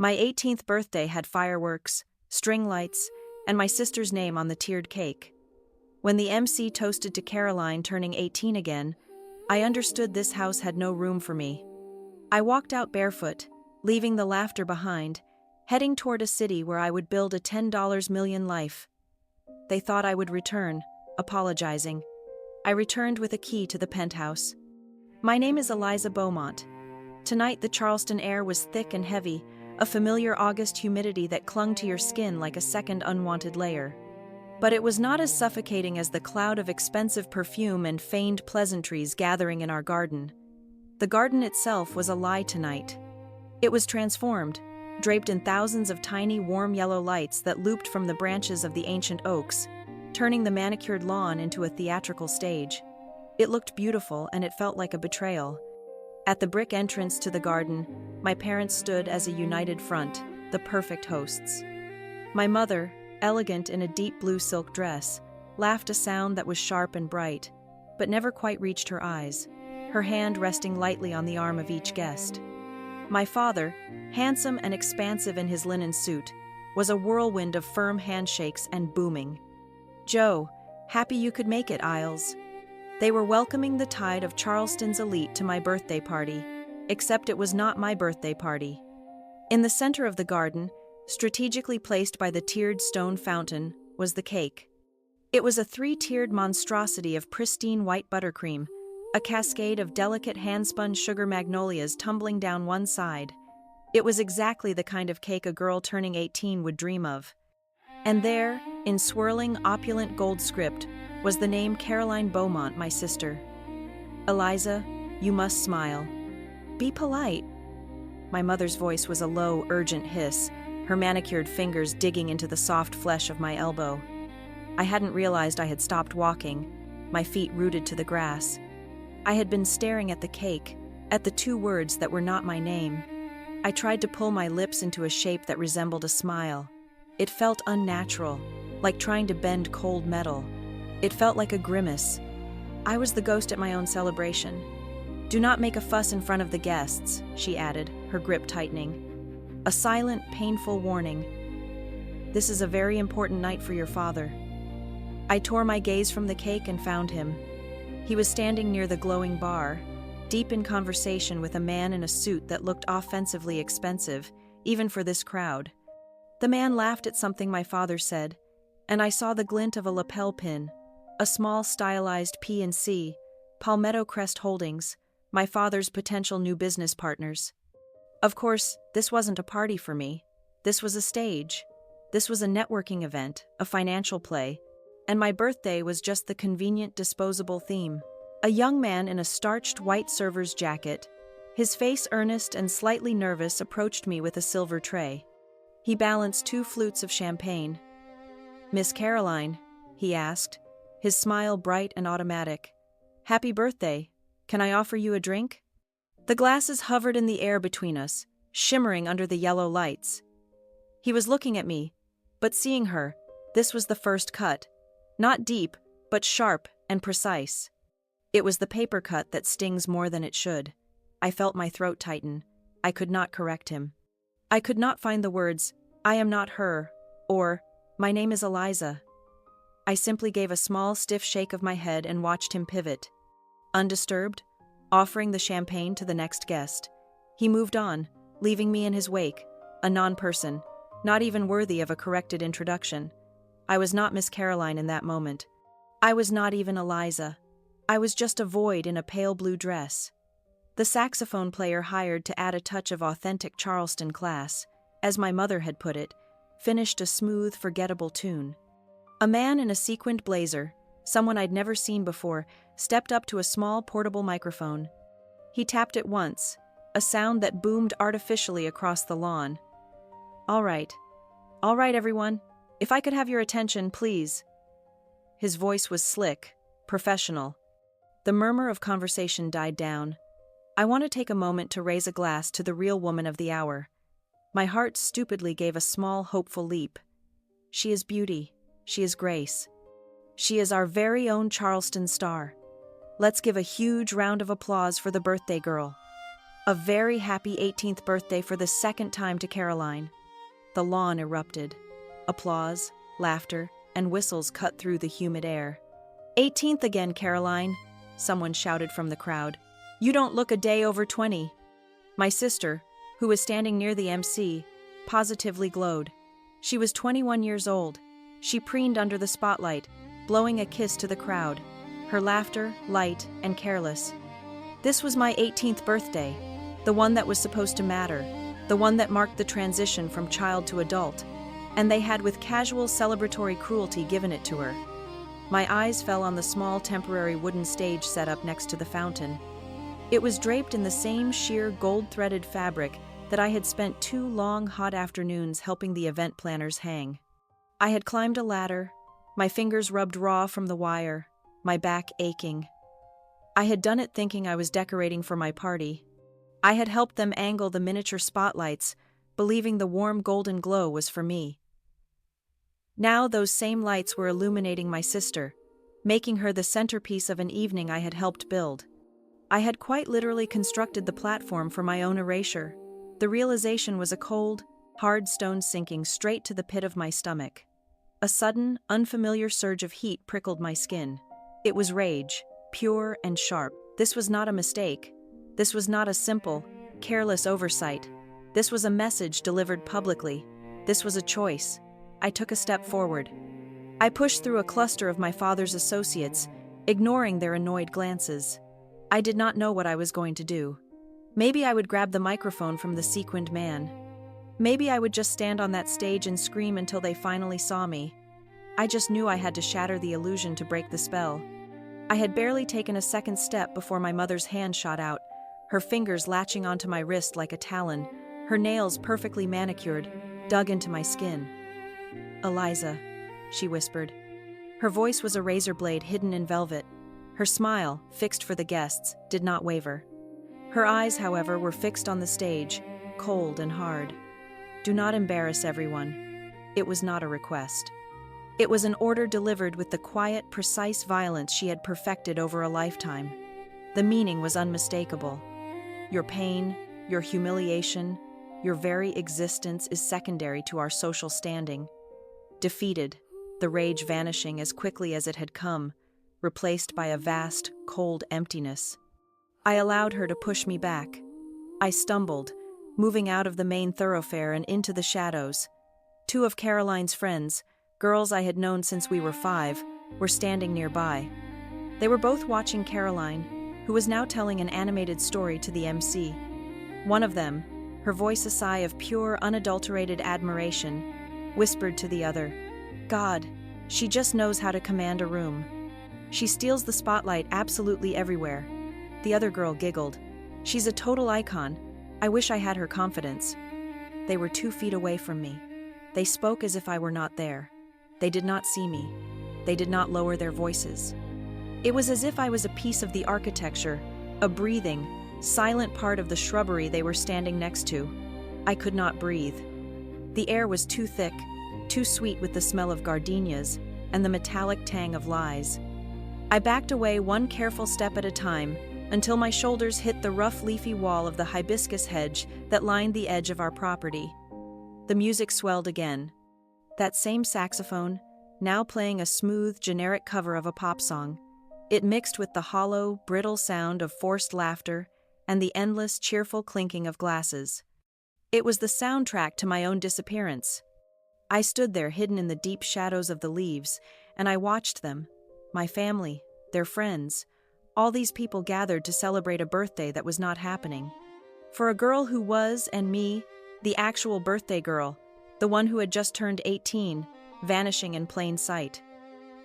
My 18th birthday had fireworks, string lights, and my sister's name on the tiered cake. When the MC toasted to Caroline turning 18 again, I understood this house had no room for me. I walked out barefoot, leaving the laughter behind, heading toward a city where I would build a $10 million life. They thought I would return, apologizing. I returned with a key to the penthouse. My name is Eliza Beaumont. Tonight the Charleston air was thick and heavy, a familiar August humidity that clung to your skin like a second unwanted layer. But it was not as suffocating as the cloud of expensive perfume and feigned pleasantries gathering in our garden. The garden itself was a lie tonight. It was transformed, draped in thousands of tiny warm yellow lights that looped from the branches of the ancient oaks, turning the manicured lawn into a theatrical stage. It looked beautiful and it felt like a betrayal. At the brick entrance to the garden, my parents stood as a united front, the perfect hosts. My mother, elegant in a deep blue silk dress, laughed a sound that was sharp and bright, but never quite reached her eyes, her hand resting lightly on the arm of each guest. My father, handsome and expansive in his linen suit, was a whirlwind of firm handshakes and booming. "Joe, happy you could make it, Isles." They were welcoming the tide of Charleston's elite to my birthday party, except it was not my birthday party. In the center of the garden, strategically placed by the tiered stone fountain, was the cake. It was a 3-tiered monstrosity of pristine white buttercream, a cascade of delicate hand-spun sugar magnolias tumbling down one side. It was exactly the kind of cake a girl turning 18 would dream of. And there, in swirling, opulent gold script, was the name Caroline Beaumont, my sister. "Eliza, you must smile. Be polite." My mother's voice was a low, urgent hiss, her manicured fingers digging into the soft flesh of my elbow. I hadn't realized I had stopped walking, my feet rooted to the grass. I had been staring at the cake, at the 2 words that were not my name. I tried to pull my lips into a shape that resembled a smile. It felt unnatural, like trying to bend cold metal. It felt like a grimace. I was the ghost at my own celebration. "Do not make a fuss in front of the guests," she added, her grip tightening. A silent, painful warning. "This is a very important night for your father." I tore my gaze from the cake and found him. He was standing near the glowing bar, deep in conversation with a man in a suit that looked offensively expensive, even for this crowd. The man laughed at something my father said, and I saw the glint of a lapel pin, a small stylized P&C, Palmetto Crest Holdings, my father's potential new business partners. Of course, this wasn't a party for me. This was a stage. This was a networking event, a financial play, and my birthday was just the convenient disposable theme. A young man in a starched white server's jacket, his face earnest and slightly nervous, approached me with a silver tray. He balanced 2 flutes of champagne. "Miss Caroline," he asked, his smile bright and automatic. "Happy birthday. Can I offer you a drink?" The glasses hovered in the air between us, shimmering under the yellow lights. He was looking at me, but seeing her, this was the first cut. Not deep, but sharp and precise. It was the paper cut that stings more than it should. I felt my throat tighten. I could not correct him. I could not find the words, "I am not her," or, "My name is Eliza." I simply gave a small, stiff shake of my head and watched him pivot. Undisturbed, offering the champagne to the next guest, he moved on, leaving me in his wake, a non-person, not even worthy of a corrected introduction. I was not Miss Caroline in that moment. I was not even Eliza. I was just a void in a pale blue dress. The saxophone player hired to add a touch of authentic Charleston class, as my mother had put it, finished a smooth, forgettable tune. A man in a sequined blazer, someone I'd never seen before, stepped up to a small portable microphone. He tapped it once, a sound that boomed artificially across the lawn. All right, everyone. If I could have your attention, please." His voice was slick, professional. The murmur of conversation died down. I want to take a moment to raise a glass to the real woman of the hour. My heart stupidly gave a small, hopeful leap. She is beauty. She is grace. She is our very own Charleston star. Let's give a huge round of applause for the birthday girl. A very happy 18th birthday for the second time to Caroline. The lawn erupted. Applause, laughter, and whistles cut through the humid air. 18th again, Caroline, someone shouted from the crowd. You don't look a day over 20. My sister, who was standing near the MC, positively glowed. She was 21 years old. She preened under the spotlight, blowing a kiss to the crowd. Her laughter, light and careless. This was my 18th birthday, the one that was supposed to matter, the one that marked the transition from child to adult, and they had with casual celebratory cruelty given it to her. My eyes fell on the small temporary wooden stage set up next to the fountain. It was draped in the same sheer gold-threaded fabric that I had spent 2 long hot afternoons helping the event planners hang. I had climbed a ladder, my fingers rubbed raw from the wire, my back aching. I had done it thinking I was decorating for my party. I had helped them angle the miniature spotlights, believing the warm golden glow was for me. Now those same lights were illuminating my sister, making her the centerpiece of an evening I had helped build. I had quite literally constructed the platform for my own erasure. The realization was a cold, hard stone sinking straight to the pit of my stomach. A sudden, unfamiliar surge of heat prickled my skin. It was rage, pure and sharp. This was not a mistake. This was not a simple, careless oversight. This was a message delivered publicly. This was a choice. I took a step forward. I pushed through a cluster of my father's associates, ignoring their annoyed glances. I did not know what I was going to do. Maybe I would grab the microphone from the sequined man. Maybe I would just stand on that stage and scream until they finally saw me. I just knew I had to shatter the illusion to break the spell. I had barely taken a second step before my mother's hand shot out, her fingers latching onto my wrist like a talon, her nails perfectly manicured, dug into my skin. Eliza, she whispered. Her voice was a razor blade hidden in velvet. Her smile, fixed for the guests, did not waver. Her eyes, however, were fixed on the stage, cold and hard. Do not embarrass everyone. It was not a request. It was an order delivered with the quiet, precise violence she had perfected over a lifetime. The meaning was unmistakable. Your pain, your humiliation, your very existence is secondary to our social standing. Defeated, the rage vanishing as quickly as it had come, replaced by a vast, cold emptiness. I allowed her to push me back. I stumbled, moving out of the main thoroughfare and into the shadows. 2 of Caroline's friends, girls I had known since we were 5, were standing nearby. They were both watching Caroline, who was now telling an animated story to the MC. One of them, her voice a sigh of pure, unadulterated admiration, whispered to the other, God, she just knows how to command a room. She steals the spotlight absolutely everywhere. The other girl giggled. She's a total icon. I wish I had her confidence. They were 2 feet away from me. They spoke as if I were not there. They did not see me. They did not lower their voices. It was as if I was a piece of the architecture, a breathing, silent part of the shrubbery they were standing next to. I could not breathe. The air was too thick, too sweet with the smell of gardenias and the metallic tang of lies. I backed away one careful step at a time until my shoulders hit the rough leafy wall of the hibiscus hedge that lined the edge of our property. The music swelled again. That same saxophone, now playing a smooth, generic cover of a pop song. It mixed with the hollow, brittle sound of forced laughter and the endless, cheerful clinking of glasses. It was the soundtrack to my own disappearance. I stood there hidden in the deep shadows of the leaves, and I watched them, my family, their friends, all these people gathered to celebrate a birthday that was not happening. For a girl who was, and me, the actual birthday girl, the one who had just turned 18, vanishing in plain sight.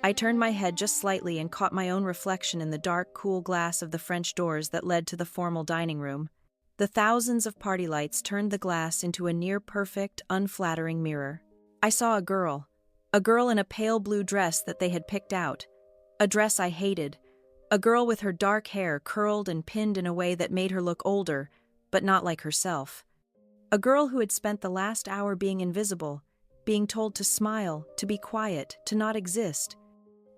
I turned my head just slightly and caught my own reflection in the dark, cool glass of the French doors that led to the formal dining room. The thousands of party lights turned the glass into a near-perfect, unflattering mirror. I saw a girl in a pale blue dress that they had picked out, a dress I hated, a girl with her dark hair curled and pinned in a way that made her look older, but not like herself. A girl who had spent the last hour being invisible, being told to smile, to be quiet, to not exist.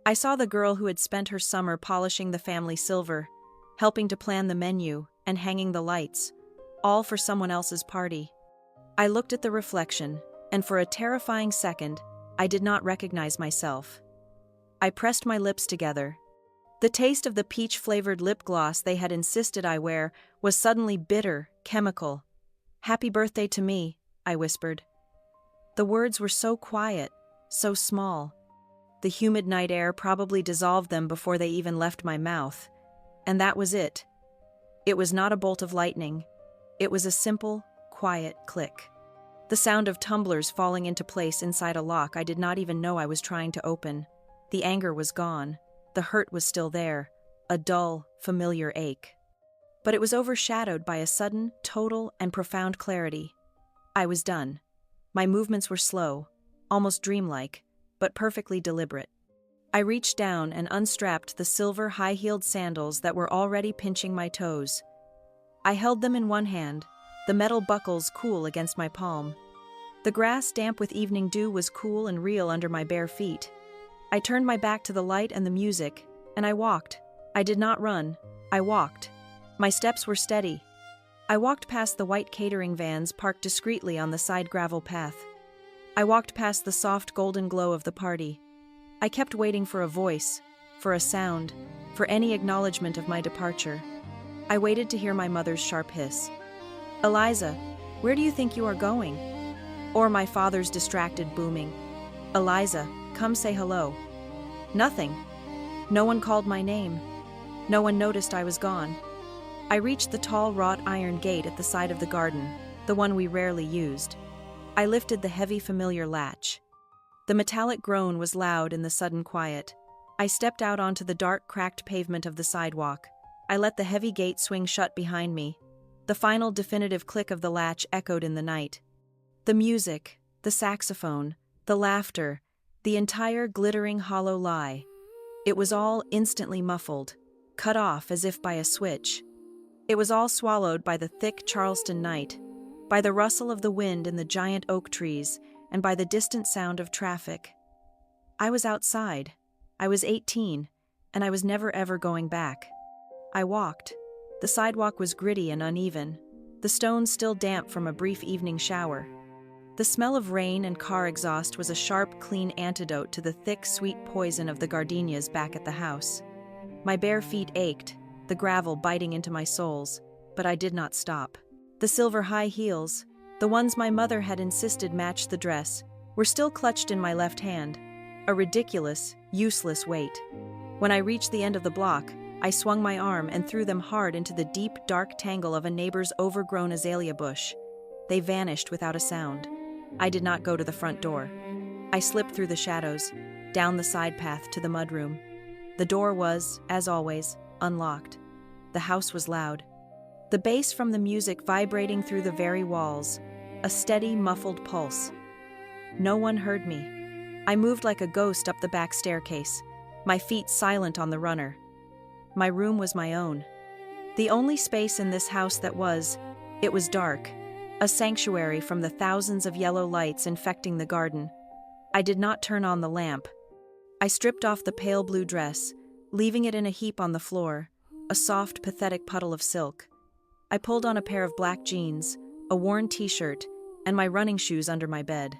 I saw the girl who had spent her summer polishing the family silver, helping to plan the menu, and hanging the lights, all for someone else's party. I looked at the reflection, and for a terrifying second, I did not recognize myself. I pressed my lips together. The taste of the peach-flavored lip gloss they had insisted I wear was suddenly bitter, chemical. "Happy birthday to me," I whispered. The words were so quiet, so small. The humid night air probably dissolved them before they even left my mouth. And that was it. It was not a bolt of lightning. It was a simple, quiet click. The sound of tumblers falling into place inside a lock I did not even know I was trying to open. The anger was gone. The hurt was still there, a dull, familiar ache. But it was overshadowed by a sudden, total, and profound clarity. I was done. My movements were slow, almost dreamlike, but perfectly deliberate. I reached down and unstrapped the silver high-heeled sandals that were already pinching my toes. I held them in one hand, the metal buckles cool against my palm. The grass damp with evening dew was cool and real under my bare feet. I turned my back to the light and the music, and I walked. I did not run. I walked. My steps were steady. I walked past the white catering vans parked discreetly on the side gravel path. I walked past the soft golden glow of the party. I kept waiting for a voice, for a sound, for any acknowledgement of my departure. I waited to hear my mother's sharp hiss. "Eliza, where do you think you are going?" Or my father's distracted booming. "Eliza, come say hello." Nothing. No one called my name. No one noticed I was gone. I reached the tall wrought iron gate at the side of the garden, the one we rarely used. I lifted the heavy familiar latch. The metallic groan was loud in the sudden quiet. I stepped out onto the dark, cracked pavement of the sidewalk. I let the heavy gate swing shut behind me. The final definitive click of the latch echoed in the night. The music, the saxophone, the laughter, the entire glittering hollow lie. It was all instantly muffled, cut off as if by a switch. It was all swallowed by the thick Charleston night, by the rustle of the wind in the giant oak trees, and by the distant sound of traffic. I was outside. I was 18, and I was never ever going back. I walked. The sidewalk was gritty and uneven, the stones still damp from a brief evening shower. The smell of rain and car exhaust was a sharp, clean antidote to the thick, sweet poison of the gardenias back at the house. My bare feet ached, the gravel biting into my soles, but I did not stop. The silver high heels, the ones my mother had insisted matched the dress, were still clutched in my left hand, a ridiculous, useless weight. When I reached the end of the block, I swung my arm and threw them hard into the deep, dark tangle of a neighbor's overgrown azalea bush. They vanished without a sound. I did not go to the front door. I slipped through the shadows, down the side path to the mudroom. The door was, as always, unlocked. The house was loud. The bass from the music vibrating through the very walls, a steady, muffled pulse. No one heard me. I moved like a ghost up the back staircase, my feet silent on the runner. My room was my own. The only space in this house that was, it was dark, a sanctuary from the thousands of yellow lights infecting the garden. I did not turn on the lamp. I stripped off the pale blue dress, leaving it in a heap on the floor, a soft, pathetic puddle of silk. I pulled on a pair of black jeans, a worn t-shirt, and my running shoes under my bed.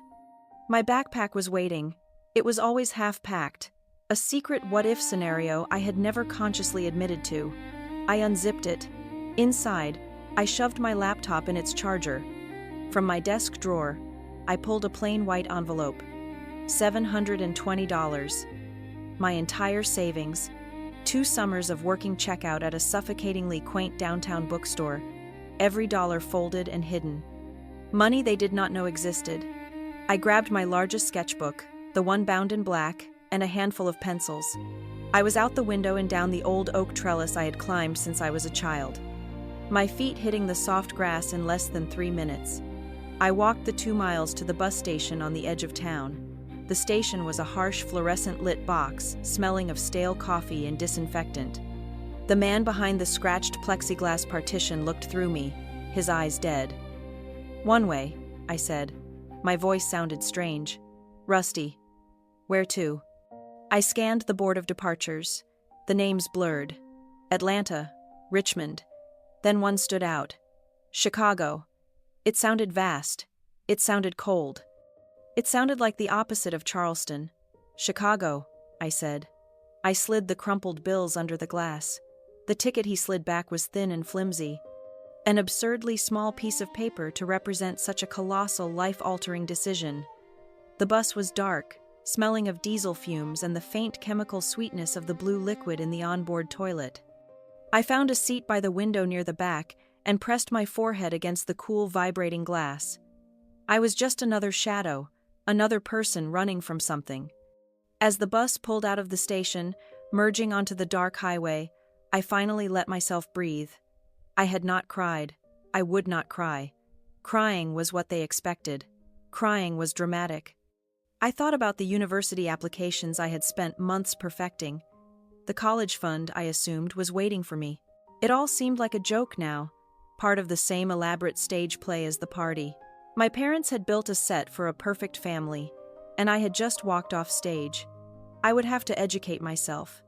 My backpack was waiting. It was always half-packed, a secret what-if scenario I had never consciously admitted to. I unzipped it. Inside, I shoved my laptop in its charger. From my desk drawer, I pulled a plain white envelope. $720. My entire savings. 2 summers of working checkout at a suffocatingly quaint downtown bookstore. Every dollar folded and hidden. Money they did not know existed. I grabbed my largest sketchbook, the one bound in black, and a handful of pencils. I was out the window and down the old oak trellis I had climbed since I was a child. My feet hitting the soft grass in less than 3 minutes. I walked the 2 miles to the bus station on the edge of town. The station was a harsh fluorescent-lit box, smelling of stale coffee and disinfectant. The man behind the scratched plexiglass partition looked through me, his eyes dead. "One way," I said. My voice sounded strange. "Rusty. Where to?" I scanned the board of departures. The names blurred. Atlanta, Richmond. Then one stood out. Chicago. It sounded vast. It sounded cold. It sounded like the opposite of Charleston. Chicago, I said. I slid the crumpled bills under the glass. The ticket he slid back was thin and flimsy. An absurdly small piece of paper to represent such a colossal, life-altering decision. The bus was dark, smelling of diesel fumes and the faint chemical sweetness of the blue liquid in the onboard toilet. I found a seat by the window near the back and pressed my forehead against the cool, vibrating glass. I was just another shadow, another person running from something. As the bus pulled out of the station, merging onto the dark highway, I finally let myself breathe. I had not cried. I would not cry. Crying was what they expected. Crying was dramatic. I thought about the university applications I had spent months perfecting. The college fund, I assumed, was waiting for me. It all seemed like a joke now, part of the same elaborate stage play as the party. My parents had built a set for a perfect family, and I had just walked off stage. I would have to educate myself.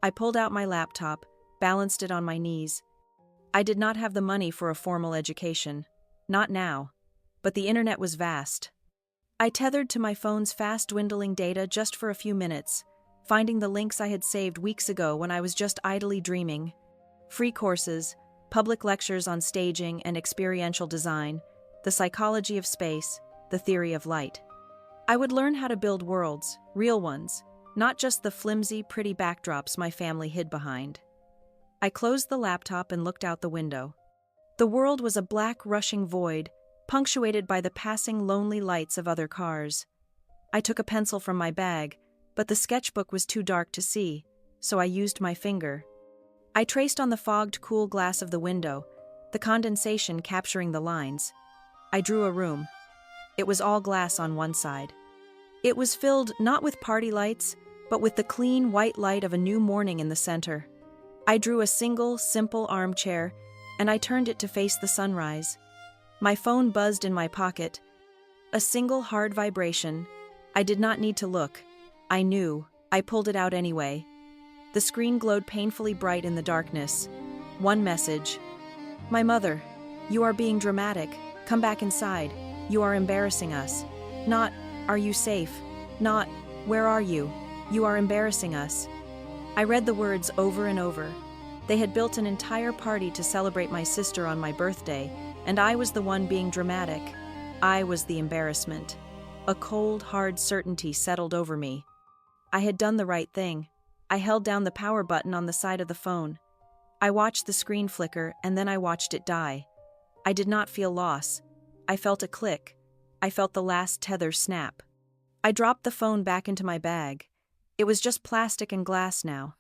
I pulled out my laptop, balanced it on my knees. I did not have the money for a formal education. Not now. But the internet was vast. I tethered to my phone's fast-dwindling data just for a few minutes, finding the links I had saved weeks ago when I was just idly dreaming. Free courses, public lectures on staging and experiential design, the psychology of space, the theory of light. I would learn how to build worlds, real ones, not just the flimsy, pretty backdrops my family hid behind. I closed the laptop and looked out the window. The world was a black, rushing void, punctuated by the passing lonely lights of other cars. I took a pencil from my bag, but the sketchbook was too dark to see, so I used my finger. I traced on the fogged, cool glass of the window, the condensation capturing the lines. I drew a room. It was all glass on one side. It was filled not with party lights, but with the clean, white light of a new morning in the center. I drew a single, simple armchair, and I turned it to face the sunrise. My phone buzzed in my pocket. A single hard vibration. I did not need to look. I knew. I pulled it out anyway. The screen glowed painfully bright in the darkness. One message. My mother. You are being dramatic. Come back inside. You are embarrassing us. Not, are you safe? Not, where are you? You are embarrassing us. I read the words over and over. They had built an entire party to celebrate my sister on my birthday, and I was the one being dramatic. I was the embarrassment. A cold, hard certainty settled over me. I had done the right thing. I held down the power button on the side of the phone. I watched the screen flicker, and then I watched it die. I did not feel loss. I felt a click. I felt the last tether snap. I dropped the phone back into my bag. It was just plastic and glass now.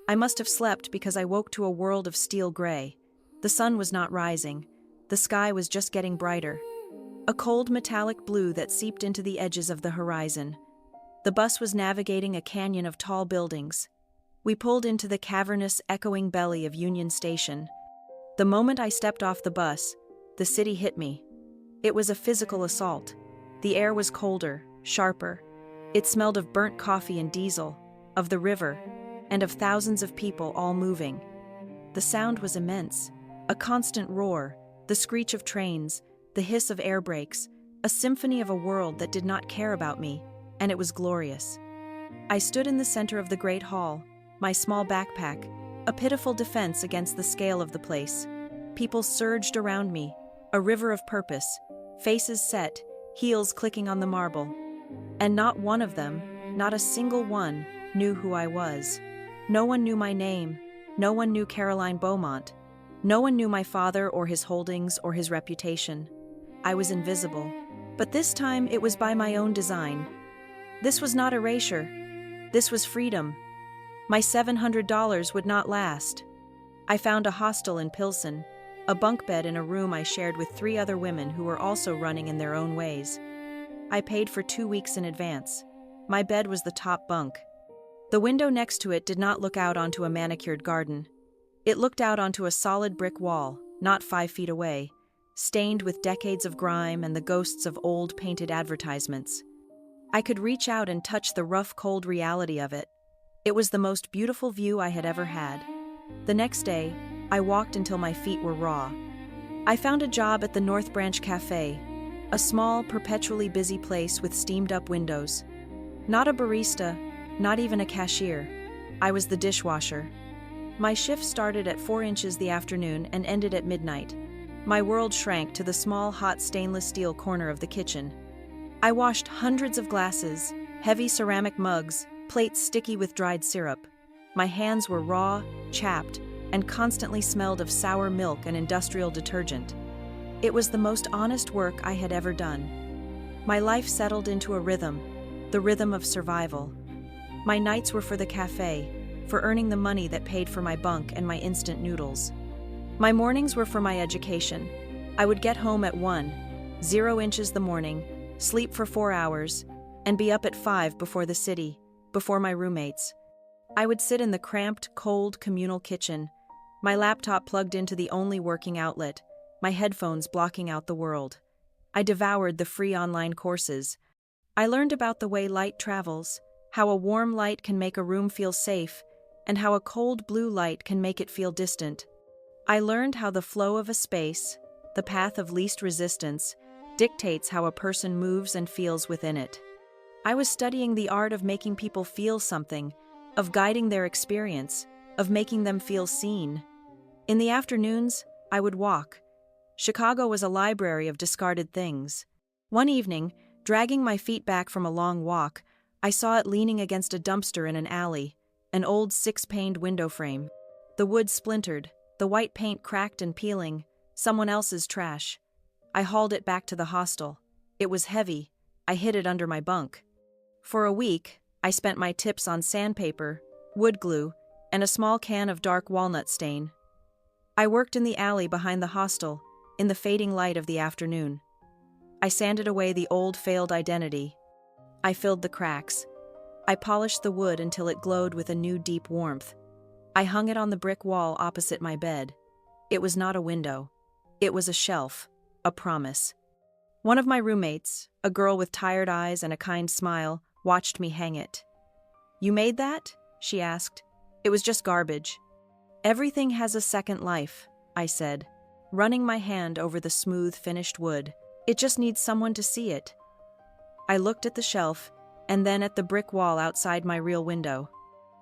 I must have slept because I woke to a world of steel gray. The sun was not rising. The sky was just getting brighter. A cold metallic blue that seeped into the edges of the horizon. The bus was navigating a canyon of tall buildings. We pulled into the cavernous, echoing belly of Union Station. The moment I stepped off the bus, the city hit me. It was a physical assault. The air was colder, sharper. It smelled of burnt coffee and diesel, of the river, and of thousands of people all moving. The sound was immense. A constant roar, the screech of trains, the hiss of air brakes, a symphony of a world that did not care about me, and it was glorious. I stood in the center of the great hall, my small backpack, a pitiful defense against the scale of the place. People surged around me, a river of purpose, faces set, heels clicking on the marble. And not one of them, not a single one, knew who I was. No one knew my name. No one knew Caroline Beaumont. No one knew my father or his holdings or his reputation. I was invisible. But this time it was by my own design. This was not erasure. This was freedom. My $700 would not last. I found a hostel in Pilsen, a bunk bed in a room I shared with 3 other women who were also running in their own ways. I paid for 2 weeks in advance. My bed was the top bunk. The window next to it did not look out onto a manicured garden. It looked out onto a solid brick wall, not 5 feet away, stained with decades of grime and the ghosts of old painted advertisements. I could reach out and touch the rough, cold reality of it. It was the most beautiful view I had ever had. The next day, I walked until my feet were raw. I found a job at the North Branch Cafe, a small, perpetually busy place with steamed-up windows. Not a barista, not even a cashier. I was the dishwasher. My shift started at 4 inches the afternoon and ended at midnight. My world shrank to the small, hot stainless steel corner of the kitchen. I washed hundreds of glasses, heavy ceramic mugs, plates sticky with dried syrup. My hands were raw, chapped, and constantly smelled of sour milk and industrial detergent. It was the most honest work I had ever done. My life settled into a rhythm, the rhythm of survival. My nights were for the cafe, for earning the money that paid for my bunk and my instant noodles. My mornings were for my education. I would get home at 0 inches the morning, sleep for 4 hours, and be up at 5 before the city, before my roommates. I would sit in the cramped, cold, communal kitchen, my laptop plugged into the only working outlet, my headphones blocking out the world. I devoured the free online courses. I learned about the way light travels, how a warm light can make a room feel safe, and how a cold blue light can make it feel distant. I learned how the flow of a space, the path of least resistance, dictates how a person moves and feels within it. I was studying the art of making people feel something, of guiding their experience, of making them feel seen. In the afternoons, I would walk. Chicago was a library of discarded things. One evening, dragging my feet back from a long walk, I saw it leaning against a dumpster in an alley, an old 6-paned window frame. The wood splintered, the white paint cracked and peeling, someone else's trash. I hauled it back to the hostel. It was heavy. I hid it under my bunk. For a week, I spent my tips on sandpaper, wood glue, and a small can of dark walnut stain. I worked in the alley behind the hostel, in the fading light of the afternoon. I sanded away the old failed identity. I filled the cracks. I polished the wood until it glowed with a new deep warmth. I hung it on the brick wall opposite my bed. It was not a window. It was a shelf, a promise. One of my roommates, a girl with tired eyes and a kind smile, watched me hang it. "You made that?" she asked. "It was just garbage." "Everything has a second life," I said, running my hand over the smooth, finished wood. "It just needs someone to see it." I looked at the shelf, and then at the brick wall outside my real window.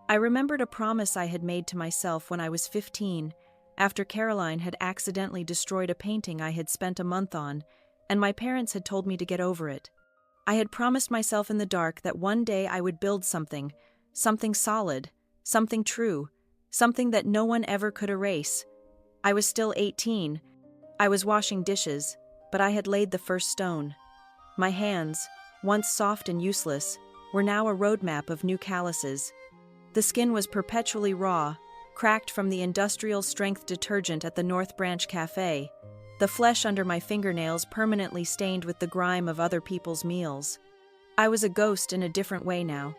I remembered a promise I had made to myself when I was 15, after Caroline had accidentally destroyed a painting I had spent a month on, and my parents had told me to get over it. I had promised myself in the dark that one day I would build something solid, something true, something that no one ever could erase. I was still 18. I was washing dishes, but I had laid the first stone. My hands, once soft and useless, were now a roadmap of new calluses. The skin was perpetually raw, cracked from the industrial-strength detergent at the North Branch Cafe, the flesh under my fingernails permanently stained with the grime of other people's meals. I was a ghost in a different way now,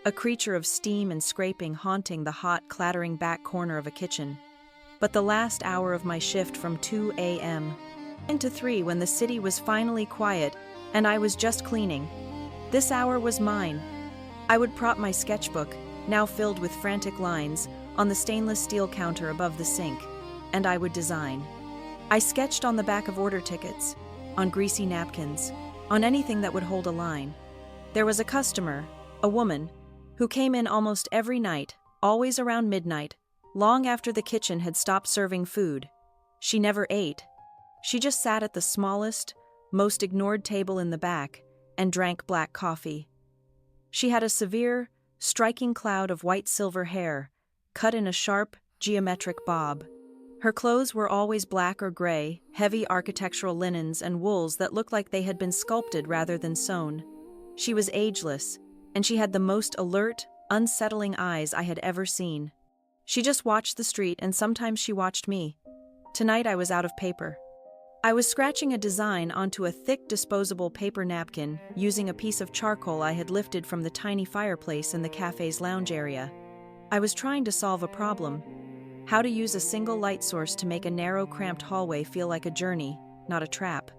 a creature of steam and scraping haunting the hot, clattering back corner of a kitchen. But the last hour of my shift from 2 a.m. into 3 when the city was finally quiet and I was just cleaning. This hour was mine. I would prop my sketchbook, now filled with frantic lines, on the stainless steel counter above the sink, and I would design. I sketched on the back of order tickets, on greasy napkins, on anything that would hold a line. There was a customer, a woman, who came in almost every night, always around midnight, long after the kitchen had stopped serving food. She never ate. She just sat at the smallest, most ignored table in the back and drank black coffee. She had a severe, striking cloud of white-silver hair, cut in a sharp, geometric bob. Her clothes were always black or gray, heavy architectural linens and wools that looked like they had been sculpted rather than sewn. She was ageless, and she had the most alert, unsettling eyes I had ever seen. She just watched the street, and sometimes she watched me. Tonight I was out of paper. I was scratching a design onto a thick disposable paper napkin using a piece of charcoal I had lifted from the tiny fireplace in the cafe's lounge area. I was trying to solve a problem. How to use a single light source to make a narrow, cramped hallway feel like a journey, not a trap.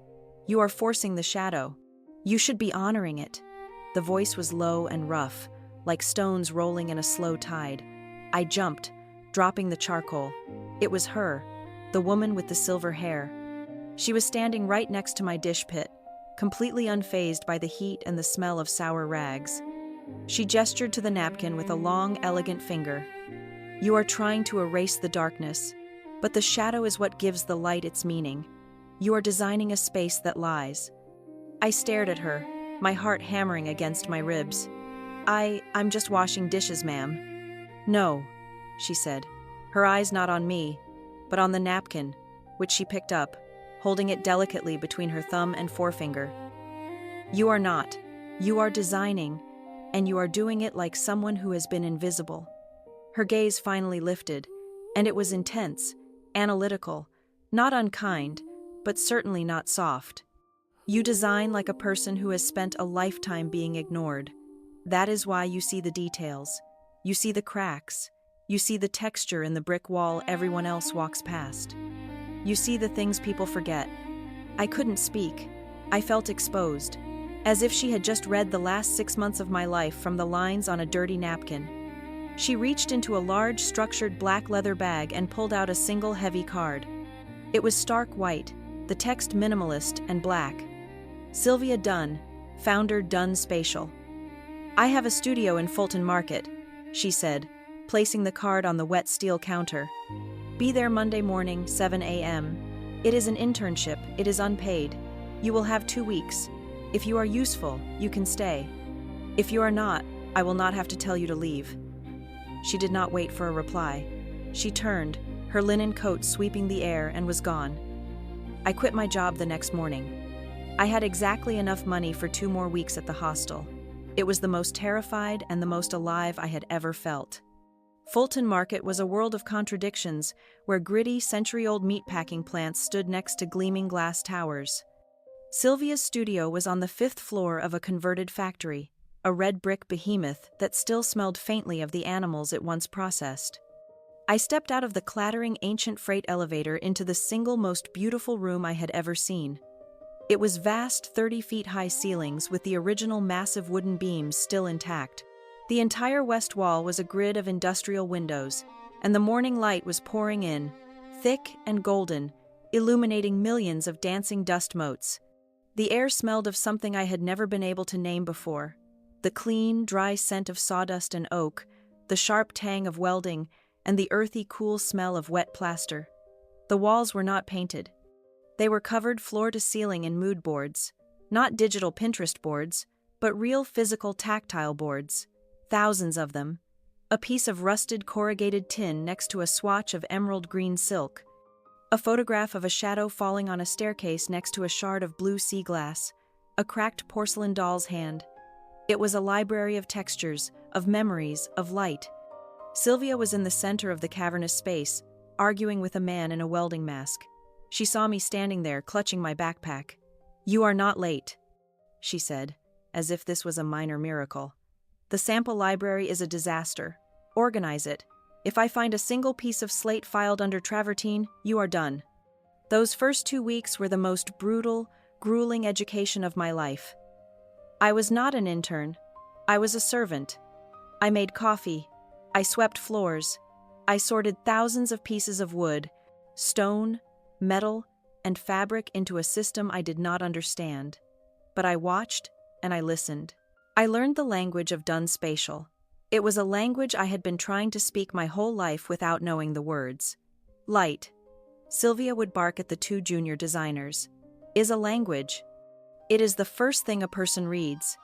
"You are forcing the shadow. You should be honoring it." The voice was low and rough, like stones rolling in a slow tide. I jumped, dropping the charcoal. It was her, the woman with the silver hair. She was standing right next to my dish pit, completely unfazed by the heat and the smell of sour rags. She gestured to the napkin with a long, elegant finger. "You are trying to erase the darkness, but the shadow is what gives the light its meaning. You are designing a space that lies." I stared at her, my heart hammering against my ribs. I'm just washing dishes, ma'am." "No," she said, her eyes not on me, but on the napkin, which she picked up, holding it delicately between her thumb and forefinger. "You are not. You are designing, and you are doing it like someone who has been invisible." Her gaze finally lifted, and it was intense, analytical, not unkind, but certainly not soft. "You design like a person who has spent a lifetime being ignored. That is why you see the details. You see the cracks. You see the texture in the brick wall everyone else walks past. You see the things people forget." I couldn't speak. I felt exposed, as if she had just read the last 6 months of my life from the lines on a dirty napkin. She reached into a large, structured black leather bag and pulled out a single heavy card. It was stark white, the text minimalist and black. "Sylvia Dunn, founder Dunn Spatial." "I have a studio in Fulton Market," she said, placing the card on the wet steel counter. "Be there Monday morning, 7 a.m. It is an internship, it is unpaid. You will have 2 weeks. If you are useful, you can stay. If you are not, I will not have to tell you to leave." She did not wait for a reply. She turned, her linen coat sweeping the air, and was gone. I quit my job the next morning. I had exactly enough money for 2 more weeks at the hostel. It was the most terrified and the most alive I had ever felt. Fulton Market was a world of contradictions, where gritty, century-old meatpacking plants stood next to gleaming glass towers. Sylvia's studio was on the 5th floor of a converted factory, a red brick behemoth that still smelled faintly of the animals it once processed. I stepped out of the clattering ancient freight elevator into the single most beautiful room I had ever seen. It was vast 30-feet-high ceilings with the original massive wooden beams still intact. The entire west wall was a grid of industrial windows, and the morning light was pouring in, thick and golden, illuminating millions of dancing dust motes. The air smelled of something I had never been able to name before. The clean, dry scent of sawdust and oak, the sharp tang of welding, and the earthy, cool smell of wet plaster. The walls were not painted. They were covered floor to ceiling in mood boards, not digital Pinterest boards, but real physical tactile boards. Thousands of them. A piece of rusted corrugated tin next to a swatch of emerald green silk. A photograph of a shadow falling on a staircase next to a shard of blue sea glass. A cracked porcelain doll's hand. It was a library of textures, of memories, of light. Sylvia was in the center of the cavernous space, arguing with a man in a welding mask. She saw me standing there, clutching my backpack. "You are not late," she said, as if this was a minor miracle. "The sample library is a disaster. Organize it. If I find a single piece of slate filed under travertine, you are done." Those first 2 weeks were the most brutal, grueling education of my life. I was not an intern. I was a servant. I made coffee. I swept floors. I sorted thousands of pieces of wood, stone, metal, and fabric into a system I did not understand. But I watched and I listened. I learned the language of Dunn Spatial. It was a language I had been trying to speak my whole life without knowing the words. Light, Sylvia would bark at the 2 junior designers, is a language. It is the first thing a person reads.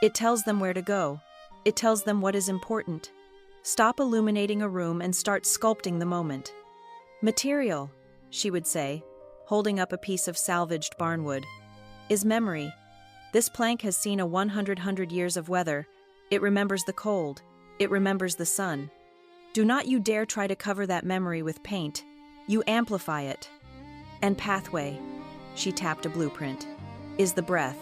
It tells them where to go. It tells them what is important. Stop illuminating a room and start sculpting the moment. Material, she would say, holding up a piece of salvaged barnwood, is memory. This plank has seen a 100 years of weather. It remembers the cold. It remembers the sun. Do not you dare try to cover that memory with paint. You amplify it. And pathway, she tapped a blueprint, is the breath.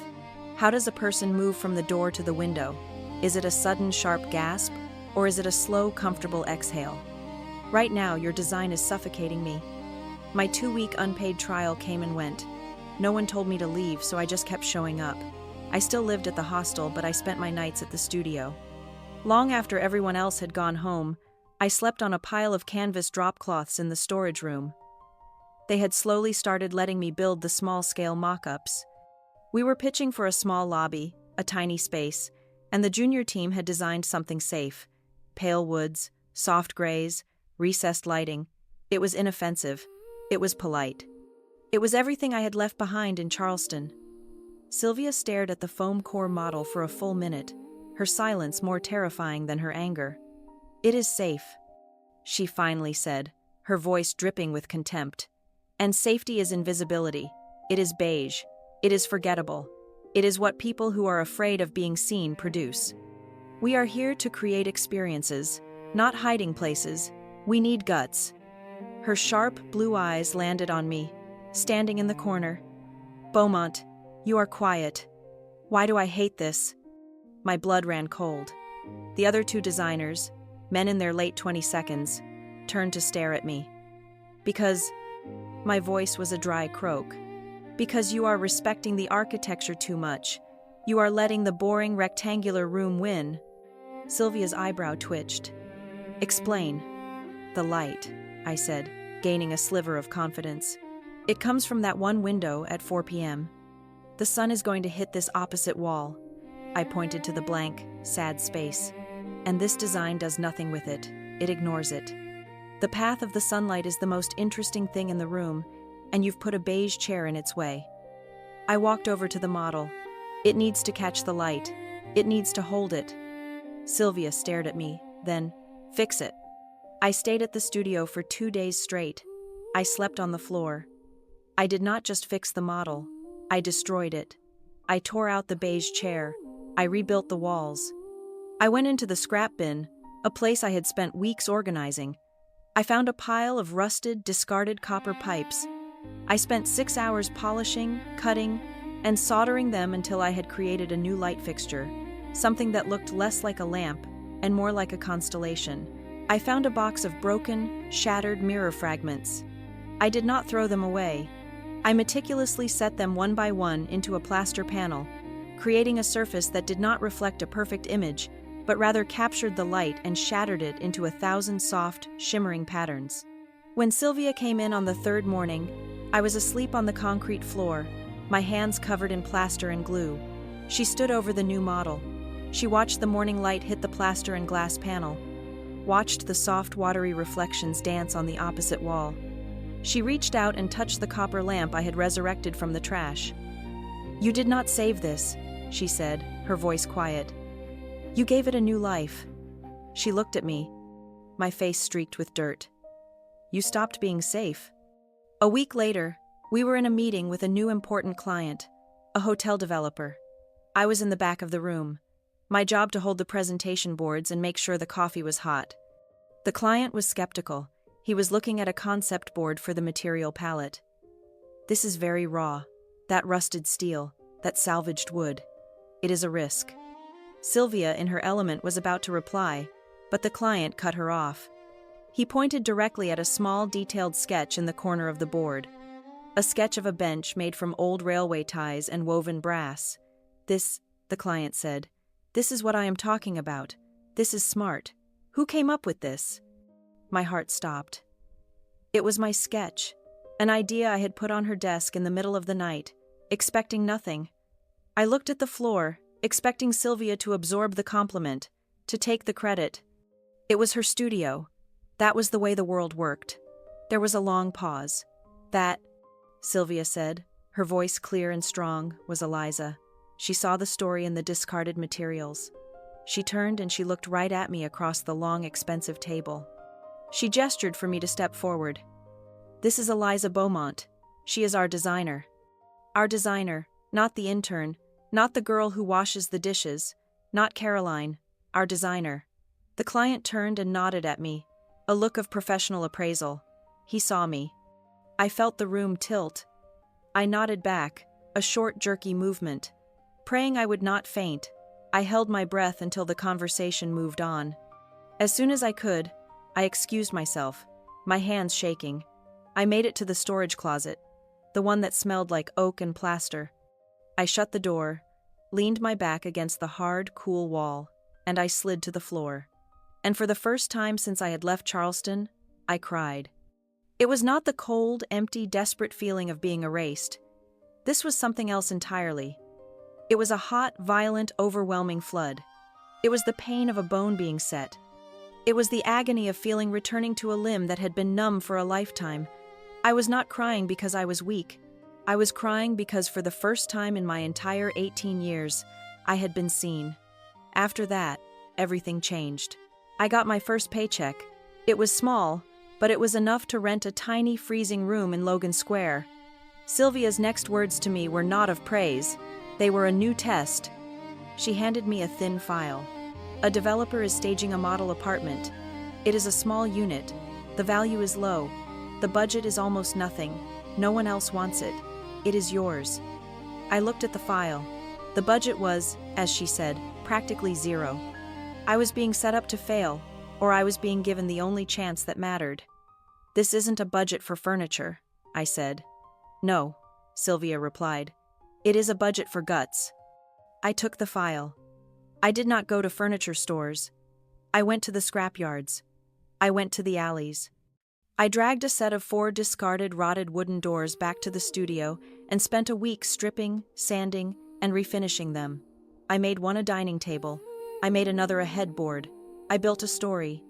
How does a person move from the door to the window? Is it a sudden, sharp gasp, or is it a slow, comfortable exhale? Right now, your design is suffocating me. My 2-week unpaid trial came and went. No one told me to leave, so I just kept showing up. I still lived at the hostel, but I spent my nights at the studio. Long after everyone else had gone home, I slept on a pile of canvas drop cloths in the storage room. They had slowly started letting me build the small-scale mock-ups. We were pitching for a small lobby, a tiny space, and the junior team had designed something safe. Pale woods, soft grays, recessed lighting. It was inoffensive. It was polite. It was everything I had left behind in Charleston. Sylvia stared at the foam core model for a full minute, her silence more terrifying than her anger. "It is safe," she finally said, her voice dripping with contempt. "And safety is invisibility. It is beige. It is forgettable. It is what people who are afraid of being seen produce. We are here to create experiences, not hiding places. We need guts." Her sharp blue eyes landed on me, standing in the corner. "Beaumont, you are quiet. Why do I hate this?" My blood ran cold. The other two designers, men in their late 22s, turned to stare at me. "Because," my voice was a dry croak, "because you are respecting the architecture too much. You are letting the boring rectangular room win." Sylvia's eyebrow twitched. "Explain." "The light," I said, gaining a sliver of confidence. "It comes from that one window at 4 p.m. The sun is going to hit this opposite wall." I pointed to the blank, sad space. "And this design does nothing with it. It ignores it. The path of the sunlight is the most interesting thing in the room, and you've put a beige chair in its way." I walked over to the model. "It needs to catch the light. It needs to hold it." Sylvia stared at me, then, "Fix it." I stayed at the studio for 2 days straight. I slept on the floor. I did not just fix the model. I destroyed it. I tore out the beige chair. I rebuilt the walls. I went into the scrap bin, a place I had spent weeks organizing. I found a pile of rusted, discarded copper pipes. I spent 6 hours polishing, cutting, and soldering them until I had created a new light fixture, something that looked less like a lamp and more like a constellation. I found a box of broken, shattered mirror fragments. I did not throw them away. I meticulously set them one by one into a plaster panel, creating a surface that did not reflect a perfect image, but rather captured the light and shattered it into 1,000 soft, shimmering patterns. When Sylvia came in on the third morning, I was asleep on the concrete floor, my hands covered in plaster and glue. She stood over the new model. She watched the morning light hit the plaster and glass panel, watched the soft, watery reflections dance on the opposite wall. She reached out and touched the copper lamp I had resurrected from the trash. "You did not save this," she said, her voice quiet. "You gave it a new life." She looked at me, my face streaked with dirt. "You stopped being safe." A week later, we were in a meeting with a new important client, a hotel developer. I was in the back of the room, my job to hold the presentation boards and make sure the coffee was hot. The client was skeptical. He was looking at a concept board for the material palette. "This is very raw. That rusted steel, that salvaged wood. It is a risk." Sylvia, in her element, was about to reply, but the client cut her off. He pointed directly at a small, detailed sketch in the corner of the board. A sketch of a bench made from old railway ties and woven brass. "This," the client said, "this is what I am talking about. This is smart. Who came up with this?" My heart stopped. It was my sketch, an idea I had put on her desk in the middle of the night, expecting nothing. I looked at the floor, expecting Sylvia to absorb the compliment, to take the credit. It was her studio. That was the way the world worked. There was a long pause. "That," Sylvia said, her voice clear and strong, was Eliza. She saw the story in the discarded materials. She turned and she looked right at me across the long, expensive table. She gestured for me to step forward. "This is Eliza Beaumont. She is our designer." Our designer, not the intern, not the girl who washes the dishes, not Caroline, our designer. The client turned and nodded at me, a look of professional appraisal. He saw me. I felt the room tilt. I nodded back, a short, jerky movement. Praying I would not faint, I held my breath until the conversation moved on. As soon as I could, I excused myself, my hands shaking. I made it to the storage closet, the one that smelled like oak and plaster. I shut the door, leaned my back against the hard, cool wall, and I slid to the floor. And for the first time since I had left Charleston, I cried. It was not the cold, empty, desperate feeling of being erased. This was something else entirely. It was a hot, violent, overwhelming flood. It was the pain of a bone being set. It was the agony of feeling returning to a limb that had been numb for a lifetime. I was not crying because I was weak. I was crying because for the first time in my entire 18 years, I had been seen. After that, everything changed. I got my first paycheck. It was small, but it was enough to rent a tiny freezing room in Logan Square. Sylvia's next words to me were not of praise. They were a new test. She handed me a thin file. A developer is staging a model apartment. It is a small unit. The value is low. The budget is almost nothing. No one else wants it. It is yours. I looked at the file. The budget was, as she said, practically zero. I was being set up to fail, or I was being given the only chance that mattered. This isn't a budget for furniture, I said. No, Sylvia replied. It is a budget for guts. I took the file. I did not go to furniture stores. I went to the scrapyards. I went to the alleys. I dragged a set of 4 discarded rotted wooden doors back to the studio and spent a week stripping, sanding, and refinishing them. I made one a dining table. I made another a headboard. I built a story.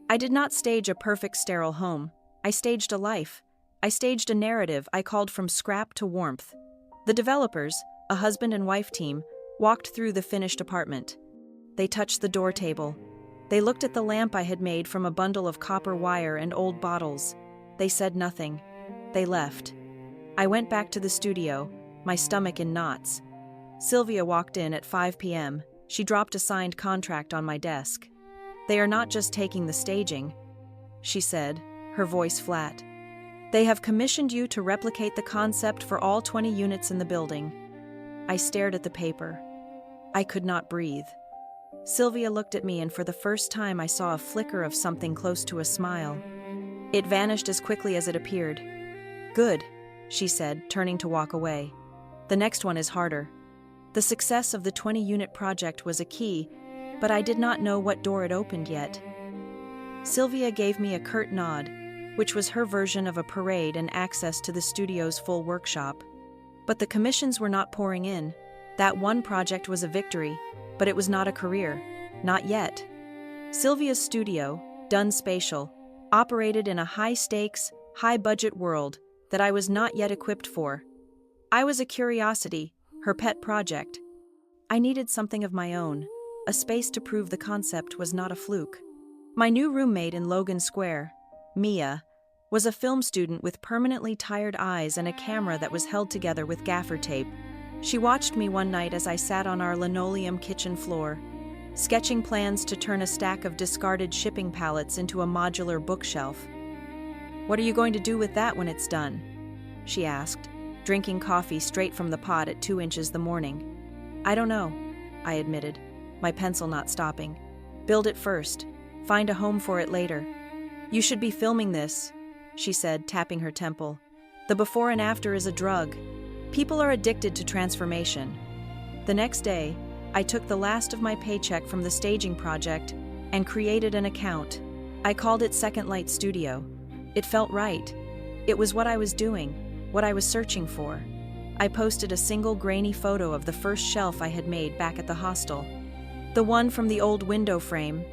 I did not stage a perfect sterile home. I staged a life. I staged a narrative I called from scrap to warmth. The developers, a husband and wife team, walked through the finished apartment. They touched the door table. They looked at the lamp I had made from a bundle of copper wire and old bottles. They said nothing. They left. I went back to the studio, my stomach in knots. Sylvia walked in at 5 p.m. She dropped a signed contract on my desk. They are not just taking the staging, she said, her voice flat. They have commissioned you to replicate the concept for all 20 units in the building. I stared at the paper. I could not breathe. Sylvia looked at me, and for the first time I saw a flicker of something close to a smile. It vanished as quickly as it appeared. Good, she said, turning to walk away. The next one is harder. The success of the 20-unit project was a key, but I did not know what door it opened yet. Sylvia gave me a curt nod, which was her version of a parade and access to the studio's full workshop. But the commissions were not pouring in. That one project was a victory, but it was not a career. Not yet. Sylvia's studio, Done Spatial, operated in a high-stakes, high-budget world that I was not yet equipped for. I was a curiosity, her pet project. I needed something of my own, a space to prove the concept was not a fluke. My new roommate in Logan Square, Mia, was a film student with permanently tired eyes and a camera that was held together with gaffer tape. She watched me one night as I sat on our linoleum kitchen floor, sketching plans to turn a stack of discarded shipping pallets into a modular bookshelf. "What are you going to do with that when it's done?" she asked, drinking coffee straight from the pot at 2 inches the morning. "I don't know," I admitted, my pencil not stopping. "Build it first. Find a home for it later." "You should be filming this," she said, tapping her temple. "The before and after is a drug. People are addicted to transformation." The next day, I took the last of my paycheck from the staging project and created an account. I called it Second Light Studio. It felt right. It was what I was doing, what I was searching for. I posted a single grainy photo of the first shelf I had made back at the hostel. The one from the old window frame.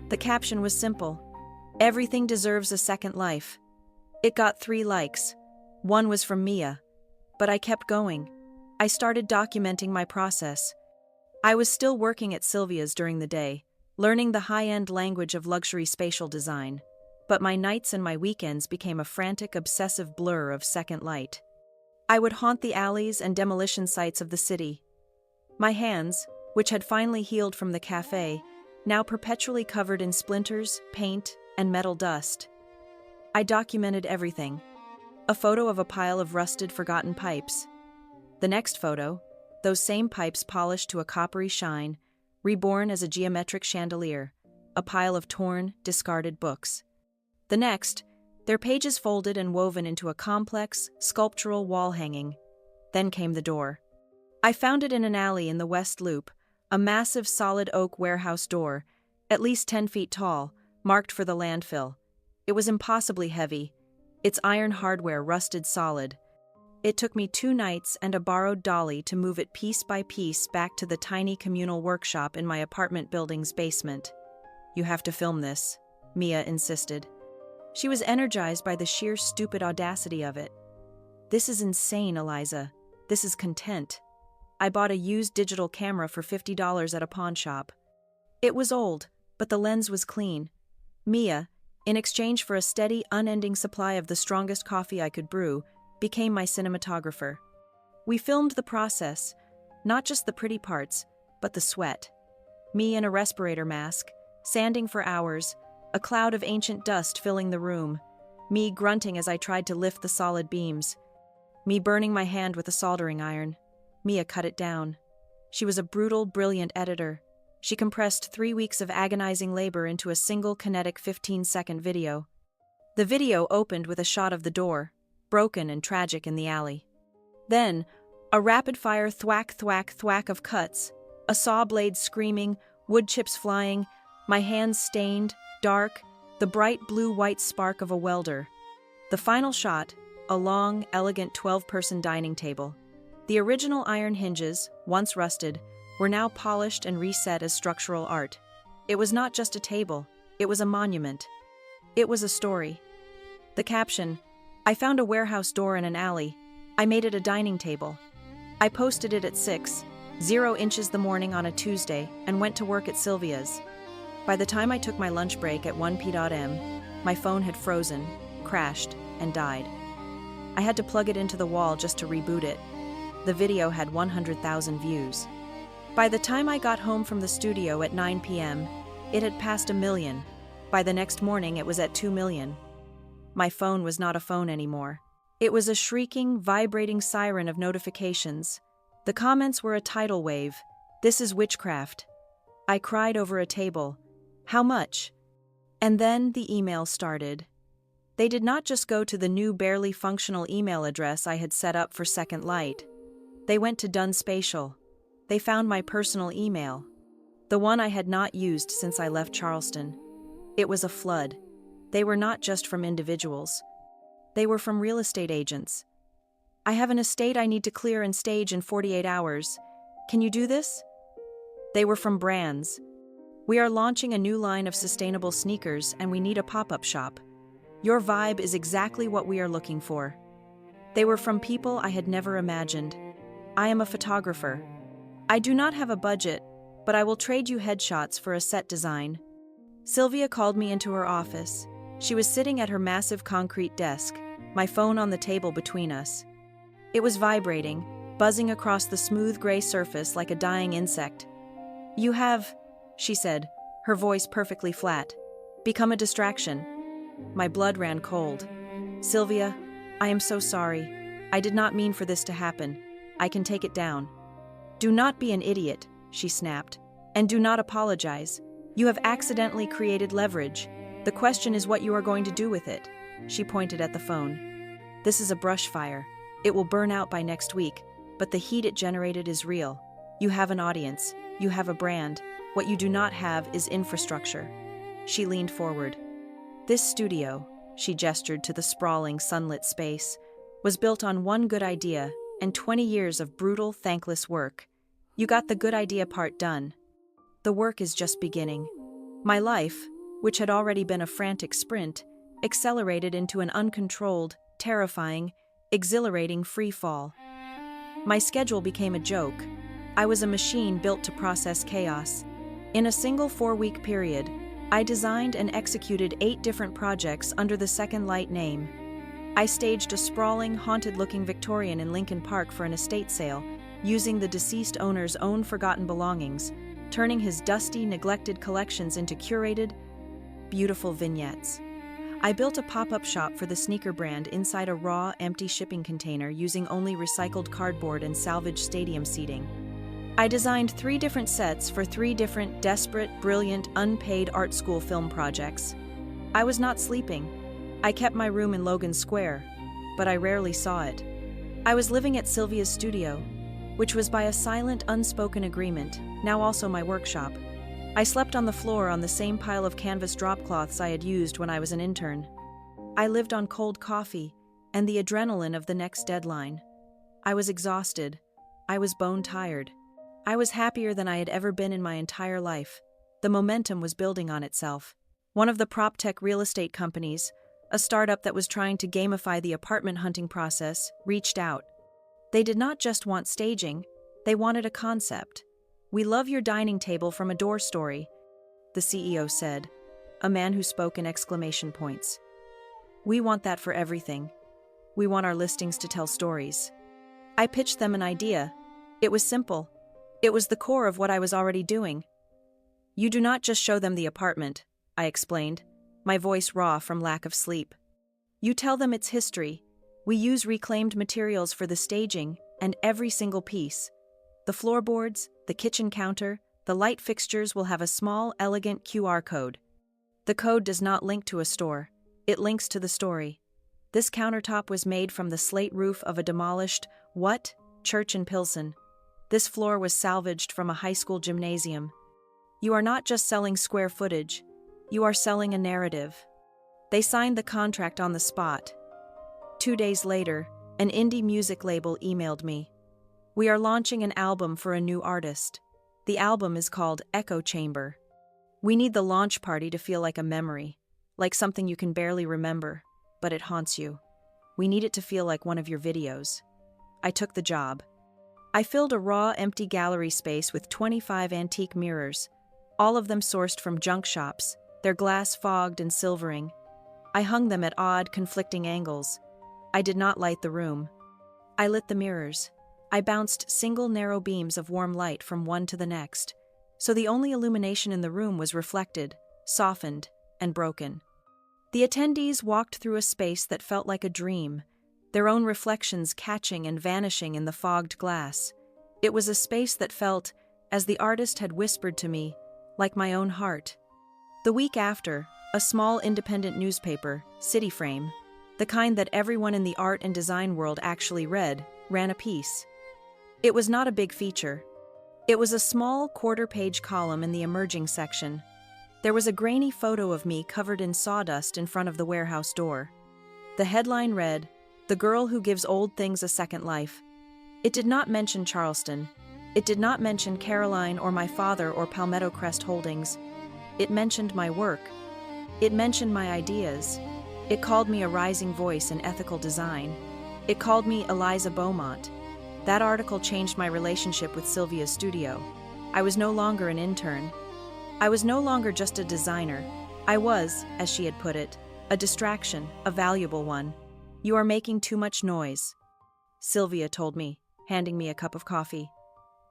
The caption was simple: "Everything deserves a second life." It got 3 likes. One was from Mia. But I kept going. I started documenting my process. I was still working at Sylvia's during the day, learning the high-end language of luxury spatial design. But my nights and my weekends became a frantic, obsessive blur of Second Light. I would haunt the alleys and demolition sites of the city. My hands, which had finally healed from the cafe, now perpetually covered in splinters, paint, and metal dust. I documented everything. A photo of a pile of rusted, forgotten pipes. The next photo, those same pipes polished to a coppery shine, reborn as a geometric chandelier, a pile of torn, discarded books. The next, their pages folded and woven into a complex, sculptural wall hanging. Then came the door. I found it in an alley in the West Loop, a massive solid oak warehouse door, at least 10 feet tall, marked for the landfill. It was impossibly heavy. Its iron hardware rusted solid. It took me 2 nights and a borrowed dolly to move it piece by piece back to the tiny communal workshop in my apartment building's basement. "You have to film this," Mia insisted. She was energized by the sheer stupid audacity of it. "This is insane, Eliza. This is content." I bought a used digital camera for $50 at a pawn shop. It was old, but the lens was clean. Mia, in exchange for a steady, unending supply of the strongest coffee I could brew, became my cinematographer. We filmed the process, not just the pretty parts, but the sweat. Me in a respirator mask, sanding for hours, a cloud of ancient dust filling the room, me grunting as I tried to lift the solid beams, me burning my hand with a soldering iron. Mia cut it down. She was a brutal, brilliant editor. She compressed 3 weeks of agonizing labor into a single kinetic 15-second video. The video opened with a shot of the door, broken and tragic in the alley. Then, a rapid-fire thwack, thwack, thwack of cuts, a saw blade screaming, wood chips flying, my hands stained, dark, the bright blue-white spark of a welder. The final shot, a long, elegant 12-person dining table. The original iron hinges, once rusted, were now polished and reset as structural art. It was not just a table, it was a monument. It was a story. The caption, "I found a warehouse door in an alley. I made it a dining table." I posted it at 6:00 inches the morning on a Tuesday and went to work at Sylvia's. By the time I took my lunch break at 1 p.m, my phone had frozen, crashed, and died. I had to plug it into the wall just to reboot it. The video had 100,000 views. By the time I got home from the studio at 9 p.m, it had passed 1 million. By the next morning, it was at 2 million. My phone was not a phone anymore. It was a shrieking, vibrating siren of notifications. The comments were a tidal wave. "This is witchcraft." I cried over a table. "How much?" And then the email started. They did not just go to the new barely functional email address I had set up for Second Light. They went to Dun Spatial. They found my personal email, the one I had not used since I left Charleston. It was a flood. They were not just from individuals. They were from real estate agents. "I have an estate I need to clear and stage in 48 hours. Can you do this?" They were from brands. "We are launching a new line of sustainable sneakers and we need a pop-up shop. Your vibe is exactly what we are looking for." They were from people I had never imagined. "I am a photographer. I do not have a budget, but I will trade you headshots for a set design." Sylvia called me into her office. She was sitting at her massive concrete desk, my phone on the table between us. It was vibrating, buzzing across the smooth gray surface like a dying insect. "You have," she said, her voice perfectly flat, "become a distraction." My blood ran cold. "Sylvia, I am so sorry. I did not mean for this to happen. I can take it down." "Do not be an idiot," she snapped. "And do not apologize. You have accidentally created leverage. The question is what you are going to do with it." She pointed at the phone. "This is a brush fire. It will burn out by next week, but the heat it generated is real. You have an audience. You have a brand. What you do not have is infrastructure." She leaned forward. "This studio," she gestured to the sprawling, sunlit space, "was built on one good idea and 20 years of brutal, thankless work. You got the good idea part done. The work is just beginning." My life, which had already been a frantic sprint, accelerated into an uncontrolled, terrifying, exhilarating free fall. My schedule became a joke. I was a machine built to process chaos. In a single 4-week period, I designed and executed 8 different projects under the Second Light name. I staged a sprawling, haunted-looking Victorian in Lincoln Park for an estate sale, using the deceased owner's own forgotten belongings, turning his dusty, neglected collections into curated, beautiful vignettes. I built a pop-up shop for the sneaker brand inside a raw, empty shipping container using only recycled cardboard and salvaged stadium seating. I designed 3 different sets for 3 different, desperate, brilliant, unpaid art school film projects. I was not sleeping. I kept my room in Logan Square, but I rarely saw it. I was living at Sylvia's studio, which was by a silent, unspoken agreement, now also my workshop. I slept on the floor on the same pile of canvas drop cloths I had used when I was an intern. I lived on cold coffee and the adrenaline of the next deadline. I was exhausted. I was bone-tired. I was happier than I had ever been in my entire life. The momentum was building on itself. One of the prop tech real estate companies, a startup that was trying to gamify the apartment hunting process, reached out. They did not just want staging, they wanted a concept. "We love your dining table from a door story," the CEO said, a man who spoke in exclamation points. "We want that for everything. We want our listings to tell stories." I pitched them an idea. It was simple. It was the core of what I was already doing. "You do not just show them the apartment," I explained, my voice raw from lack of sleep. "You tell them its history. We use reclaimed materials for the staging and every single piece. The floorboards, the kitchen counter, the light fixtures will have a small, elegant QR code. The code does not link to a store. It links to the story. This countertop was made from the slate roof of a demolished, church in Pilsen. This floor was salvaged from a high school gymnasium. You are not just selling square footage. You are selling a narrative." They signed the contract on the spot. 2 days later, an indie music label emailed me. "We are launching an album for a new artist. The album is called Echo Chamber. We need the launch party to feel like a memory, like something you can barely remember, but it haunts you. We need it to feel like one of your videos." I took the job. I filled a raw, empty gallery space with 25 antique mirrors, all of them sourced from junk shops, their glass fogged and silvering. I hung them at odd, conflicting angles. I did not light the room. I lit the mirrors. I bounced single narrow beams of warm light from one to the next, so the only illumination in the room was reflected, softened, and broken. The attendees walked through a space that felt like a dream, their own reflections catching and vanishing in the fogged glass. It was a space that felt, as the artist had whispered to me, like my own heart. The week after, a small independent newspaper, City Frame, the kind that everyone in the art and design world actually read, ran a piece. It was not a big feature. It was a small quarter-page column in the emerging section. There was a grainy photo of me covered in sawdust in front of the warehouse door. The headline read, "The Girl Who Gives Old Things a Second Life." It did not mention Charleston. It did not mention Caroline or my father or Palmetto Crest Holdings. It mentioned my work. It mentioned my ideas. It called me a rising voice in ethical design. It called me Eliza Beaumont. That article changed my relationship with Sylvia's studio. I was no longer an intern. I was no longer just a designer. I was, as she had put it, a distraction, a valuable one. "You are making too much noise," Sylvia told me, handing me a cup of coffee.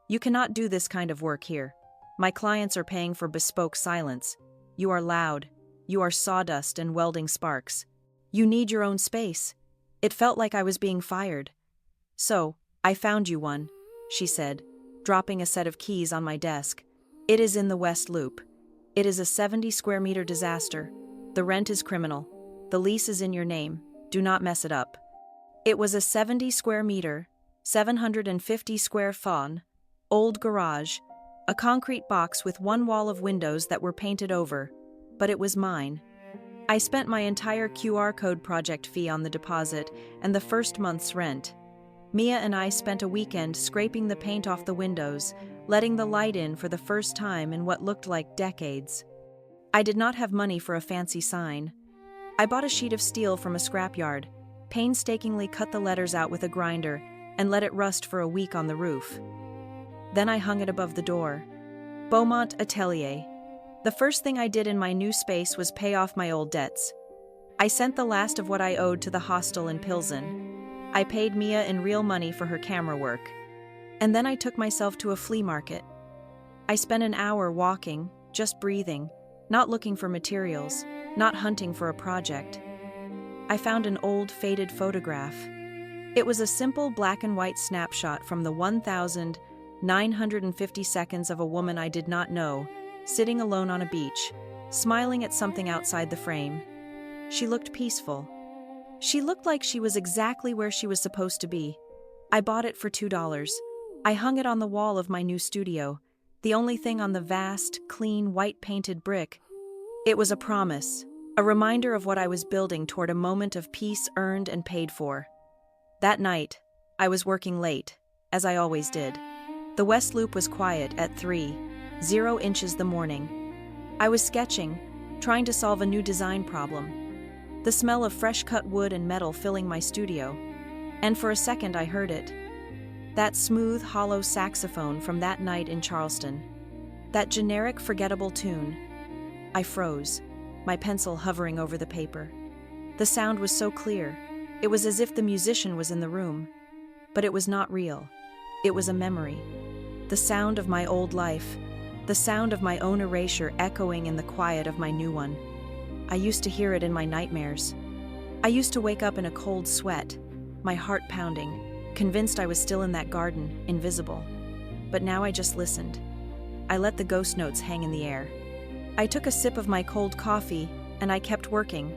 "You cannot do this kind of work here. My clients are paying for bespoke silence. You are loud. You are sawdust and welding sparks. You need your own space." It felt like I was being fired. "So, I found you one," she said, dropping a set of keys on my desk. "It is in the West Loop. It is a 70-square-meter disaster. The rent is criminal. The lease is in your name. Do not mess it up." It was a 70-square-meter, 750-square-fawn, old garage, a concrete box with one wall of windows that were painted over, but it was mine. I spent my entire QR code project fee on the deposit and the first month's rent. Mia and I spent a weekend scraping the paint off the windows, letting the light in for the first time in what looked like decades. I did not have money for a fancy sign. I bought a sheet of steel from a scrapyard, painstakingly cut the letters out with a grinder, and let it rust for a week on the roof. Then I hung it above the door. Beaumont Atelier. The first thing I did in my new space was pay off my old debts. I sent the last of what I owed to the hostel in Pilsen. I paid Mia in real money for her camera work. And then I took myself to a flea market. I spent an hour walking, just breathing, not looking for materials, not hunting for a project. I found an old, faded photograph. It was a simple black and white snapshot from the 1,950 seconds of a woman I did not know, sitting alone on a beach, smiling at something outside the frame. She looked peaceful. She looked like she was exactly where she was supposed to be. I bought it for $2. I hung it on the wall of my new studio, the only thing on the vast, clean, white-painted brick. It was a promise a reminder of what I was building toward a moment of peace earned and paid for. That night, I was working late, as I always did. The West Loop was quiet at 3:00 the morning. I was sketching, trying to solve a new design problem. The smell of fresh-cut wood and metal filling my studio. And for a second I heard it. That smooth, hollow saxophone from that night in Charleston. That generic, forgettable tune. I froze, my pencil hovering over the paper. The sound was so clear. It was as if the musician was in the room. But it was not real. It was a memory. The sound of my old life. The sound of my own erasure echoing in the quiet of my new one. I used to hear it in my nightmares. I used to wake up in a cold sweat, my heart pounding, convinced I was still in that garden, invisible. But now I just listened. I let the ghost notes hang in the air. I took a sip of my cold coffee, and I kept working.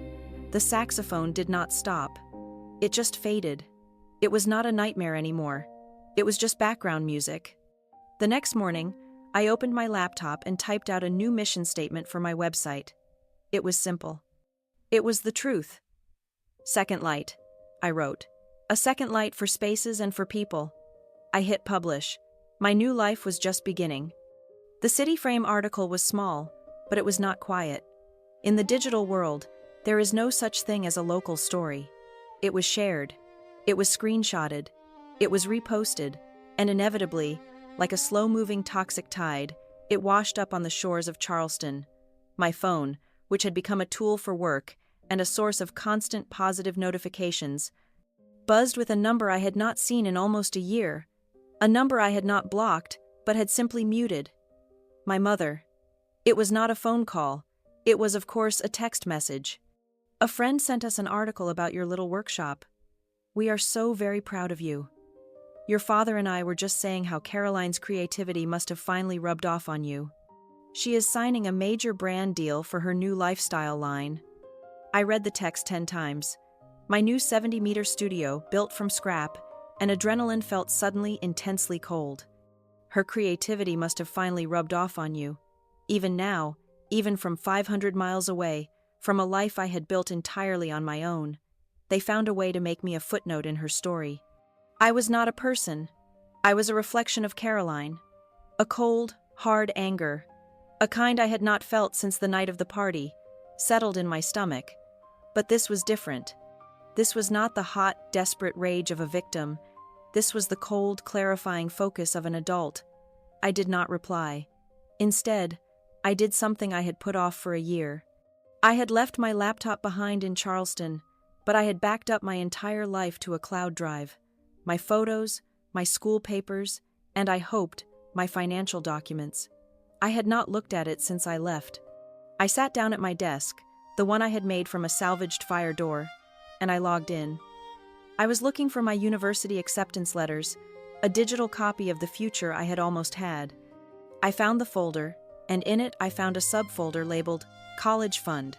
The saxophone did not stop. It just faded. It was not a nightmare anymore. It was just background music. The next morning, I opened my laptop and typed out a new mission statement for my website. It was simple. It was the truth. Second light, I wrote. A second light for spaces and for people. I hit publish. My new life was just beginning. The City Frame article was small, but it was not quiet. In the digital world, there is no such thing as a local story. It was shared. It was screenshotted. It was reposted, and inevitably, like a slow-moving toxic tide, it washed up on the shores of Charleston. My phone, which had become a tool for work and a source of constant positive notifications, buzzed with a number I had not seen in almost a year, a number I had not blocked, but had simply muted. My mother. It was not a phone call. It was, of course, a text message. A friend sent us an article about your little workshop. We are so very proud of you. Your father and I were just saying how Caroline's creativity must have finally rubbed off on you. She is signing a major brand deal for her new lifestyle line. I read the text 10 times. My new 70-meter studio, built from scrap, and adrenaline felt suddenly intensely cold. Her creativity must have finally rubbed off on you. Even now, even from 500 miles away, from a life I had built entirely on my own, they found a way to make me a footnote in her story. I was not a person. I was a reflection of Caroline. A cold, hard anger, a kind I had not felt since the night of the party, settled in my stomach. But this was different. This was not the hot, desperate rage of a victim. This was the cold, clarifying focus of an adult. I did not reply. Instead, I did something I had put off for a year. I had left my laptop behind in Charleston, but I had backed up my entire life to a cloud drive. My photos, my school papers, and I hoped, my financial documents. I had not looked at it since I left. I sat down at my desk, the one I had made from a salvaged fire door, and I logged in. I was looking for my university acceptance letters, a digital copy of the future I had almost had. I found the folder, and in it I found a subfolder labeled College Fund.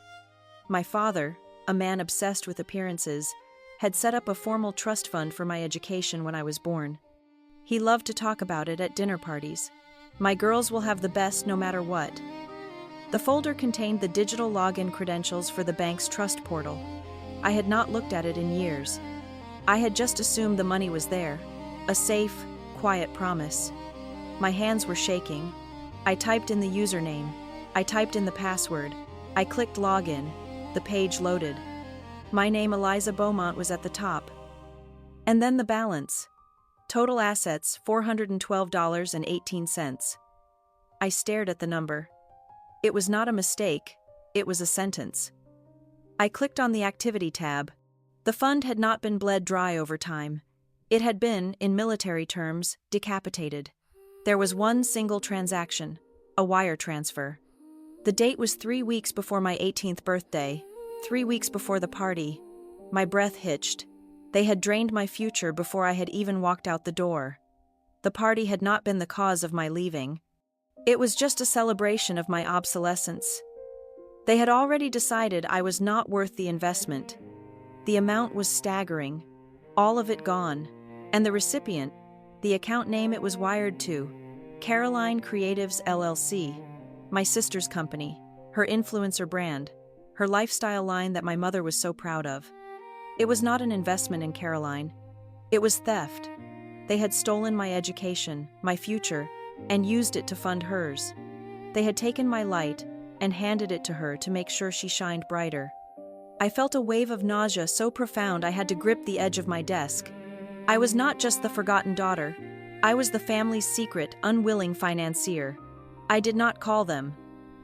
My father, a man obsessed with appearances, had set up a formal trust fund for my education when I was born. He loved to talk about it at dinner parties. My girls will have the best no matter what. The folder contained the digital login credentials for the bank's trust portal. I had not looked at it in years. I had just assumed the money was there, a safe, quiet promise. My hands were shaking. I typed in the username. I typed in the password. I clicked login. The page loaded. My name, Eliza Beaumont, was at the top. And then the balance. Total assets, $412.18. I stared at the number. It was not a mistake. It was a sentence. I clicked on the activity tab. The fund had not been bled dry over time. It had been, in military terms, decapitated. There was one single transaction, a wire transfer. The date was 3 weeks before my 18th birthday, 3 weeks before the party. My breath hitched. They had drained my future before I had even walked out the door. The party had not been the cause of my leaving. It was just a celebration of my obsolescence. They had already decided I was not worth the investment. The amount was staggering, all of it gone, and the recipient, the account name it was wired to, Caroline Creatives LLC, my sister's company, her influencer brand, her lifestyle line that my mother was so proud of. It was not an investment in Caroline. It was theft. They had stolen my education, my future, and used it to fund hers. They had taken my light and handed it to her to make sure she shined brighter. I felt a wave of nausea so profound I had to grip the edge of my desk. I was not just the forgotten daughter. I was the family's secret, unwilling financier. I did not call them.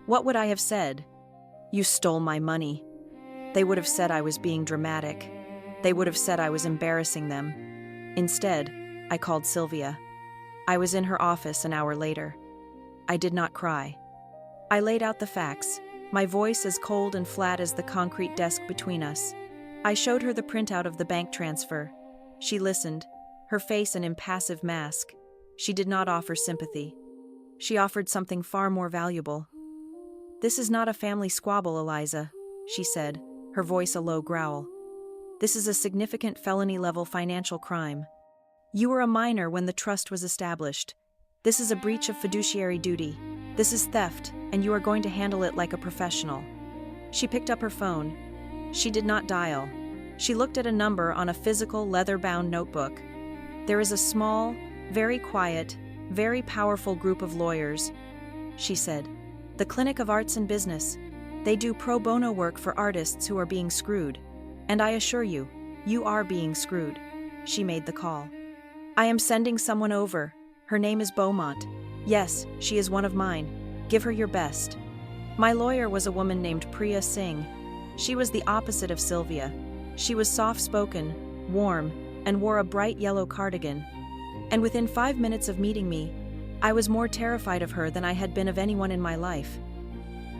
What would I have said? "You stole my money." They would have said I was being dramatic. They would have said I was embarrassing them. Instead, I called Sylvia. I was in her office an hour later. I did not cry. I laid out the facts, my voice as cold and flat as the concrete desk between us. I showed her the printout of the bank transfer. She listened, her face an impassive mask. She did not offer sympathy. She offered something far more valuable. "This is not a family squabble, Eliza," she said, her voice a low growl. "This is a significant felony-level financial crime. You were a minor when the trust was established. This is a breach of fiduciary duty. This is theft, and you are going to handle it like a professional." She picked up her phone. She did not dial. She looked at a number on a physical, leather-bound notebook. "There is a small, very quiet, very powerful group of lawyers," she said. "The Clinic of Arts and Business. They do pro bono work for artists who are being screwed. And I assure you, you are being screwed." She made the call. "I am sending someone over. Her name is Beaumont. Yes, she is one of mine. Give her your best." My lawyer was a woman named Priya Singh. She was the opposite of Sylvia. She was soft-spoken, warm, and wore a bright yellow cardigan. And within 5 minutes of meeting me, I was more terrified of her than I had been of anyone in my life.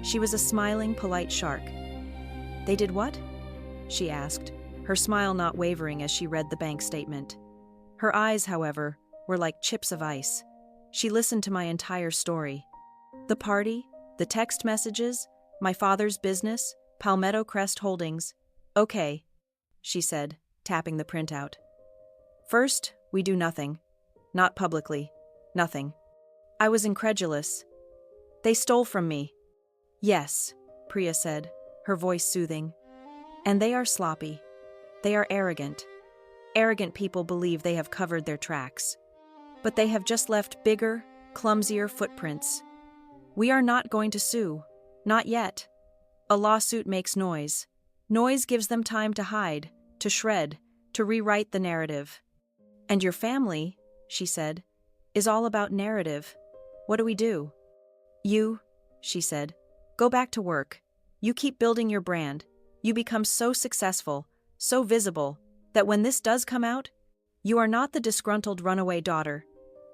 She was a smiling, polite shark. "They did what?" she asked, her smile not wavering as she read the bank statement. Her eyes, however, were like chips of ice. She listened to my entire story. The party, the text messages, my father's business, Palmetto Crest Holdings. "Okay," she said, tapping the printout. "First, we do nothing. Not publicly. Nothing." I was incredulous. "They stole from me." "Yes," Priya said, her voice soothing. "And they are sloppy. They are arrogant. Arrogant people believe they have covered their tracks. But they have just left bigger, clumsier footprints. We are not going to sue. Not yet. A lawsuit makes noise. Noise gives them time to hide, to shred, to rewrite the narrative. And your family," she said, "is all about narrative. What do we do?" "You," she said, "go back to work. You keep building your brand. You become so successful, so visible, that when this does come out, you are not the disgruntled runaway daughter.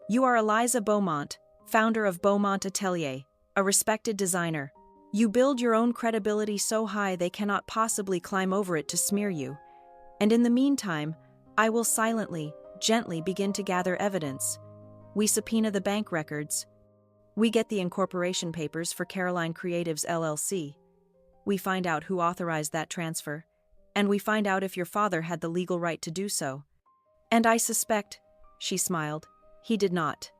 You are Eliza Beaumont, founder of Beaumont Atelier, a respected designer. You build your own credibility so high they cannot possibly climb over it to smear you. And in the meantime, I will silently, gently begin to gather evidence. We subpoena the bank records. We get the incorporation papers for Caroline Creatives LLC. We find out who authorized that transfer, and we find out if your father had the legal right to do so. And I suspect," she smiled, "he did not."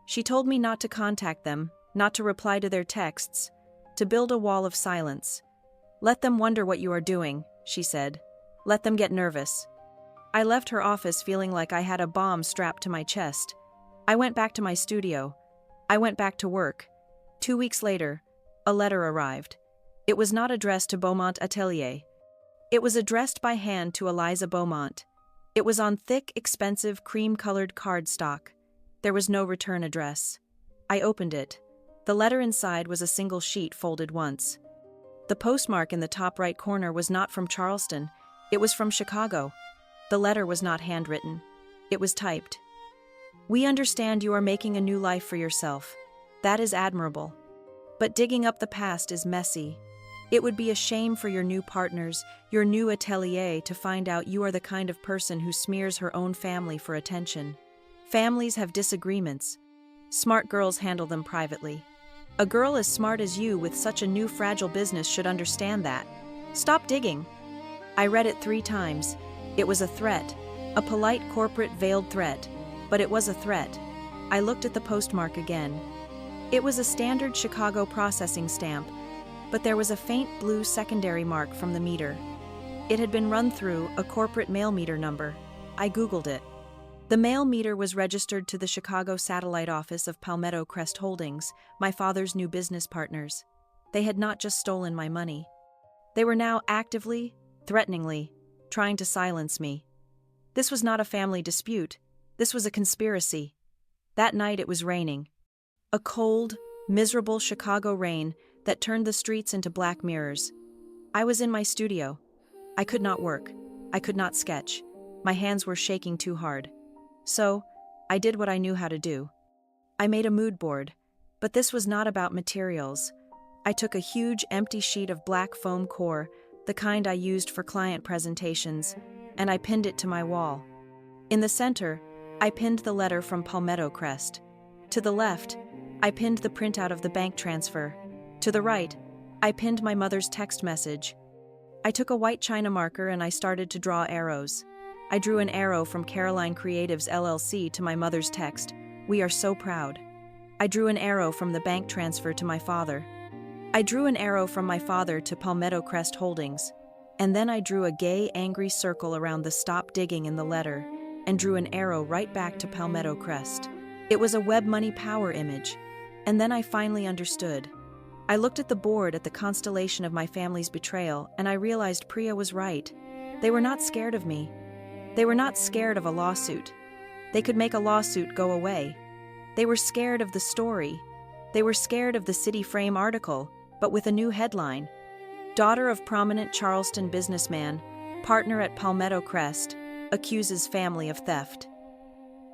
She told me not to contact them, not to reply to their texts, to build a wall of silence. "Let them wonder what you are doing," she said. "Let them get nervous." I left her office feeling like I had a bomb strapped to my chest. I went back to my studio. I went back to work. 2 weeks later, a letter arrived. It was not addressed to Beaumont Atelier. It was addressed by hand to Eliza Beaumont. It was on thick, expensive, cream-colored cardstock. There was no return address. I opened it. The letter inside was a single sheet folded once. The postmark in the top right corner was not from Charleston. It was from Chicago. The letter was not handwritten. It was typed. "We understand you are making a new life for yourself. That is admirable. But digging up the past is messy. It would be a shame for your new partners, your new atelier, to find out you are the kind of person who smears her own family for attention. Families have disagreements. Smart girls handle them privately. A girl as smart as you with such a new fragile business should understand that. Stop digging." I read it 3 times. It was a threat, a polite corporate veiled threat, but it was a threat. I looked at the postmark again. It was a standard Chicago processing stamp, but there was a faint blue secondary mark from the meter. It had been run through a corporate mail meter number. I Googled it. The mail meter was registered to the Chicago satellite office of Palmetto Crest Holdings, my father's new business partners. They had not just stolen my money. They were now actively, threateningly, trying to silence me. This was not a family dispute. This was a conspiracy. That night it was raining. A cold, miserable Chicago rain that turned the streets into black mirrors. I was in my studio. I could not work. I could not sketch. My hands were shaking too hard. So, I did what I knew how to do. I made a mood board, but this was not about materials. I took a huge empty sheet of black foam core, the kind I used for client presentations, and I pinned it to my wall. In the center, I pinned the letter from Palmetto Crest. To the left, I pinned the printout of the bank transfer. To the right, I pinned my mother's text message. I took a white china marker and I started to draw arrows. I drew an arrow from Caroline Creatives LLC to my mother's text, "We are so proud." I drew an arrow from the bank transfer to my father. I drew an arrow from my father to Palmetto Crest Holdings. And then I drew a gay, angry circle around the "stop digging" in the letter, and drew an arrow right back to Palmetto Crest. It was a web money power image. And then I finally understood. I looked at the board at the constellation of my family's betrayal, and I realized Priya was right. They were not scared of me. They were not scared of a lawsuit. They could make a lawsuit go away. They were scared of the story. They were scared of the City Frame article, but with a new headline. Daughter of prominent Charleston businessman, partner at Palmetto Crest, accuses family of theft.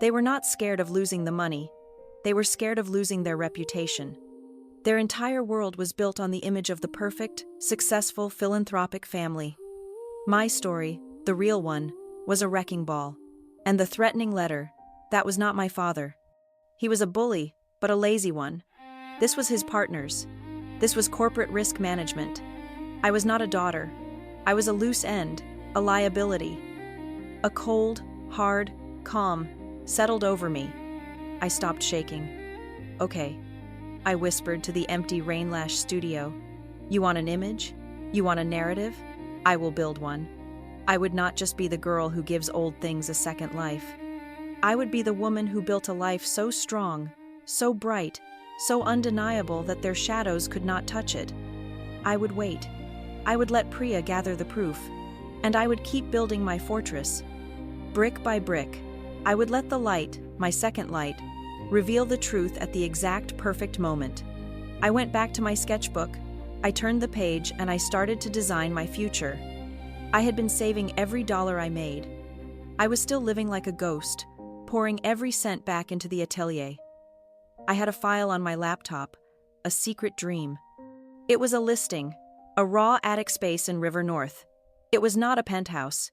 They were not scared of losing the money. They were scared of losing their reputation. Their entire world was built on the image of the perfect, successful, philanthropic family. My story, the real one, was a wrecking ball. And the threatening letter, that was not my father. He was a bully, but a lazy one. This was his partners. This was corporate risk management. I was not a daughter. I was a loose end, a liability. A cold, hard, calm settled over me. I stopped shaking. "Okay," I whispered to the empty rain-lashed studio. "You want an image? You want a narrative? I will build one. I would not just be the girl who gives old things a second life. I would be the woman who built a life so strong, so bright, so undeniable that their shadows could not touch it. I would wait. I would let Priya gather the proof, and I would keep building my fortress. Brick by brick, I would let the light, my second light, reveal the truth at the exact perfect moment. I went back to my sketchbook, I turned the page, and I started to design my future. I had been saving every dollar I made. I was still living like a ghost, pouring every cent back into the atelier. I had a file on my laptop, a secret dream. It was a listing, a raw attic space in River North. It was not a penthouse.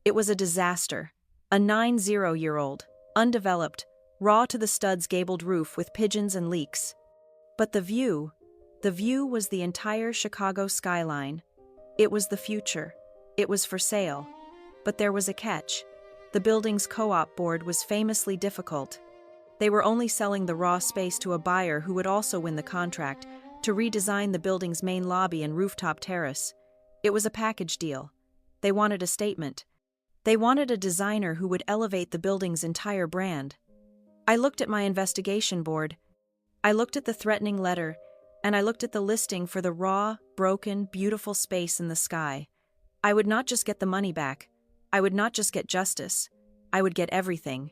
It was a disaster, a 90-year-old, undeveloped, raw to the studs gabled roof with pigeons and leaks. But the view was the entire Chicago skyline. It was the future. It was for sale. But there was a catch. The building's co-op board was famously difficult. They were only selling the raw space to a buyer who would also win the contract to redesign the building's main lobby and rooftop terrace. It was a package deal. They wanted a statement. They wanted a designer who would elevate the building's entire brand. I looked at my investigation board. I looked at the threatening letter, and I looked at the listing for the raw, broken, beautiful space in the sky. I would not just get the money back. I would not just get justice. I would get everything.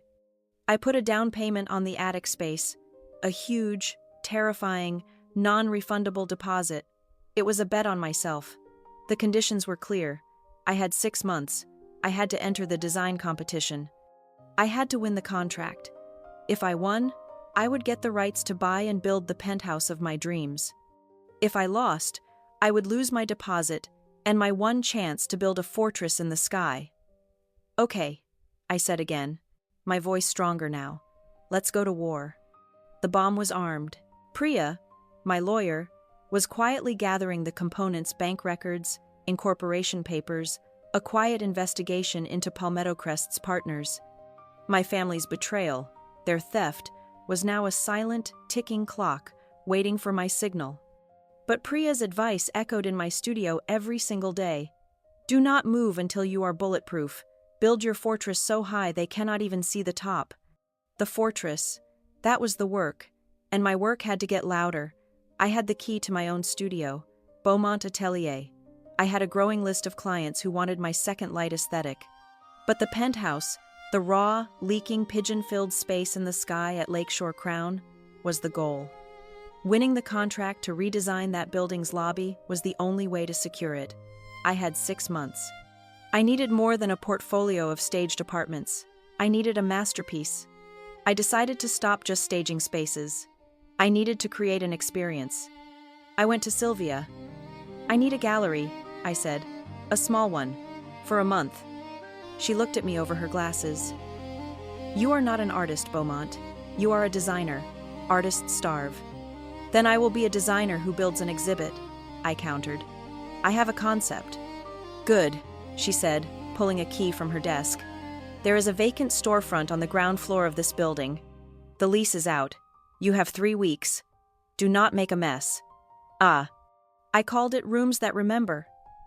I put a down payment on the attic space, a huge, terrifying, non-refundable deposit. It was a bet on myself. The conditions were clear. I had 6 months. I had to enter the design competition. I had to win the contract. If I won, I would get the rights to buy and build the penthouse of my dreams. If I lost, I would lose my deposit and my one chance to build a fortress in the sky. "Okay," I said again, my voice stronger now. "Let's go to war." The bomb was armed. Priya, my lawyer, was quietly gathering the components: bank records, incorporation papers, a quiet investigation into Palmetto Crest's partners. My family's betrayal, their theft, was now a silent, ticking clock, waiting for my signal. But Priya's advice echoed in my studio every single day. Do not move until you are bulletproof. Build your fortress so high they cannot even see the top. The fortress. That was the work. And my work had to get louder. I had the key to my own studio, Beaumont Atelier. I had a growing list of clients who wanted my second light aesthetic. But the penthouse, the raw, leaking, pigeon-filled space in the sky at Lakeshore Crown, was the goal. Winning the contract to redesign that building's lobby was the only way to secure it. I had 6 months. I needed more than a portfolio of staged apartments. I needed a masterpiece. I decided to stop just staging spaces. I needed to create an experience. I went to Sylvia. I need a gallery, I said. A small one. For a month. She looked at me over her glasses. You are not an artist, Beaumont. You are a designer. Artists starve. Then I will be a designer who builds an exhibit, I countered. I have a concept. Good, she said, pulling a key from her desk. There is a vacant storefront on the ground floor of this building. The lease is out. You have 3 weeks. Do not make a mess. I called it Rooms That Remember.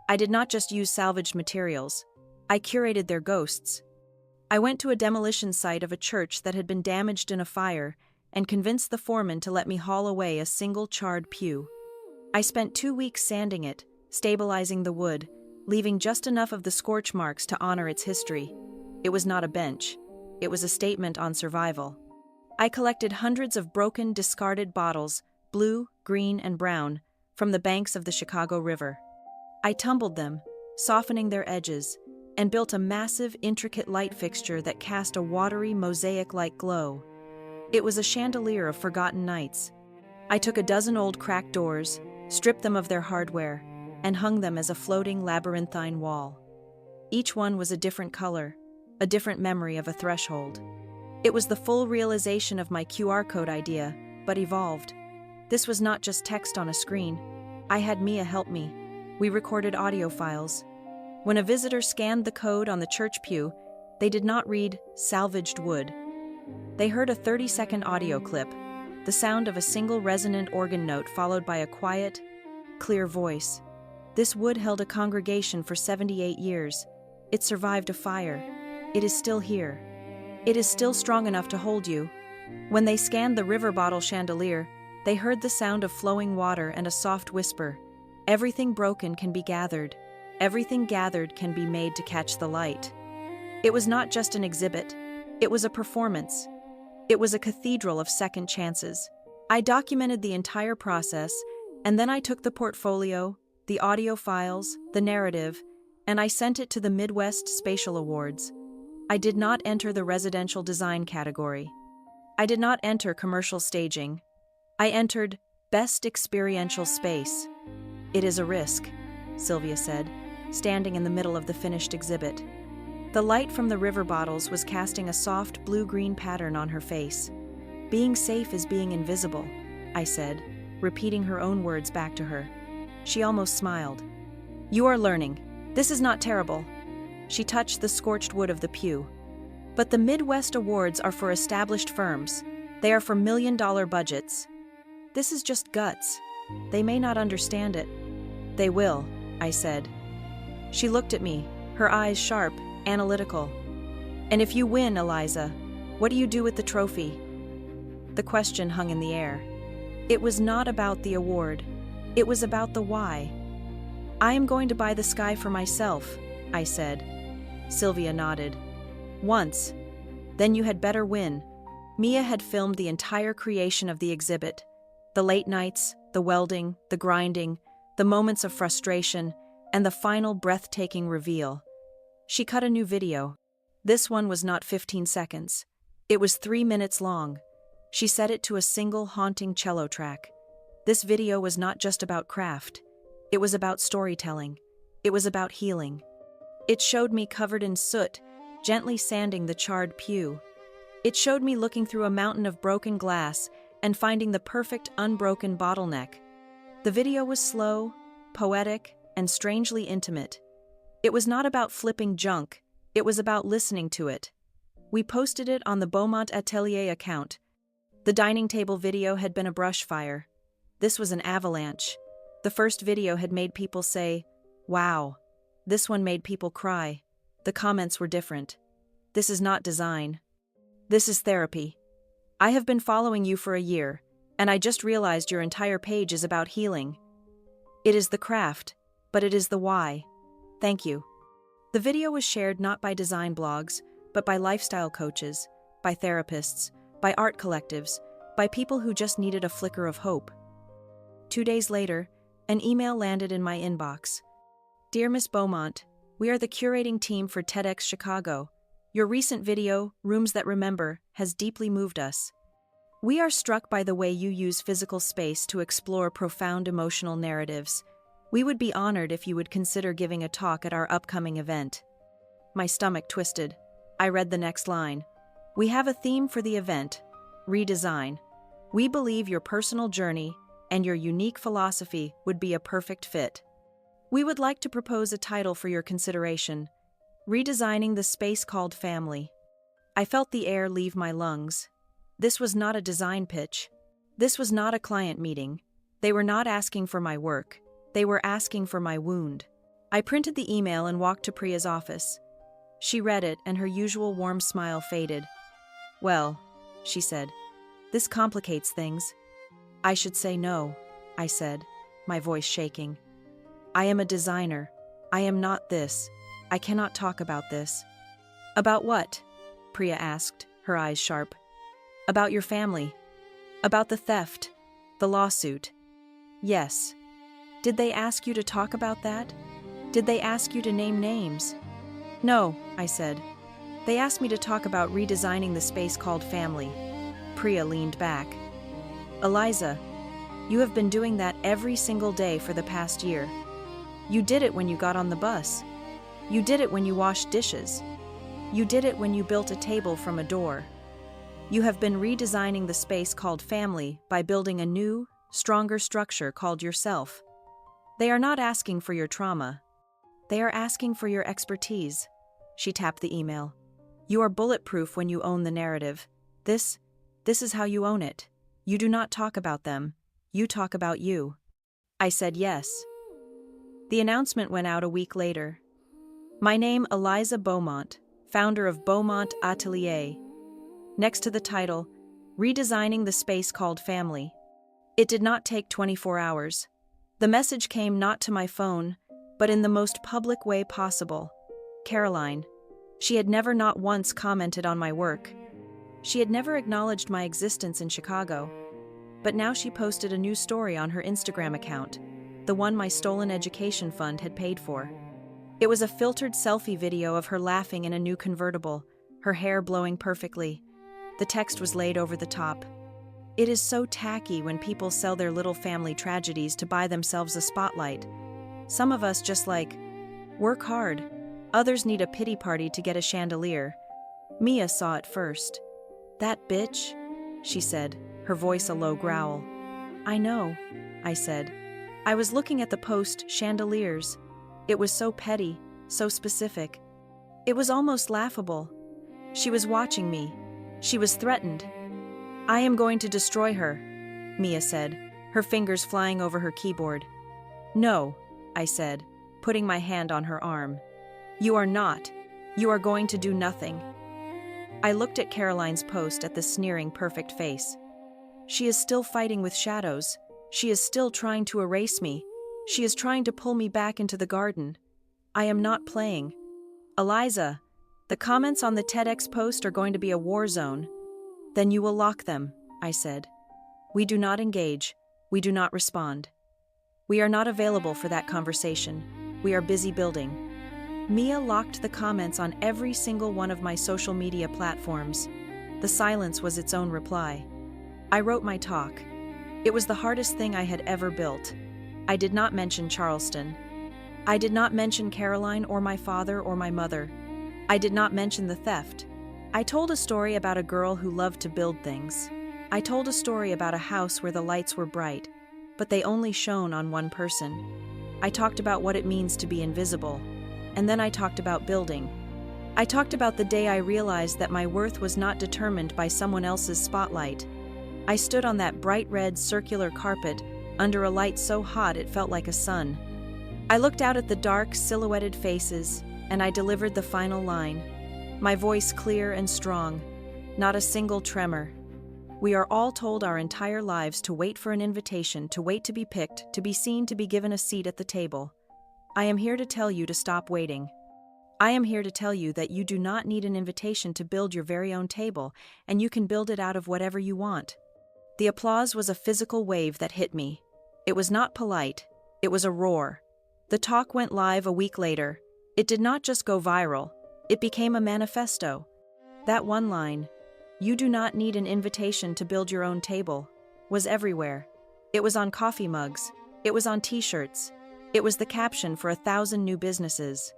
I did not just use salvaged materials. I curated their ghosts. I went to a demolition site of a church that had been damaged in a fire and convinced the foreman to let me haul away a single charred pew. I spent 2 weeks sanding it, stabilizing the wood, leaving just enough of the scorch marks to honor its history. It was not a bench. It was a statement on survival. I collected hundreds of broken, discarded bottles, blue, green, and brown, from the banks of the Chicago River. I tumbled them, softening their edges, and built a massive, intricate light fixture that cast a watery, mosaic-like glow. It was a chandelier of forgotten nights. I took a dozen old cracked doors, stripped them of their hardware, and hung them as a floating labyrinthine wall. Each one was a different color, a different memory of a threshold. It was the full realization of my QR code idea, but evolved. This was not just text on a screen. I had Mia help me. We recorded audio files. When a visitor scanned the code on the church pew, they did not read salvaged wood. They heard a 30-second audio clip, the sound of a single resonant organ note followed by a quiet, clear voice. This wood held a congregation for 78 years. It survived a fire. It is still here. It is still strong enough to hold you. When they scanned the river bottle chandelier, they heard the sound of flowing water and a soft whisper. Everything broken can be gathered. Everything gathered can be made to catch the light. It was not just an exhibit. It was a performance. It was a cathedral of second chances. I documented the entire process, and then I took the portfolio, the audio files, the narrative, and I sent it to the Midwest Spatial Awards. I did not enter the residential design category. I did not enter commercial staging. I entered Best Experiential Space. It is a risk, Sylvia said, standing in the middle of the finished exhibit. The light from the river bottles was casting a soft blue-green pattern on her face. Being safe is being invisible, I said, repeating her own words back to her. She almost smiled. You are learning. This is not terrible. She touched the scorched wood of the pew. But the Midwest Awards are for established firms. They are for million-dollar budgets. This is just guts. They may not understand it. They will, I said. She looked at me, her eyes sharp, analytical. And if you win, Eliza, what do you do with the trophy? The question hung in the air. It was not about the award. It was about the why. I am going to buy the sky for myself, I said. Sylvia nodded. Once. Then you had better win. Mia had filmed the entire creation of the exhibit. The late nights, the welding, the grinding, the moments of frustration, and the final breathtaking reveal. She cut a new video. This one was not 15 seconds. It was 3 minutes long. She set it to a single haunting cello track. This video was not just about craft. It was about storytelling. It was about healing. It showed me covered in soot, gently sanding the charred pew. It showed me looking through a mountain of broken glass and finding the perfect unbroken bottleneck. The video was slow, poetic, and strangely intimate. It was not about flipping junk. It was about listening to it. We posted it on the Beaumont Atelier account. The dining table video had been a brush fire. This was an avalanche. The first video had made people say, "Wow." This one made people cry. The comments were different. "This is not design. This is therapy. I have been following you for a year, and I just realized your entire page is about healing. It is the craft, but it is the why. Thank you." The video was shared not by design blogs, but by lifestyle coaches, by therapists, by art collectives, by people who just needed a flicker of hope. 2 days later, an email landed in my inbox. "Dear Miss Beaumont, we are the curating team for TEDx Chicago. Your recent video, Rooms That Remember, has deeply moved us. We are struck by the way you use physical space to explore profound emotional narratives. We would be honored if you would consider giving a talk at our upcoming event." My stomach twisted. I read the next line. "We have a theme for the event: redesign. We believe your personal journey and your unique philosophy would be a perfect fit. We would like to propose a title for your consideration: Redesigning the Space Called Family." I felt the air leave my lungs. This was not a design pitch. This was not a client meeting. They were not asking for my work. They were asking for my wound. I printed the email and walked to Priya's office. She read it, and her usual warm smile faded. "Well," she said, "this complicates things." "I should say no," I said, my voice shaking. "I am a designer. I am not this. I cannot talk about this." "About what?" Priya asked, her eyes sharp. "About your family. About the theft. The lawsuit." "Yes." "Did they ask you to talk about that? Did they ask you to name names?" "No," I said. "They asked me to talk about redesigning the space called family." Priya leaned back. "Eliza, you have been doing that every single day for the past year. You did it when you got on the bus. You did it when you washed dishes. You did it when you built a table from a door. You have been redesigning the space called family by building a new, stronger structure called yourself. They are not asking for your trauma. They are asking for your expertise." She tapped the email. "You are bulletproof when you own the narrative. This is how you own it. You do not talk about them. You talk about you." I said yes. The announcement went out a week later. My name, Eliza Beaumont, founder of Beaumont Atelier. Next to the title, Redesigning the Space Called Family. It did not take 24 hours. The message came not to my phone, but in the most public way possible. Caroline. She had never not once commented on my work. She had never acknowledged my existence in Chicago. But now she posted a new story on her Instagram account, the one my stolen education fund had paid for. It was a filtered selfie video of her laughing in a new convertible, her hair blowing perfectly. The text was laid over the top. "It is so tacky when people sell their little family tragedies to buy themselves a spotlight. Some of us just work hard. Others need a pity party to get a chandelier." Mia saw it first. "That bitch," she said, her voice a low growl. "I know," I said. I was looking at the post, chandeliers. It was so petty, so specific. It was almost laughable. She was watching me. She was threatened. "I am going to destroy her," Mia said, her fingers flying over her keyboard. "No," I said, putting my hand on her arm. "You are not. You are going to do nothing." I looked at Caroline's post at the sneering, perfect face. She is still fighting with shadows. She is still trying to erase me. She is trying to pull me back into the garden. I am not playing. "Eliza, the comments on the TEDx post are going to be a war zone." "Then you will lock them," I said. "We do not engage. We do not respond. We are not available for that conversation. We are busy building." Mia locked the comments on every single one of my social media platforms. The silence was its own reply. I wrote my talk. It was the hardest thing I had ever built. I did not mention Charleston. I did not mention Caroline or my father or my mother. I did not mention the theft. I told a story about a girl who loved to build things. I told a story about a house where the lights were bright, but they only shone on one person. I talked about what it means to be invisible. And then I talked about building. I talked about the day I realized that my worth was not determined by someone else's spotlight. I stood on that bright red circular carpet under a light so hot it felt like a sun. I looked out at the dark, silhouetted faces, and I delivered the final line. My voice clear and strong, not a single tremor. We are all told our entire lives to wait for an invitation, to wait to be picked, to be seen, to be given a seat at the table. I am here to tell you to stop waiting. I am here to tell you that you do not need an invitation to build your very own table, and you can build it out of whatever you want. The applause was a physical wave that hit me. It was not polite, it was a roar. The talk went live a week later. It did not just go viral, it became a manifesto. That one line, "You do not need an invitation to build your own table," was everywhere. It was on coffee mugs, it was on t-shirts, it was the caption for 1,000 new businesses.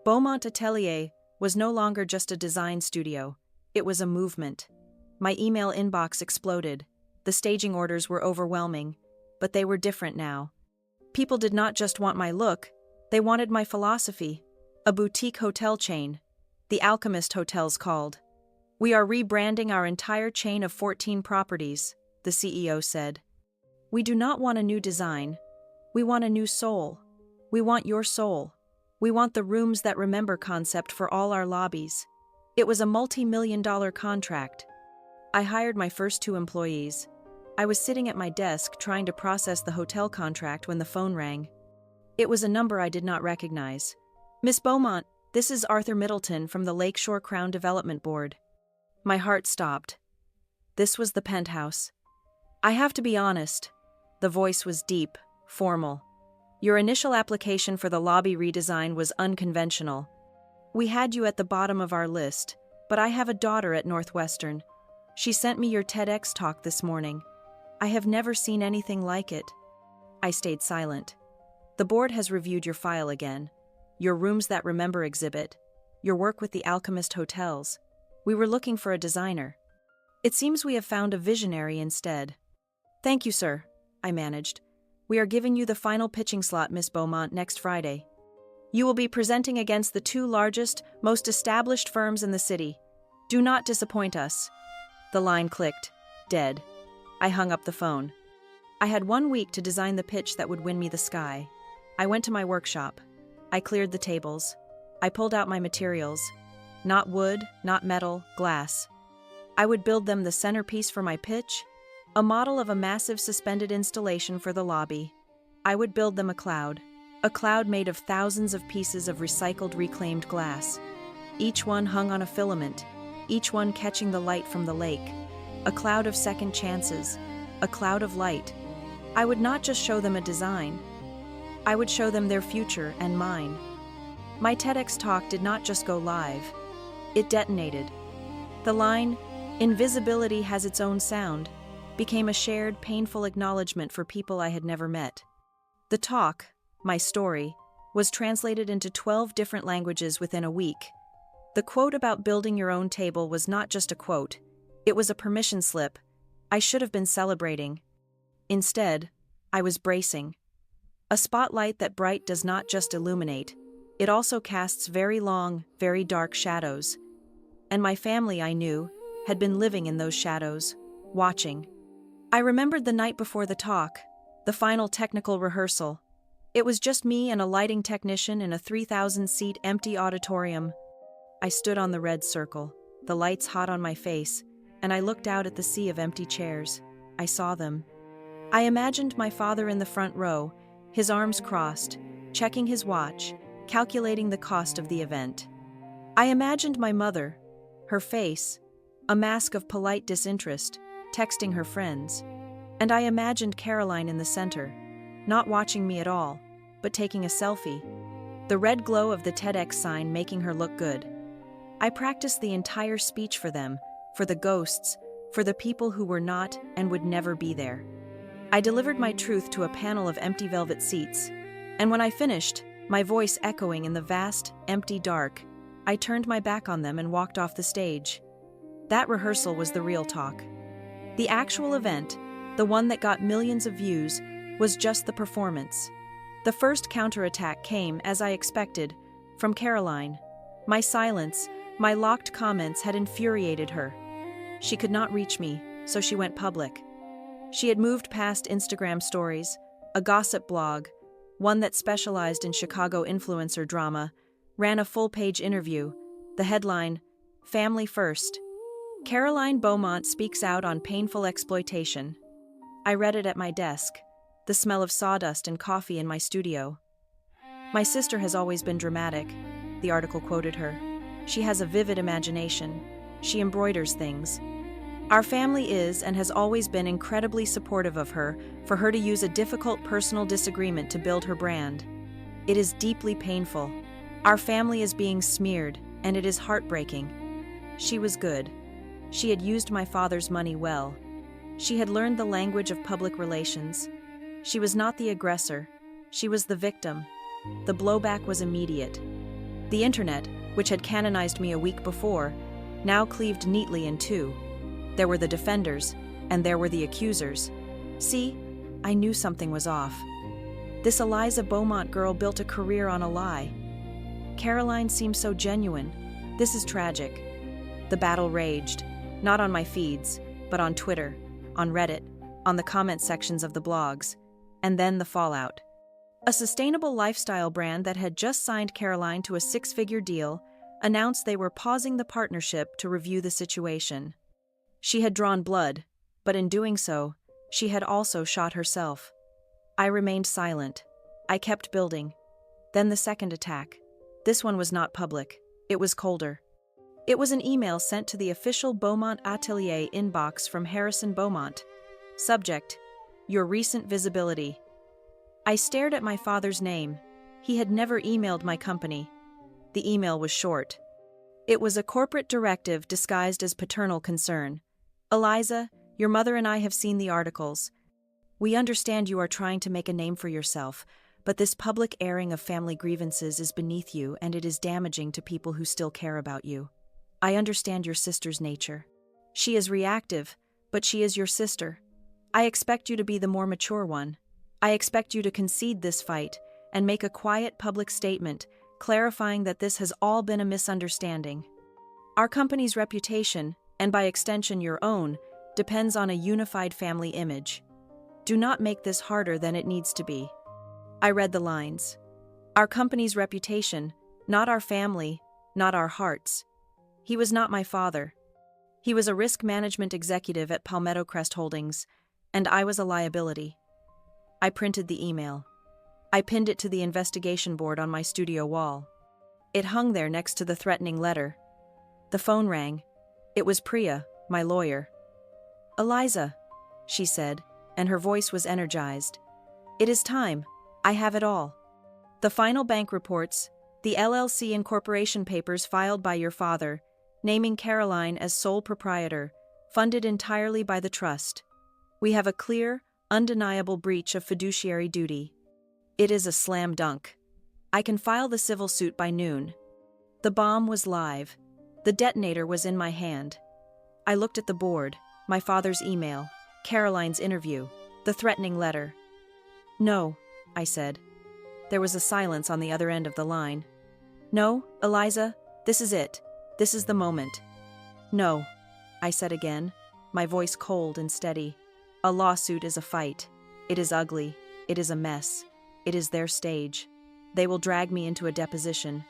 Beaumont Atelier was no longer just a design studio, it was a movement. My email inbox exploded. The staging orders were overwhelming, but they were different now. People did not just want my look, they wanted my philosophy. A boutique hotel chain, the Alchemist Hotels called. "We are rebranding our entire chain of 14 properties," the CEO said. "We do not want a new design. We want a new soul. We want your soul. We want the rooms that remember concept for all our lobbies." It was a multi-million-dollar contract. I hired my first 2 employees. I was sitting at my desk trying to process the hotel contract when the phone rang. It was a number I did not recognize. "Miss Beaumont, this is Arthur Middleton from the Lakeshore Crown Development Board." My heart stopped. This was the penthouse. "I have to be honest." The voice was deep, formal. "Your initial application for the lobby redesign was unconventional. We had you at the bottom of our list, but I have a daughter at Northwestern. She sent me your TEDx talk this morning. I have never seen anything like it." I stayed silent. "The board has reviewed your file again. Your Rooms That Remember exhibit, your work with the Alchemist Hotels. We were looking for a designer. It seems we have found a visionary instead." "Thank you, sir," I managed. "We are giving you the final pitching slot, Miss Beaumont, next Friday. You will be presenting against the 2 largest, most established firms in the city. Do not disappoint us." The line clicked. Dead. I hung up the phone. I had 1 week to design the pitch that would win me the sky. I went to my workshop. I cleared the tables. I pulled out my materials. Not wood, not metal, glass. I would build them the centerpiece for my pitch, a model of a massive suspended installation for the lobby. I would build them a cloud made of thousands of pieces of recycled, reclaimed glass. Each one hung on a filament, each one catching the light from the lake. A cloud of second chances, a cloud of light. I would not just show them a design. I would show them their future and mine. My TEDx talk did not just go live. It detonated. The line, "Invisibility has its own sound," became a shared, painful acknowledgement for people I had never met. The talk, my story, was translated into 12 different languages within a week. The quote about building your own table was not just a quote, it was a permission slip. I should have been celebrating. Instead, I was bracing. A spotlight that bright does not just illuminate, it also casts very long, very dark shadows. And my family, I knew, had been living in those shadows, watching. I remembered the night before the talk, the final technical rehearsal. It was just me and a lighting technician in a 3,000-seat empty auditorium. I stood on the red circle, the lights hot on my face, and I looked out at the sea of empty chairs. I saw them. I imagined my father in the front row, his arms crossed, checking his watch, calculating the cost of the event. I imagined my mother, her face, a mask of polite disinterest, texting her friends. And I imagined Caroline in the center, not watching me at all, but taking a selfie, the red glow of the TEDx sign making her look good. I practiced the entire speech for them, for the ghosts, for the people who were not and would never be there. I delivered my truth to a panel of empty velvet seats, and when I finished, my voice echoing in the vast, empty dark, I turned my back on them and walked off the stage. That rehearsal was the real talk. The actual event, the one that got millions of views, was just the performance. The first counterattack came, as I expected, from Caroline. My silence, my locked comments had infuriated her. She could not reach me, so she went public. She had moved past Instagram stories, a gossip blog, one that specialized in Chicago influencer drama, ran a full-page interview. The headline, "Family First. Caroline Beaumont speaks out on painful exploitation." I read it at my desk, the smell of sawdust and coffee in my studio. "My sister has always been dramatic," the article quoted her. "She has a vivid imagination. She embroiders things. Our family is and has always been incredibly supportive of her, for her to use a difficult personal disagreement to build her brand. It is deeply painful. Our family is being smeared, and it is heartbreaking. She was good. She had used my father's money well. She had learned the language of public relations. She was not the aggressor. She was the victim. The blowback was immediate. The internet, which had canonized me a week before, now cleaved neatly in two. There were the defenders, and there were the accusers. See, I knew something was off. This Eliza Beaumont girl built a career on a lie. Caroline seemed so genuine. This is tragic. The battle raged, not on my feeds, but on Twitter, on Reddit, on the comment sections of the blogs, and then the fallout. A sustainable lifestyle brand that had just signed Caroline to a six-figure deal announced they were pausing the partnership to review the situation. She had drawn blood, but in doing so, she had also shot herself. I remained silent. I kept building. Then the second attack. This one was not public. It was colder. It was an email sent to the official Beaumont Atelier inbox from Harrison Beaumont. Subject: Your recent visibility. I stared at my father's name. He had never emailed my company. The email was short. It was a corporate directive disguised as paternal concern. "Eliza, your mother and I have seen the articles. We understand you are trying to make a name for yourself, but this public airing of family grievances is beneath you, and it is damaging to people who still care about you. I understand your sister's nature. She is reactive, but she is your sister. I expect you to be the more mature one. I expect you to concede this fight and make a quiet public statement clarifying that this has all been a misunderstanding. Our company's reputation, and by extension your own, depends on a unified family image. Do not make this harder than it needs to be." I read the lines. Our company's reputation, not our family, not our hearts. He was not my father. He was a risk management executive at Palmetto Crest Holdings, and I was a liability. I printed the email. I pinned it to the investigation board on my studio wall. It hung there next to the threatening letter. The phone rang. It was Priya, my lawyer. "Eliza," she said, and her voice was energized. "It is time. I have it all. The final bank reports, the LLC incorporation papers filed by your father, naming Caroline as sole proprietor, funded entirely by the trust. We have a clear, undeniable breach of fiduciary duty. It is a slam dunk. I can file the civil suit by noon." The bomb was live. The detonator was in my hand. I looked at the board, my father's email, Caroline's interview, the threatening letter. "No," I said. There was a silence on the other end of the line. "No, Eliza, this is it. This is the moment." "No," I said again, my voice cold and steady. "A lawsuit is a fight. It is ugly. It is a mess. It is their stage. They will drag me into a deposition.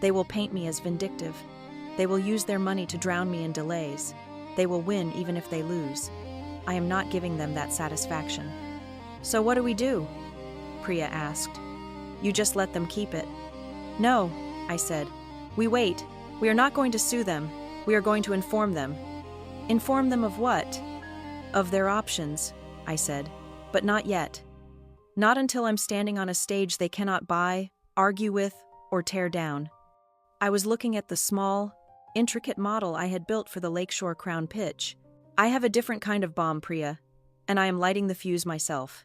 They will paint me as vindictive. They will use their money to drown me in delays. They will win even if they lose. I am not giving them that satisfaction." "So what do we do?" Priya asked. "You just let them keep it." "No," I said. "We wait. We are not going to sue them. We are going to inform them." "Inform them of what?" "Of their options," I said. "But not yet. Not until I'm standing on a stage they cannot buy, argue with, or tear down." I was looking at the small, intricate model I had built for the Lakeshore Crown pitch. "I have a different kind of bomb, Priya, and I am lighting the fuse myself.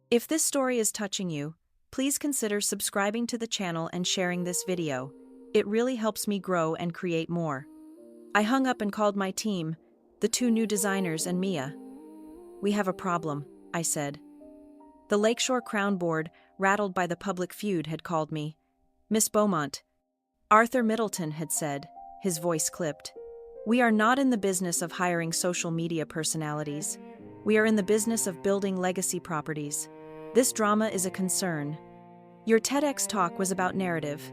If this story is touching you, please consider subscribing to the channel and sharing this video. It really helps me grow and create more." I hung up and called my team, the two new designers and Mia. "We have a problem," I said. The Lakeshore Crown Board, rattled by the public feud, had called me. "Miss Beaumont," Arthur Middleton had said, his voice clipped, "we are not in the business of hiring social media personalities. We are in the business of building legacy properties. This drama is a concern. Your TEDx talk was about narrative.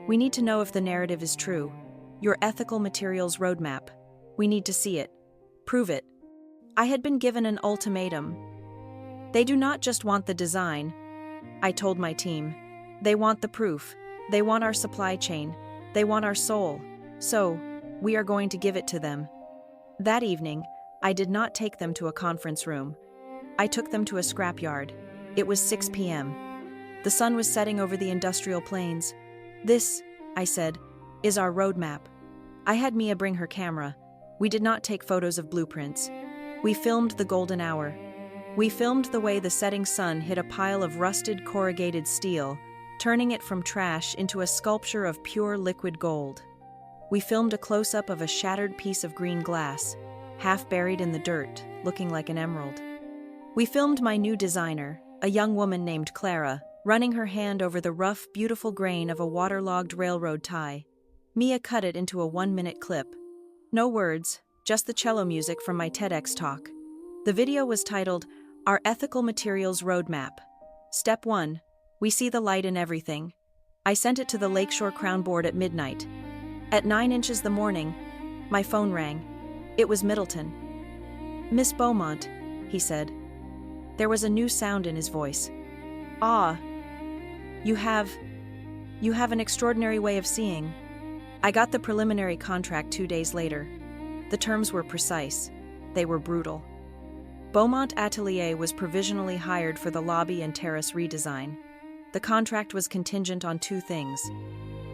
We need to know if the narrative is true. Your ethical materials roadmap. We need to see it. Prove it. I had been given an ultimatum. They do not just want the design, I told my team. They want the proof. They want our supply chain. They want our soul. So, we are going to give it to them. That evening, I did not take them to a conference room. I took them to a scrapyard. It was 6 p.m. The sun was setting over the industrial plains. This, I said, is our roadmap. I had Mia bring her camera. We did not take photos of blueprints. We filmed the golden hour. We filmed the way the setting sun hit a pile of rusted corrugated steel, turning it from trash into a sculpture of pure liquid gold. We filmed a close-up of a shattered piece of green glass, half buried in the dirt, looking like an emerald. We filmed my new designer, a young woman named Clara, running her hand over the rough, beautiful grain of a waterlogged railroad tie. Mia cut it into a 1-minute clip. No words, just the cello music from my TEDx talk. The video was titled, Our Ethical Materials Roadmap. Step 1. We see the light in everything. I sent it to the Lakeshore Crown Board at midnight. At 9 inches the morning, my phone rang. It was Middleton. Miss Beaumont, he said. There was a new sound in his voice. Ah, you have an extraordinary way of seeing. I got the preliminary contract 2 days later. The terms were precise. They were brutal. Beaumont Atelier was provisionally hired for the lobby and terrace redesign. The contract was contingent on 2 things.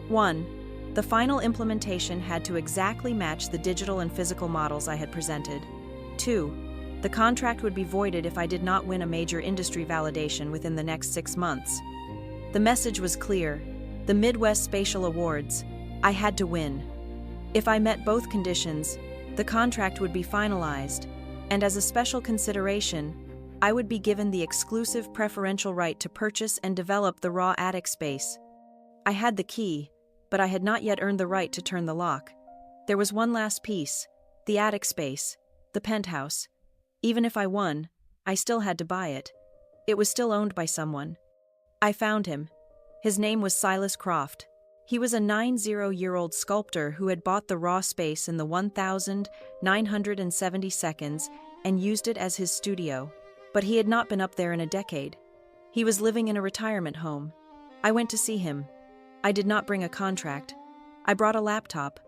1, the final implementation had to exactly match the digital and physical models I had presented. 2, the contract would be voided if I did not win a major industry validation within the next 6 months. The message was clear. The Midwest Spatial Awards. I had to win. If I met both conditions, the contract would be finalized, and as a special consideration, I would be given the exclusive preferential right to purchase and develop the raw attic space. I had the key, but I had not yet earned the right to turn the lock. There was one last piece, the attic space, the penthouse. Even if I won, I still had to buy it. It was still owned by someone. I found him. His name was Silas Croft. He was a 90-year-old sculptor who had bought the raw space in the 1,970 seconds and used it as his studio, but he had not been up there in a decade. He was living in a retirement home. I went to see him. I did not bring a contract. I brought a laptop.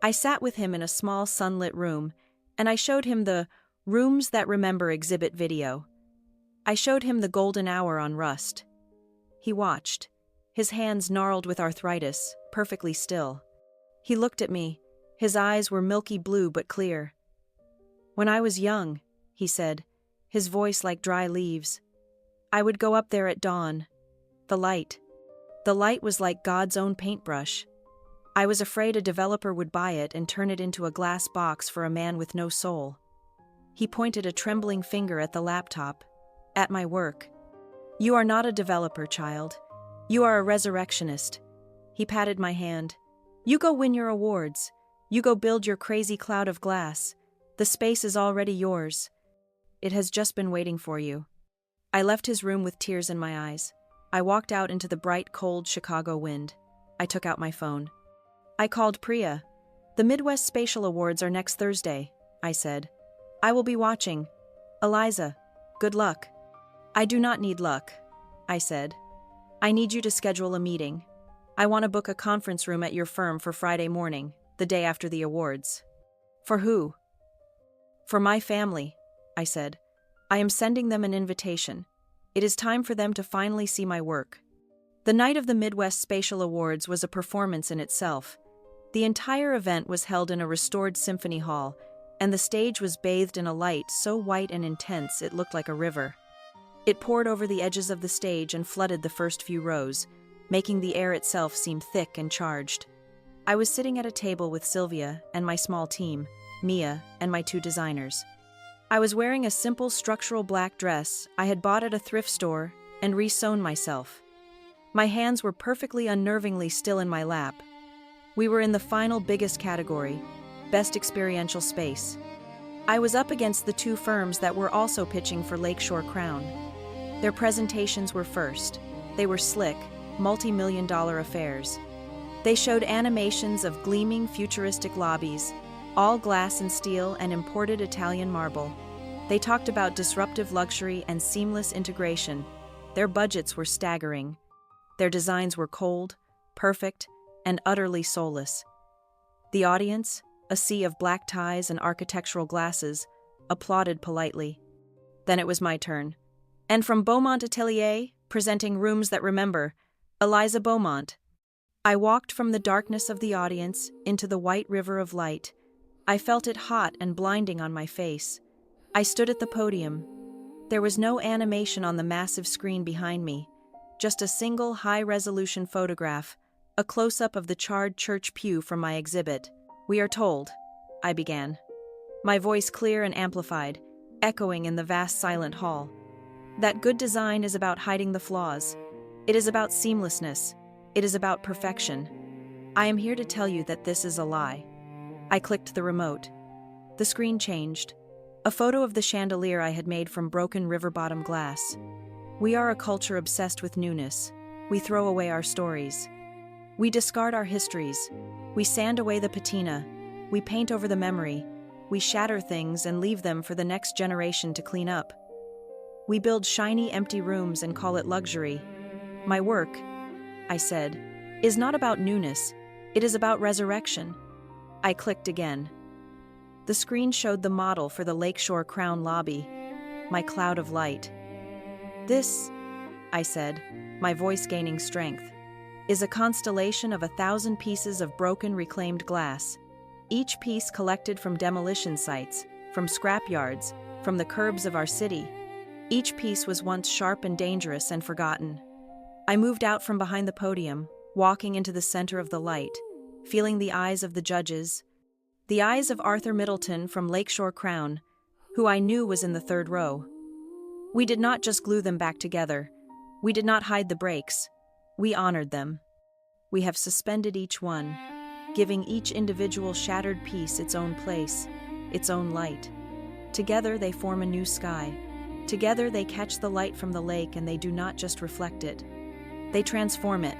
I sat with him in a small sunlit room, and I showed him the Rooms That Remember exhibit video. I showed him the golden hour on rust. He watched, his hands gnarled with arthritis, perfectly still. He looked at me. His eyes were milky blue but clear. When I was young, he said, his voice like dry leaves, I would go up there at dawn. The light was like God's own paintbrush. I was afraid a developer would buy it and turn it into a glass box for a man with no soul. He pointed a trembling finger at the laptop, at my work. You are not a developer, child. You are a resurrectionist. He patted my hand. You go win your awards. You go build your crazy cloud of glass. The space is already yours. It has just been waiting for you. I left his room with tears in my eyes. I walked out into the bright, cold Chicago wind. I took out my phone. I called Priya. The Midwest Spatial Awards are next Thursday, I said. I will be watching. Eliza, good luck. I do not need luck, I said. I need you to schedule a meeting. I want to book a conference room at your firm for Friday morning, the day after the awards. For who? For my family, I said. I am sending them an invitation. It is time for them to finally see my work. The night of the Midwest Spatial Awards was a performance in itself. The entire event was held in a restored symphony hall, and the stage was bathed in a light so white and intense it looked like a river. It poured over the edges of the stage and flooded the first few rows, making the air itself seem thick and charged. I was sitting at a table with Sylvia and my small team, Mia, and my 2 designers. I was wearing a simple structural black dress I had bought at a thrift store and re-sewn myself. My hands were perfectly unnervingly still in my lap. We were in the final biggest category, Best Experiential Space. I was up against the two firms that were also pitching for Lakeshore Crown. Their presentations were first. They were slick, multi-million-dollar affairs. They showed animations of gleaming futuristic lobbies, all glass and steel and imported Italian marble. They talked about disruptive luxury and seamless integration. Their budgets were staggering. Their designs were cold, perfect, and utterly soulless. The audience, a sea of black ties and architectural glasses, applauded politely. Then it was my turn. And from Beaumont Atelier, presenting Rooms That Remember, Eliza Beaumont. I walked from the darkness of the audience into the white river of light. I felt it hot and blinding on my face. I stood at the podium. There was no animation on the massive screen behind me, just a single high-resolution photograph, a close-up of the charred church pew from my exhibit. "We are told," I began, my voice clear and amplified, echoing in the vast silent hall, "that good design is about hiding the flaws. It is about seamlessness. It is about perfection. I am here to tell you that this is a lie." I clicked the remote. The screen changed. A photo of the chandelier I had made from broken river-bottom glass. We are a culture obsessed with newness. We throw away our stories. We discard our histories. We sand away the patina. We paint over the memory. We shatter things and leave them for the next generation to clean up. We build shiny, empty rooms and call it luxury. My work, I said, is not about newness. It is about resurrection. I clicked again. The screen showed the model for the Lakeshore Crown lobby, my cloud of light. "This," I said, my voice gaining strength, "is a constellation of 1,000 pieces of broken reclaimed glass, each piece collected from demolition sites, from scrapyards, from the curbs of our city. Each piece was once sharp and dangerous and forgotten." I moved out from behind the podium, walking into the center of the light, feeling the eyes of the judges, the eyes of Arthur Middleton from Lakeshore Crown, who I knew was in the third row. We did not just glue them back together. We did not hide the breaks. We honored them. We have suspended each one, giving each individual shattered piece its own place, its own light. Together they form a new sky. Together they catch the light from the lake, and they do not just reflect it. They transform it.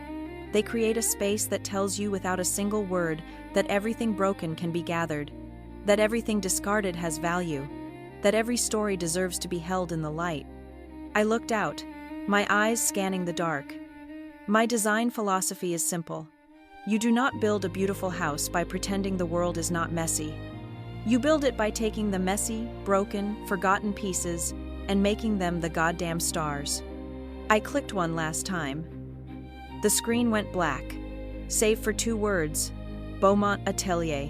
They create a space that tells you without a single word that everything broken can be gathered, that everything discarded has value, that every story deserves to be held in the light. I looked out, my eyes scanning the dark. My design philosophy is simple. You do not build a beautiful house by pretending the world is not messy. You build it by taking the messy, broken, forgotten pieces and making them the goddamn stars. I clicked one last time. The screen went black, save for 2 words: Beaumont Atelier.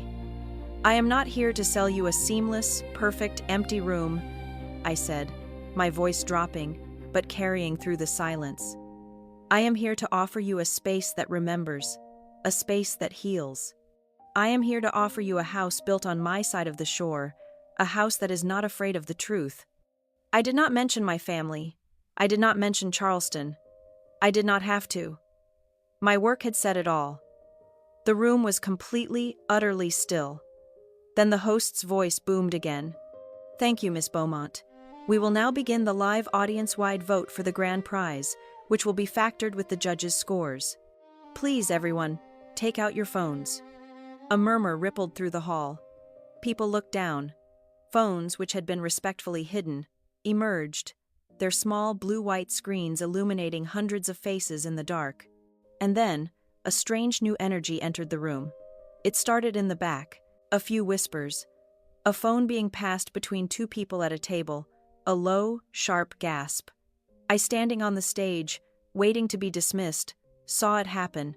"I am not here to sell you a seamless, perfect, empty room," I said, my voice dropping, but carrying through the silence. "I am here to offer you a space that remembers, a space that heals. I am here to offer you a house built on my side of the shore, a house that is not afraid of the truth." I did not mention my family. I did not mention Charleston. I did not have to. My work had said it all. The room was completely, utterly still. Then the host's voice boomed again. "Thank you, Miss Beaumont. We will now begin the live audience-wide vote for the grand prize, which will be factored with the judges' scores. Please, everyone, take out your phones." A murmur rippled through the hall. People looked down. Phones, which had been respectfully hidden, emerged, their small blue-white screens illuminating hundreds of faces in the dark. And then, a strange new energy entered the room. It started in the back, a few whispers, a phone being passed between 2 people at a table, a low, sharp gasp. I, standing on the stage, waiting to be dismissed, saw it happen.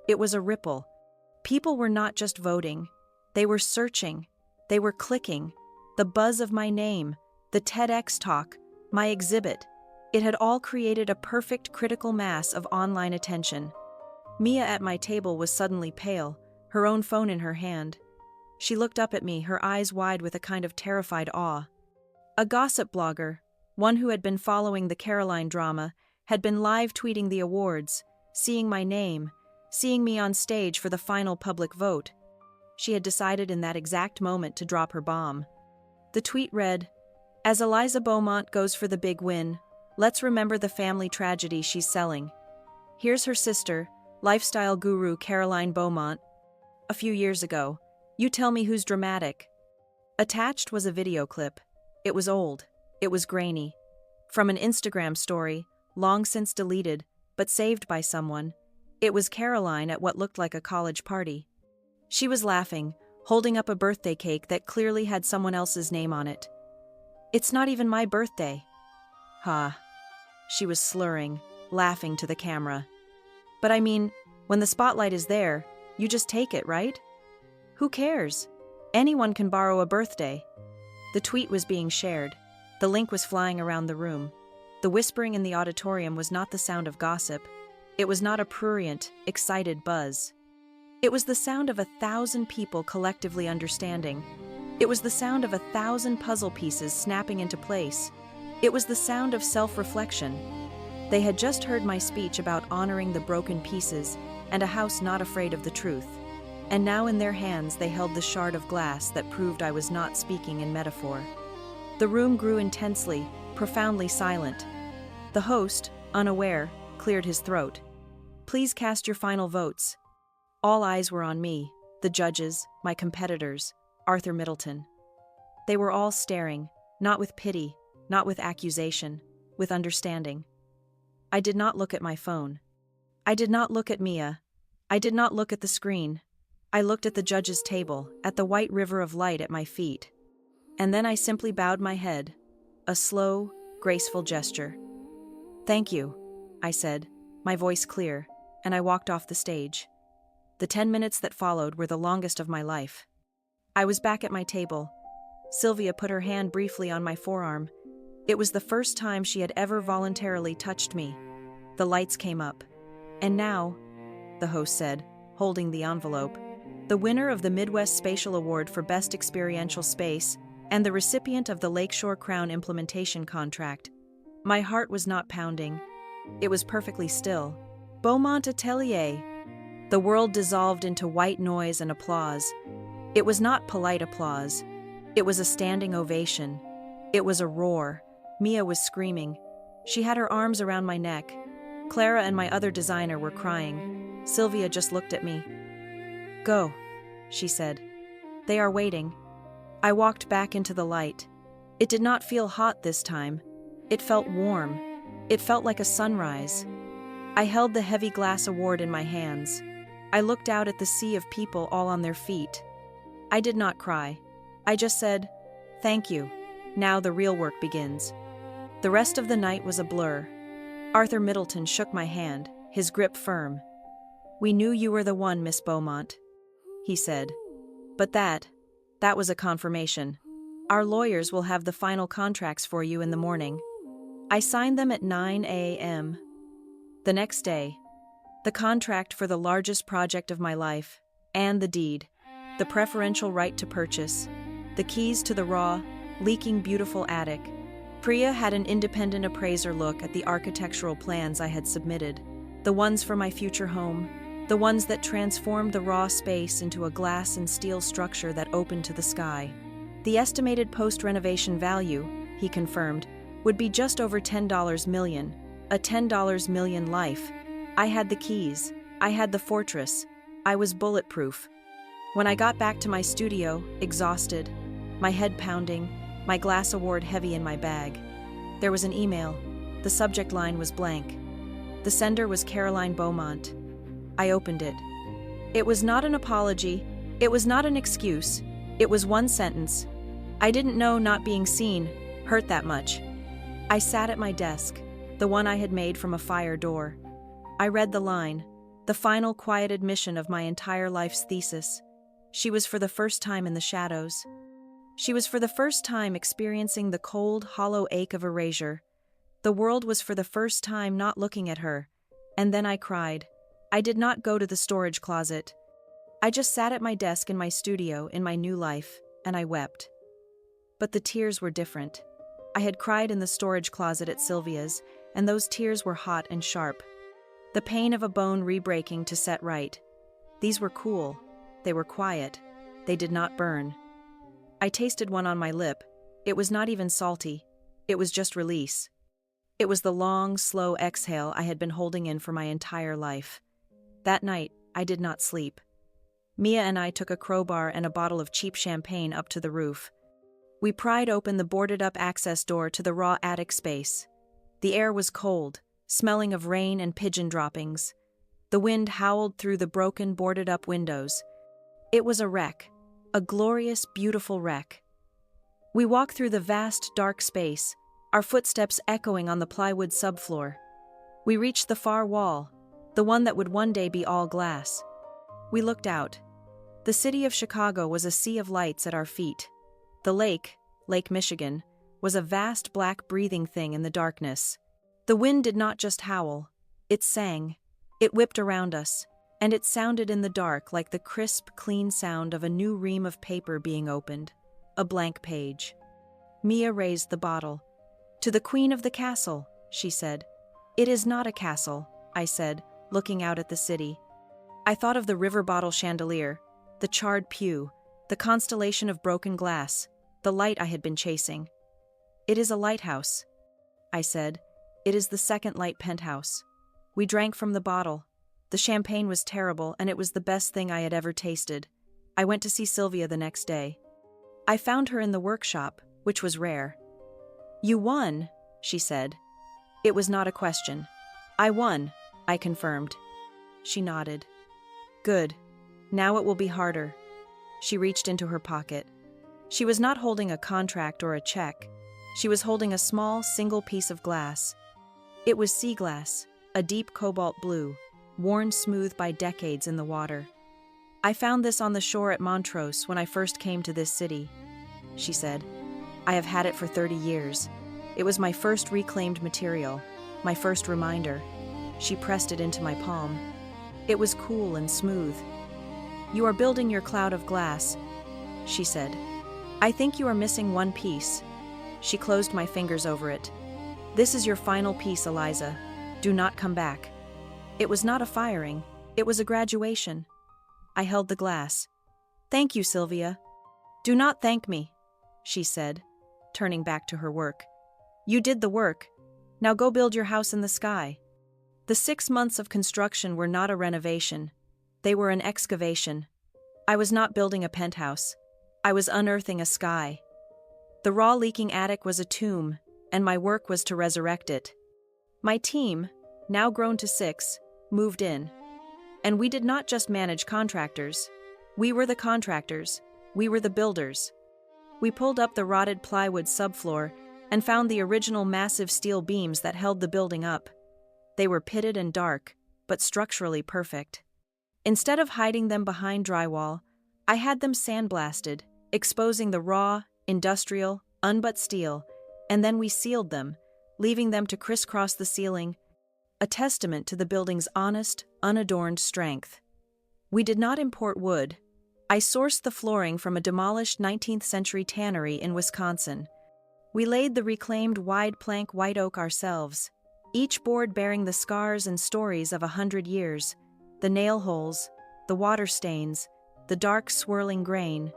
It was a ripple. People were not just voting. They were searching. They were clicking. The buzz of my name, the TEDx talk, my exhibit. It had all created a perfect critical mass of online attention. Mia at my table was suddenly pale, her own phone in her hand. She looked up at me, her eyes wide with a kind of terrified awe. A gossip blogger, one who had been following the Caroline drama, had been live tweeting the awards, seeing my name, seeing me on stage for the final public vote. She had decided in that exact moment to drop her bomb. The tweet read, "As Eliza Beaumont goes for the big win, let's remember the family tragedy she's selling. Here's her sister, lifestyle guru Caroline Beaumont. A few years ago. You tell me who's dramatic." Attached was a video clip. It was old. It was grainy. From an Instagram story, long since deleted, but saved by someone. It was Caroline at what looked like a college party. She was laughing, holding up a birthday cake that clearly had someone else's name on it. "It's not even my birthday." Ha. She was slurring, laughing to the camera. "But I mean, when the spotlight is there, you just take it, right? Who cares? Anyone can borrow a birthday." The tweet was being shared. The link was flying around the room. The whispering in the auditorium was not the sound of gossip. It was not a prurient, excited buzz. It was the sound of 1,000 people collectively understanding. It was the sound of 1,000 puzzle pieces snapping into place. It was the sound of self-reflection. They had just heard my speech about honoring the broken pieces and a house not afraid of the truth. And now in their hands they held the shard of glass that proved I was not speaking in metaphor. The room grew intensely, profoundly silent. The host, unaware, cleared his throat. "Please cast your final votes." All eyes were on me, the judges, my competitors, Arthur Middleton. They were all staring, not with pity, not with accusation, with understanding. I did not look at my phone. I did not look at Mia. I did not look at the screen. I looked at the judge's table, at the white river of light at my feet. And then I simply bowed my head, a slow, graceful gesture. "Thank you," I said, my voice clear, and I walked off the stage. The 10 minutes that followed were the longest of my life. I was back at my table. Sylvia put her hand briefly on my forearm. It was the first time she had ever voluntarily touched me. The lights came up. "And now," the host said, holding the envelope, "the winner of the Midwest Spatial Award for Best Experiential Space and the recipient of the Lakeshore Crown Implementation Contract." My heart was not pounding. It was perfectly still. Beaumont Atelier. The world dissolved into white noise and applause. It was not polite applause. It was a standing ovation. It was a roar. Mia was screaming. She had her arms around my neck. Clara and my other designer were crying. Sylvia just looked at me. "Go," she said. "They are waiting." I walked back into the light. It did not feel hot this time. It felt warm. It felt like a sunrise. I held the heavy glass award in my hands. I looked out at the sea of people all on their feet. I did not cry. I just said, "Thank you. Now the real work begins." The rest of the night was a blur. Arthur Middleton shook my hand, his grip firm. "We knew you were the one, Miss Beaumont," he said. "But that was a confirmation. Our lawyers will have the final contracts for you in the morning." I signed them at 9 a.m. The next day, the contract for the largest project of my life, and the deed, the preferential right to purchase, the keys to the raw, leaking beautiful attic. Priya had an independent appraiser look at the architectural plans I had submitted, the ones for my future home, the ones that transformed the raw space into a glass and steel structure that opened to the sky. The estimated post-renovation value, he confirmed, would be just over $10 million, a $10 million life. I had the keys. I had the fortress. I was bulletproof. When I got back to my studio, exhausted, my head pounding, my glass award heavy in my bag, there was an email. The subject line was blank. The sender was Caroline Beaumont. I opened it. It was not an apology. It was not an excuse. It was one sentence. I didn't know not being seen hurt that much. I sat at my desk, the one I had made from a fire door. I read the line, the final quiet admission of my entire life's thesis. She was for the first time in the shadows. She was for the first time experiencing the cold, hollow ache of erasure. The world was for the first time not looking at her. And then I cried. I did not go to the storage closet. I just sat at my desk in my studio in my new life, and I wept. But the tears were different. I had cried in the storage closet at Sylvia's, and those tears were hot and sharp. The pain of a bone re-breaking to set right. These were cool. They were quiet. They did not burn. I tasted one on my lip, It was not even salty. It was just release. It was the long, slow exhale I had been holding in for my entire life. That night, I did not sleep. Mia and I took a crowbar and a bottle of cheap champagne up to the roof. We pried open the boarded-up access door to the raw attic space. The air was cold, smelling of rain and pigeon droppings. The wind howled through the broken, boarded-up windows. It was a wreck, a glorious, beautiful wreck. We walked through the vast, dark space, our footsteps echoing on the plywood subfloor. We reached the far wall, the one that would one day be all glass. We looked out. The city of Chicago was a sea of lights at our feet. The lake, Lake Michigan, was a vast black breathing thing in the darkness. The wind did not just howl, it sang. It whipped around us, and it sounded in the dark like the crisp, clean sound of a new ream of paper being opened, a blank page. Mia raised the bottle. "To the queen of the castle," she said. "It is not a castle," I said, looking out at the city. I thought of the river bottle chandelier, the charred pew, the constellation of broken glass, the light I had been chasing. "It is a lighthouse," I said. "It is the second light penthouse." We drank from the bottle. The champagne was terrible, and it was the best thing I had ever tasted. I went to see Sylvia the next day. I found her in the workshop, which was rare. "You won," she said. It was not a question. "I won," I confirmed. She nodded. "Good. Now it will be harder." She reached into her pocket. She was not holding a contract or a check. She was holding a small, single piece of glass. It was sea glass, a deep cobalt blue, worn smooth by decades in the water. "I found this on the shore at Montrose when I first came to this city," she said. "I have had it for 30 years. It was my first reclaimed material, my first reminder." She pressed it into my palm. It was cool and smooth. "You are building your cloud of glass," she said. "I think you are missing one piece." She closed my fingers over it. "This is your final piece, Eliza. Do not come back." It was not a firing. It was a graduation. I held the glass. "Thank you, Sylvia." "Do not thank me," she said, turning back to her work. "You did the work. Now go build your house in the sky." The 6 months of construction were not a renovation. They were an excavation. I was not building a penthouse. I was unearthing a sky. The raw leaking attic was a tomb, and my work was to resurrect it. My team, now grown to 6, moved in. And we did not just manage contractors. We were the contractors. We were the builders. We pulled up the rotted plywood subfloor and found the original massive steel beams that held the building up. They were pitted and dark, but structurally perfect. Instead of hiding them behind drywall, I had them sandblasted, exposing the raw, industrial, uncut steel, and then we sealed them, leaving them to crisscross the ceiling, a testament to the building's honest, unadorned strength. We did not import wood. I sourced the flooring from a demolished 19th-century tannery in Wisconsin. We laid the reclaimed wide plank white oak ourselves, each board bearing the scars and stories of 100 years, the nail holes, the water stains, the dark swirling grain.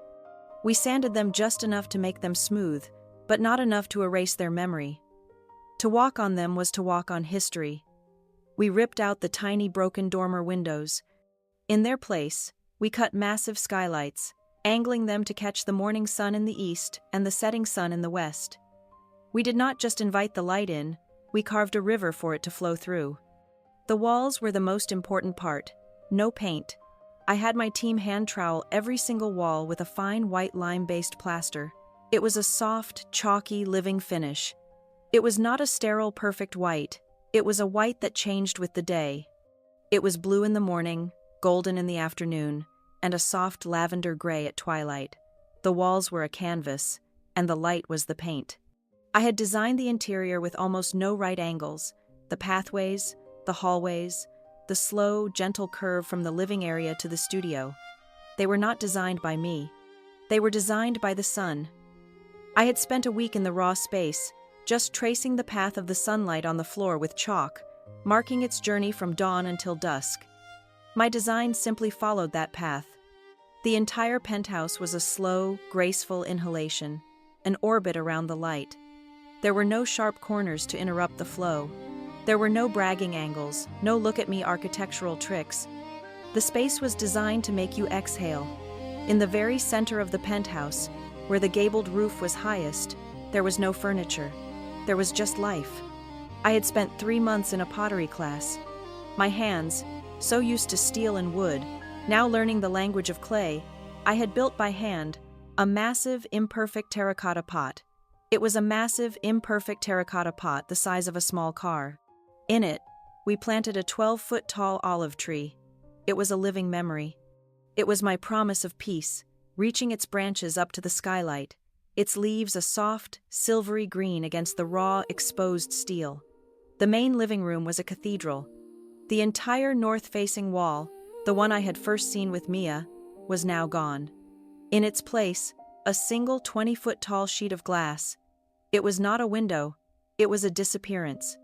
We sanded them just enough to make them smooth, but not enough to erase their memory. To walk on them was to walk on history. We ripped out the tiny broken dormer windows. In their place, we cut massive skylights, angling them to catch the morning sun in the east and the setting sun in the west. We did not just invite the light in, we carved a river for it to flow through. The walls were the most important part. No paint. I had my team hand trowel every single wall with a fine white lime-based plaster. It was a soft, chalky, living finish. It was not a sterile, perfect white. It was a white that changed with the day. It was blue in the morning, golden in the afternoon, and a soft lavender gray at twilight. The walls were a canvas, and the light was the paint. I had designed the interior with almost no right angles, the pathways, the hallways, the slow, gentle curve from the living area to the studio. They were not designed by me. They were designed by the sun. I had spent a week in the raw space, just tracing the path of the sunlight on the floor with chalk, marking its journey from dawn until dusk. My design simply followed that path. The entire penthouse was a slow, graceful inhalation. an orbit around the light. There were no sharp corners to interrupt the flow. There were no bragging angles, no look-at-me architectural tricks. The space was designed to make you exhale. In the very center of the penthouse, where the gabled roof was highest, there was no furniture. There was just life. I had spent 3 months in a pottery class. My hands, so used to steel and wood, now learning the language of clay, I had built by hand a massive, imperfect terracotta pot. It was a massive, imperfect terracotta pot the size of a small car. In it, we planted a 12-foot-tall olive tree. It was a living memory. It was my promise of peace, reaching its branches up to the skylight, its leaves a soft, silvery green against the raw, exposed steel. The main living room was a cathedral. The entire north-facing wall, the one I had first seen with Mia, was now gone. In its place, a single 20-foot-tall sheet of glass. It was not a window, it was a disappearance.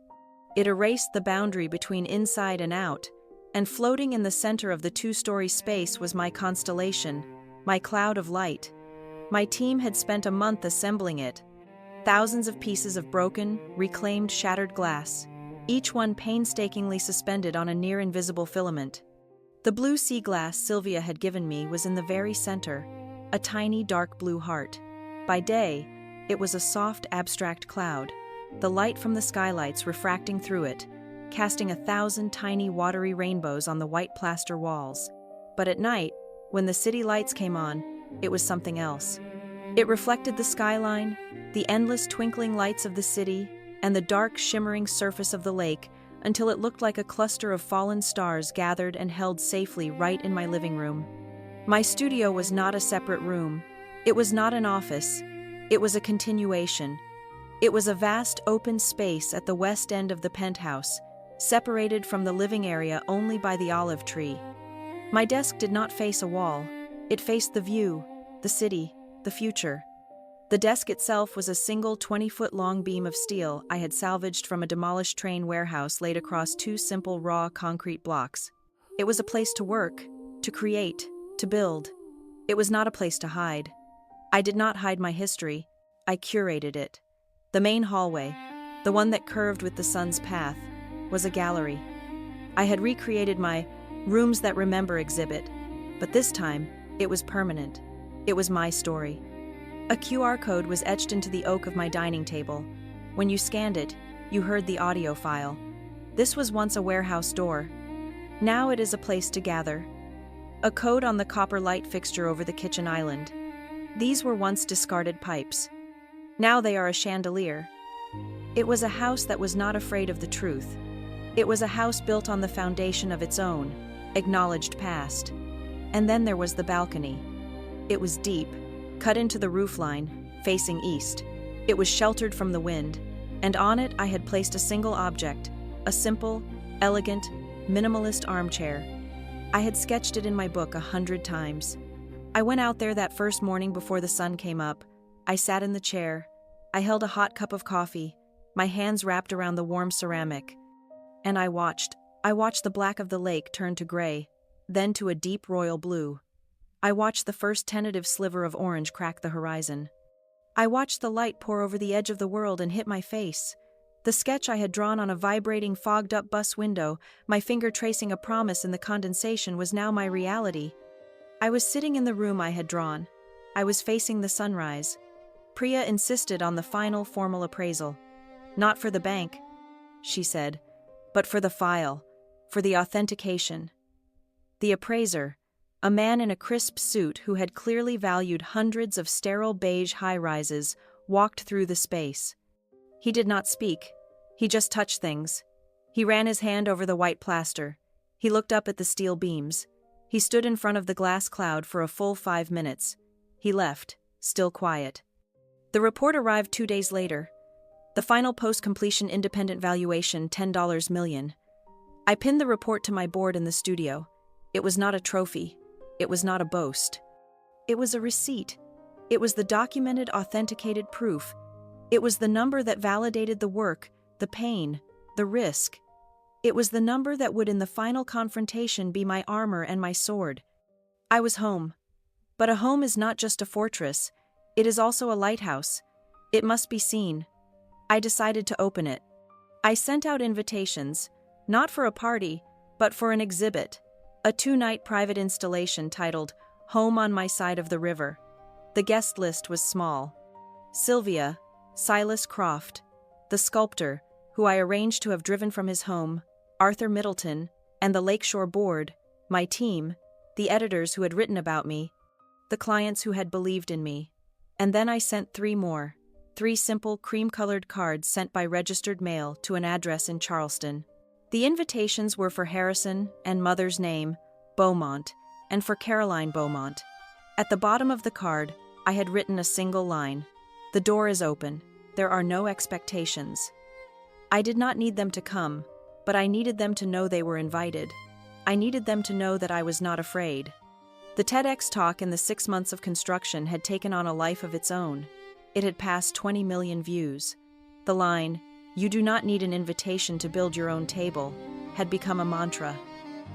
It erased the boundary between inside and out, and floating in the center of the 2-story space was my constellation, my cloud of light. My team had spent a month assembling it. Thousands of pieces of broken, reclaimed, shattered glass, each one painstakingly suspended on a near-invisible filament. The blue sea glass Sylvia had given me was in the very center, a tiny dark blue heart. By day, it was a soft, abstract cloud, the light from the skylights refracting through it, casting 1,000 tiny watery rainbows on the white plaster walls. But at night, when the city lights came on, it was something else. It reflected the skyline, the endless twinkling lights of the city, and the dark, shimmering surface of the lake, until it looked like a cluster of fallen stars gathered and held safely right in my living room. My studio was not a separate room. It was not an office. It was a continuation. It was a vast open space at the west end of the penthouse, separated from the living area only by the olive tree. My desk did not face a wall. It faced the view, the city, the future. The desk itself was a single 20-foot-long beam of steel I had salvaged from a demolished train warehouse laid across 2 simple raw concrete blocks. It was a place to work, to create, to build. It was not a place to hide. I did not hide my history. I curated it. The main hallway, the one that curved with the sun's path, was a gallery. I had recreated my Rooms That Remember exhibit, but this time, it was permanent. It was my story. A QR code was etched into the oak of my dining table. When you scanned it, you heard the audio file. This was once a warehouse door. Now it is a place to gather. A code on the copper light fixture over the kitchen island. These were once discarded pipes. Now they are a chandelier. It was a house that was not afraid of the truth. It was a house built on the foundation of its own, acknowledged past. And then there was the balcony. It was deep, cut into the roofline, facing east. It was sheltered from the wind, and on it I had placed a single object, a simple, elegant, minimalist armchair. I had sketched it in my book 100 times. I went out there that first morning before the sun came up. I sat in the chair. I held a hot cup of coffee, my hands wrapped around the warm ceramic. And I watched the black of the lake turn to gray, then to a deep royal blue. I watched the first tentative sliver of orange crack the horizon. I watched the light pour over the edge of the world and hit my face. The sketch I had drawn on a vibrating, fogged-up bus window, my finger tracing a promise in the condensation, was now my reality. I was sitting in the room I had drawn. I was facing the sunrise. Priya insisted on the final formal appraisal. "Not for the bank," she said, "but for the file, for the authentication." The appraiser, a man in a crisp suit who had clearly valued hundreds of sterile beige high-rises, walked through the space. He did not speak. He just touched things. He ran his hand over the white plaster. He looked up at the steel beams. He stood in front of the glass cloud for a full 5 minutes. He left, still quiet. The report arrived 2 days later. The final post-completion independent valuation, $10 million. I pinned the report to my board in the studio. It was not a trophy. It was not a boast. It was a receipt. It was the documented, authenticated proof. It was the number that validated the work, the pain, the risk. It was the number that would in the final confrontation be my armor and my sword. I was home. But a home is not just a fortress. It is also a lighthouse, It must be seen. I decided to open it. I sent out invitations, not for a party, but for an exhibit, a 2-night private installation titled Home on My Side of the River. The guest list was small. Sylvia, Silas Croft, the sculptor, who I arranged to have driven from his home, Arthur Middleton, and the Lakeshore Board, my team, the editors who had written about me, the clients who had believed in me. And then I sent 3 more, 3 simple cream-colored cards sent by registered mail to an address in Charleston. The invitations were for Harrison and mother's name, Beaumont, and for Caroline Beaumont. At the bottom of the card, I had written a single line: "The door is open. There are no expectations." I did not need them to come, but I needed them to know they were invited. I needed them to know that I was not afraid. The TEDx talk in the 6 months of construction had taken on a life of its own. It had passed 20 million views. The line, "You do not need an invitation to build your own table," had become a mantra.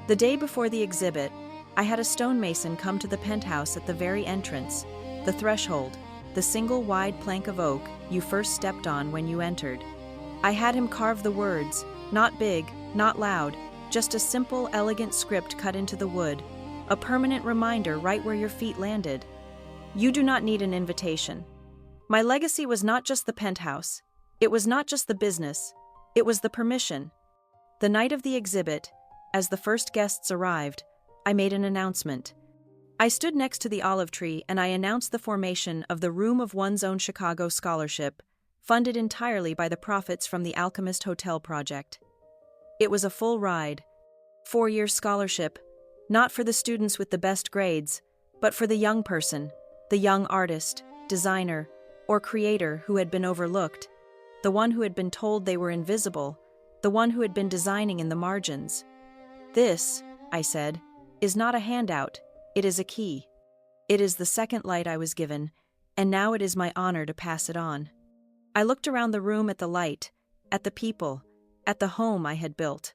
The day before the exhibit, I had a stonemason come to the penthouse at the very entrance, the threshold, the single wide plank of oak you first stepped on when you entered. I had him carve the words, not big, not loud, just a simple, elegant script cut into the wood, a permanent reminder right where your feet landed. You do not need an invitation. My legacy was not just the penthouse. It was not just the business. It was the permission. The night of the exhibit, as the first guests arrived, I made an announcement. I stood next to the olive tree and I announced the formation of the Room of One's Own Chicago Scholarship, funded entirely by the profits from the Alchemist Hotel project. It was a full ride. 4-year scholarship, not for the students with the best grades, but for the young person, the young artist, designer, or creator who had been overlooked, the one who had been told they were invisible, the one who had been designing in the margins. "This," I said, "is not a handout, it is a key. It is the second light I was given, and now it is my honor to pass it on." I looked around the room at the light, at the people, at the home I had built.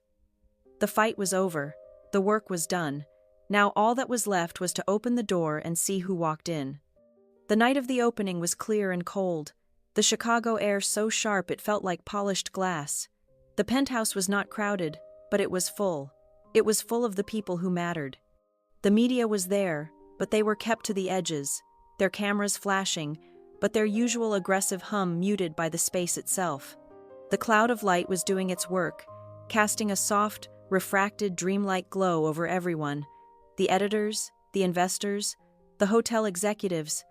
The fight was over, the work was done. Now all that was left was to open the door and see who walked in. The night of the opening was clear and cold, the Chicago air so sharp it felt like polished glass. The penthouse was not crowded, but it was full. It was full of the people who mattered. The media was there, but they were kept to the edges, their cameras flashing, but their usual aggressive hum muted by the space itself. The cloud of light was doing its work, casting a soft, refracted, dreamlike glow over everyone. The editors, the investors, the hotel executives,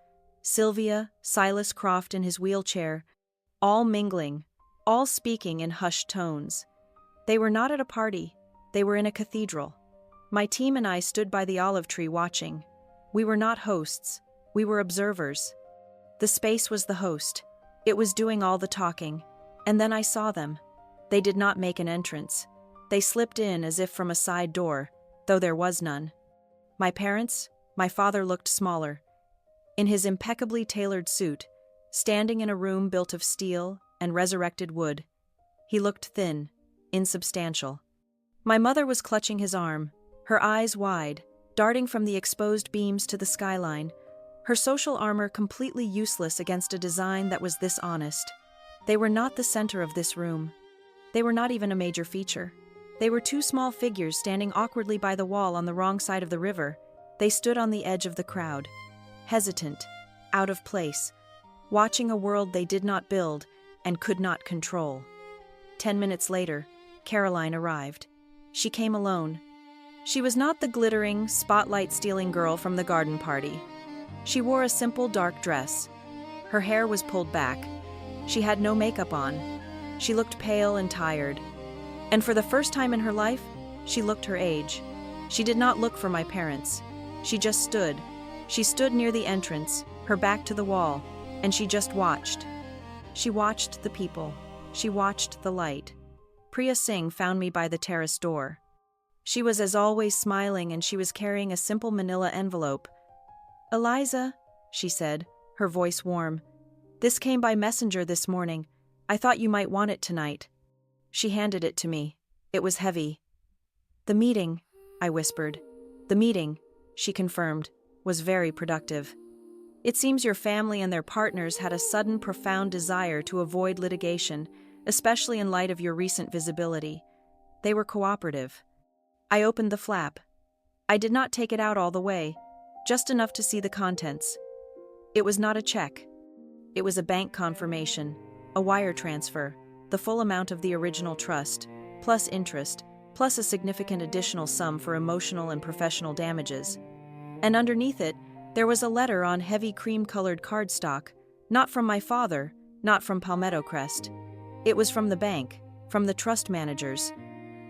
Sylvia, Silas Croft in his wheelchair, all mingling, all speaking in hushed tones. They were not at a party, they were in a cathedral. My team and I stood by the olive tree watching. We were not hosts, we were observers. The space was the host. It was doing all the talking. And then I saw them. They did not make an entrance. They slipped in as if from a side door, though there was none. My parents, my father looked smaller. In his impeccably tailored suit, standing in a room built of steel and resurrected wood, he looked thin, insubstantial. My mother was clutching his arm, her eyes wide, darting from the exposed beams to the skyline, her social armor completely useless against a design that was this honest. They were not the center of this room. They were not even a major feature. They were 2 small figures standing awkwardly by the wall on the wrong side of the river. They stood on the edge of the crowd, hesitant, out of place, watching a world they did not build and could not control. 10 minutes later, Caroline arrived. She came alone. She was not the glittering, spotlight-stealing girl from the garden party. She wore a simple dark dress. Her hair was pulled back. She had no makeup on. She looked pale and tired. And for the first time in her life, she looked her age. She did not look for my parents. She just stood. She stood near the entrance, her back to the wall, and she just watched. She watched the people. She watched the light. Priya Singh found me by the terrace door. She was as always smiling and she was carrying a simple manila envelope. "Eliza," she said, her voice warm, "this came by messenger this morning. I thought you might want it tonight." She handed it to me. It was heavy. "The meeting," I whispered. "The meeting," she confirmed, "was very productive." It seems your family and their partners had a sudden, profound desire to avoid litigation, especially in light of your recent visibility. They were cooperative. I opened the flap. I did not take it out all the way, just enough to see the contents. It was not a check. It was a bank confirmation, a wire transfer, the full amount of the original trust, plus interest, plus a significant additional sum for emotional and professional damages. And underneath it, there was a letter on heavy cream-colored cardstock, not from my father, not from Palmetto Crest. It was from the bank, from the trust managers.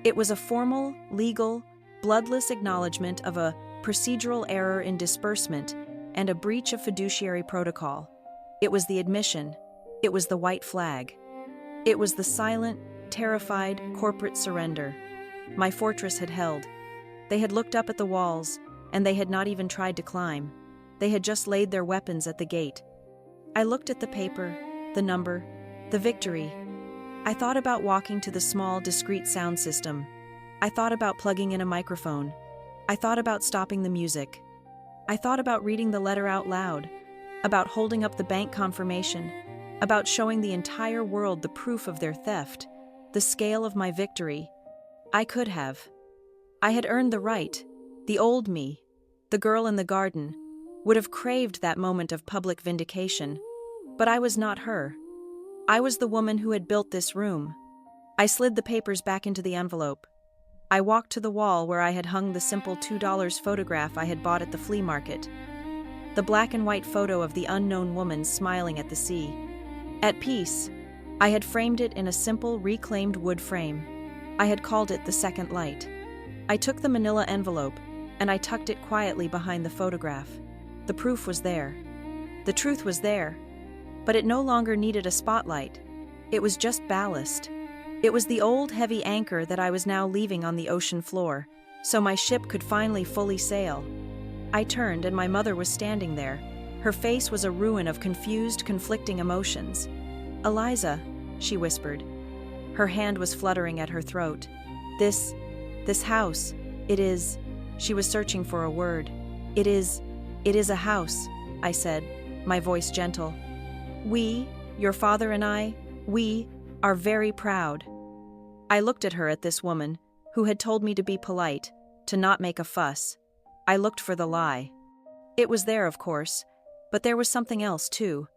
It was a formal, legal, bloodless acknowledgement of a procedural error in disbursement and a breach of fiduciary protocol. It was the admission. It was the white flag. It was the silent, terrified, corporate surrender. My fortress had held. They had looked up at the walls, and they had not even tried to climb. They had just laid their weapons at the gate. I looked at the paper, the number, the victory. I thought about walking to the small, discreet sound system. I thought about plugging in a microphone. I thought about stopping the music. I thought about reading the letter out loud, about holding up the bank confirmation, about showing the entire world the proof of their theft, the scale of my victory. I could have. I had earned the right. The old me, the girl in the garden, would have craved that moment of public vindication, but I was not her. I was the woman who had built this room. I slid the papers back into the envelope. I walked to the wall where I had hung the simple $2 photograph I had bought at the flea market. The black and white photo of the unknown woman smiling at the sea. At peace, I had framed it in a simple, reclaimed wood frame. I had called it the second light. I took the manila envelope, and I tucked it quietly behind the photograph. The proof was there. The truth was there. But it no longer needed a spotlight. It was just ballast. It was the old, heavy anchor that I was now leaving on the ocean floor, so my ship could finally fully sail. I turned, and my mother was standing there. Her face was a ruin of confused, conflicting emotions. "Eliza," she whispered. Her hand was fluttering at her throat. This house, it is..." She was searching for a word. It is a house," I said, my voice gentle. "We, your father and I, we are very proud." I looked at her, at this woman, who had told me to be polite, to not make a fuss. I looked for the lie. It was there, of course, but there was something else, too.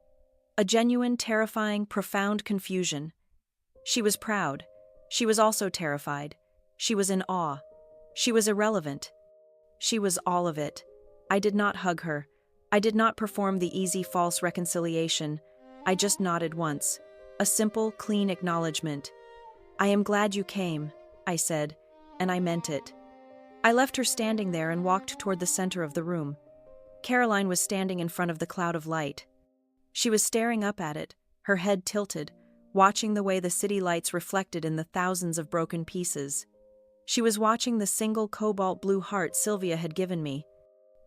A genuine, terrifying, profound confusion. She was proud. She was also terrified. She was in awe. She was irrelevant. She was all of it. I did not hug her. I did not perform the easy false reconciliation. I just nodded once. A simple, clean acknowledgement. "I am glad you came," I said, and I meant it. I left her standing there and walked toward the center of the room. Caroline was standing in front of the cloud of light. She was staring up at it, her head tilted, watching the way the city lights reflected in the thousands of broken pieces. She was watching the single cobalt blue heart Sylvia had given me.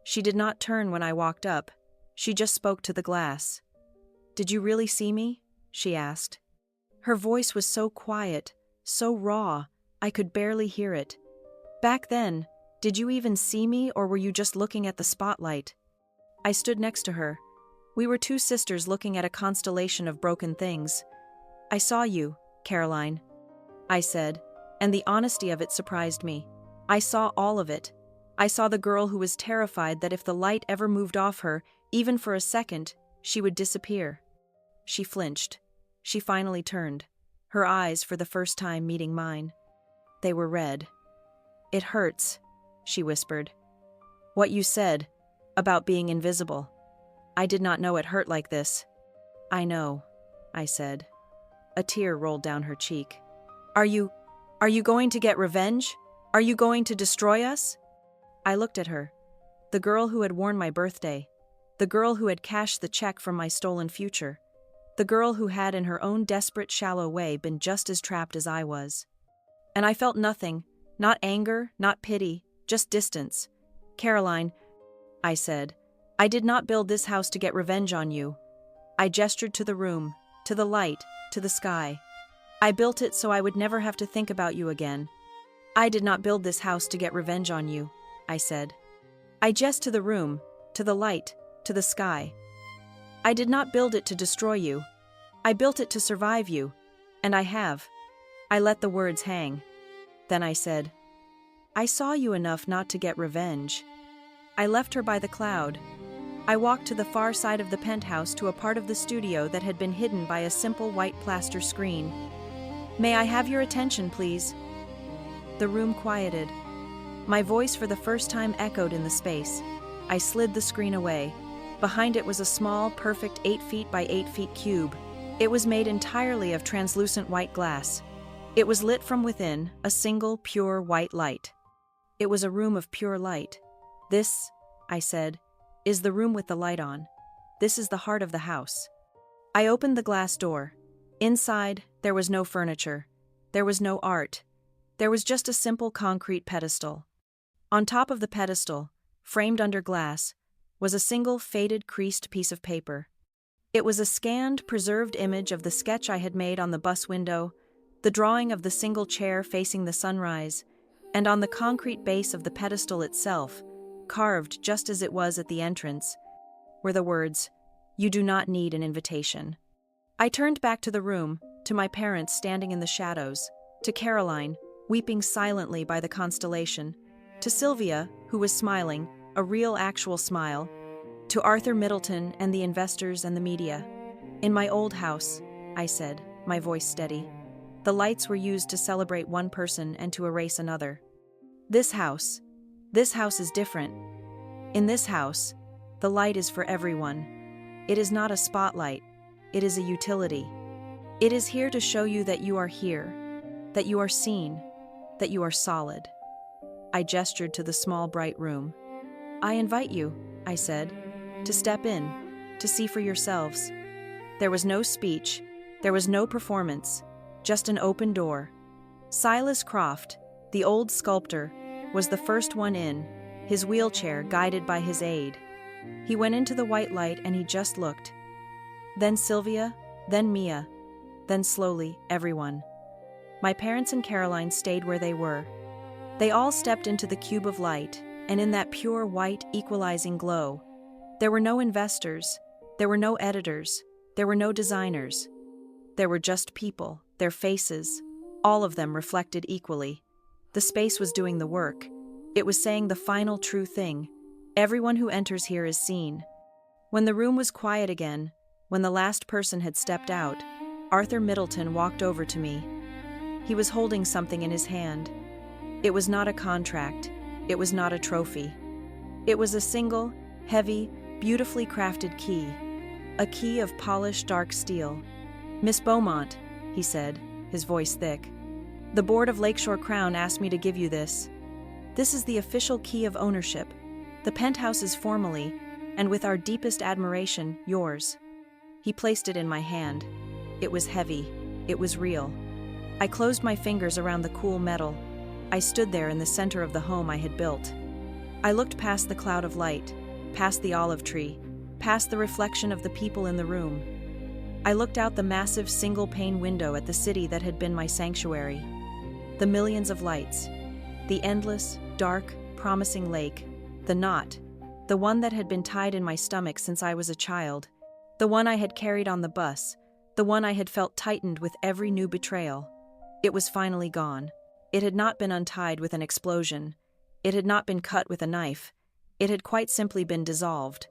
She did not turn when I walked up. She just spoke to the glass. "Did you really see me?" she asked. Her voice was so quiet, so raw, I could barely hear it. "Back then, did you even see me, or were you just looking at the spotlight?" I stood next to her. We were two sisters looking at a constellation of broken things. "I saw you, Caroline," I said, and the honesty of it surprised me. I saw all of it. I saw the girl who was terrified that if the light ever moved off her, even for a second, she would disappear. She flinched. She finally turned, her eyes for the first time meeting mine. They were red. "It hurts," she whispered. "What you said, about being invisible. I did not know it hurt like this." "I know," I said. A tear rolled down her cheek. Are you going to get revenge? Are you going to destroy us?" I looked at her. The girl who had worn my birthday. The girl who had cashed the check from my stolen future. The girl who had, in her own desperate, shallow way, been just as trapped as I was. And I felt nothing, not anger, not pity, just distance. "Caroline," I said, "I did not build this house to get revenge on you." I gestured to the room, to the light, to the sky. "I built it so I would never have to think about you again." "I did not build this house to get revenge on you," I said. I gestured to the room, to the light, to the sky. I did not build it to destroy you. I built it to survive you, and I have. I let the words hang. Then I said, I saw you enough not to get revenge. I left her by the cloud. I walked to the far side of the penthouse to a part of the studio that had been hidden by a simple white plaster screen. May I have your attention, please? The room quieted. My voice for the first time echoed in the space. I slid the screen away. Behind it was a small, perfect 8 feet by 8 feet cube. It was made entirely of translucent white glass. It was lit from within, a single, pure white light. It was a room of pure light. This, I said, is the room with the light on. This is the heart of the house. I opened the glass door. Inside, there was no furniture. There was no art. There was just a simple concrete pedestal. On top of the pedestal, framed under glass, was a single faded, creased piece of paper. It was a scanned, preserved image of the sketch I had made on the bus window, the drawing of the single chair facing the sunrise, and on the concrete base of the pedestal itself, carved just as it was at the entrance, were the words, "You do not need an invitation." I turned back to the room, to my parents standing in the shadows, to Caroline, weeping silently by the constellation, to Sylvia, who was smiling, a real actual smile, to Arthur Middleton and the investors and the media. In my old house, I said, my voice steady, the lights were used to celebrate one person and to erase another. This house is different. In this house, the light is for everyone. It is not a spotlight, it is a utility. It is here to show you that you are here, that you are seen, that you are solid. I gestured to the small, bright room. I invite you, I said, to step in, to see for yourselves. There was no speech, there was no performance, just an open door. Silas Croft, the old sculptor, was the first one in, his wheelchair guided by his aide. He went into the white light and he just looked. Then Sylvia, then Mia, then slowly, everyone. My parents and Caroline stayed where they were. They all stepped into the cube of light, and in that pure white equalizing glow, there were no investors, there were no editors, there were no designers. There were just people, their faces, all of them reflected equally. The space was doing the work. It was saying the final true thing. Everyone who enters here is seen. When the room was quiet again, when the last person had stepped out, Arthur Middleton walked over to me. He was holding something in his hand. It was not a contract. It was not a trophy. It was a single, heavy, beautifully crafted key. A key of polished dark steel. "Miss Beaumont," he said, his voice thick. "The board of Lakeshore Crown asked me to give you this. This is the official key of ownership. The penthouse is formally, and with our deepest admiration, yours." He placed it in my hand. It was heavy. It was real. I closed my fingers around the cool metal. I stood there in the center of the home I had built. I looked past the cloud of light, past the olive tree, past the reflection of the people in the room. I looked out the massive single-pane window at the city that had been my sanctuary. The millions of lights. The endless, dark, promising lake. The knot. The one that had been tied in my stomach since I was a child. The one I had carried on the bus. The one I had felt tightened with every new betrayal. It was finally gone. It had not been untied with an explosion. It had not been cut with a knife. It had quite simply been dissolved.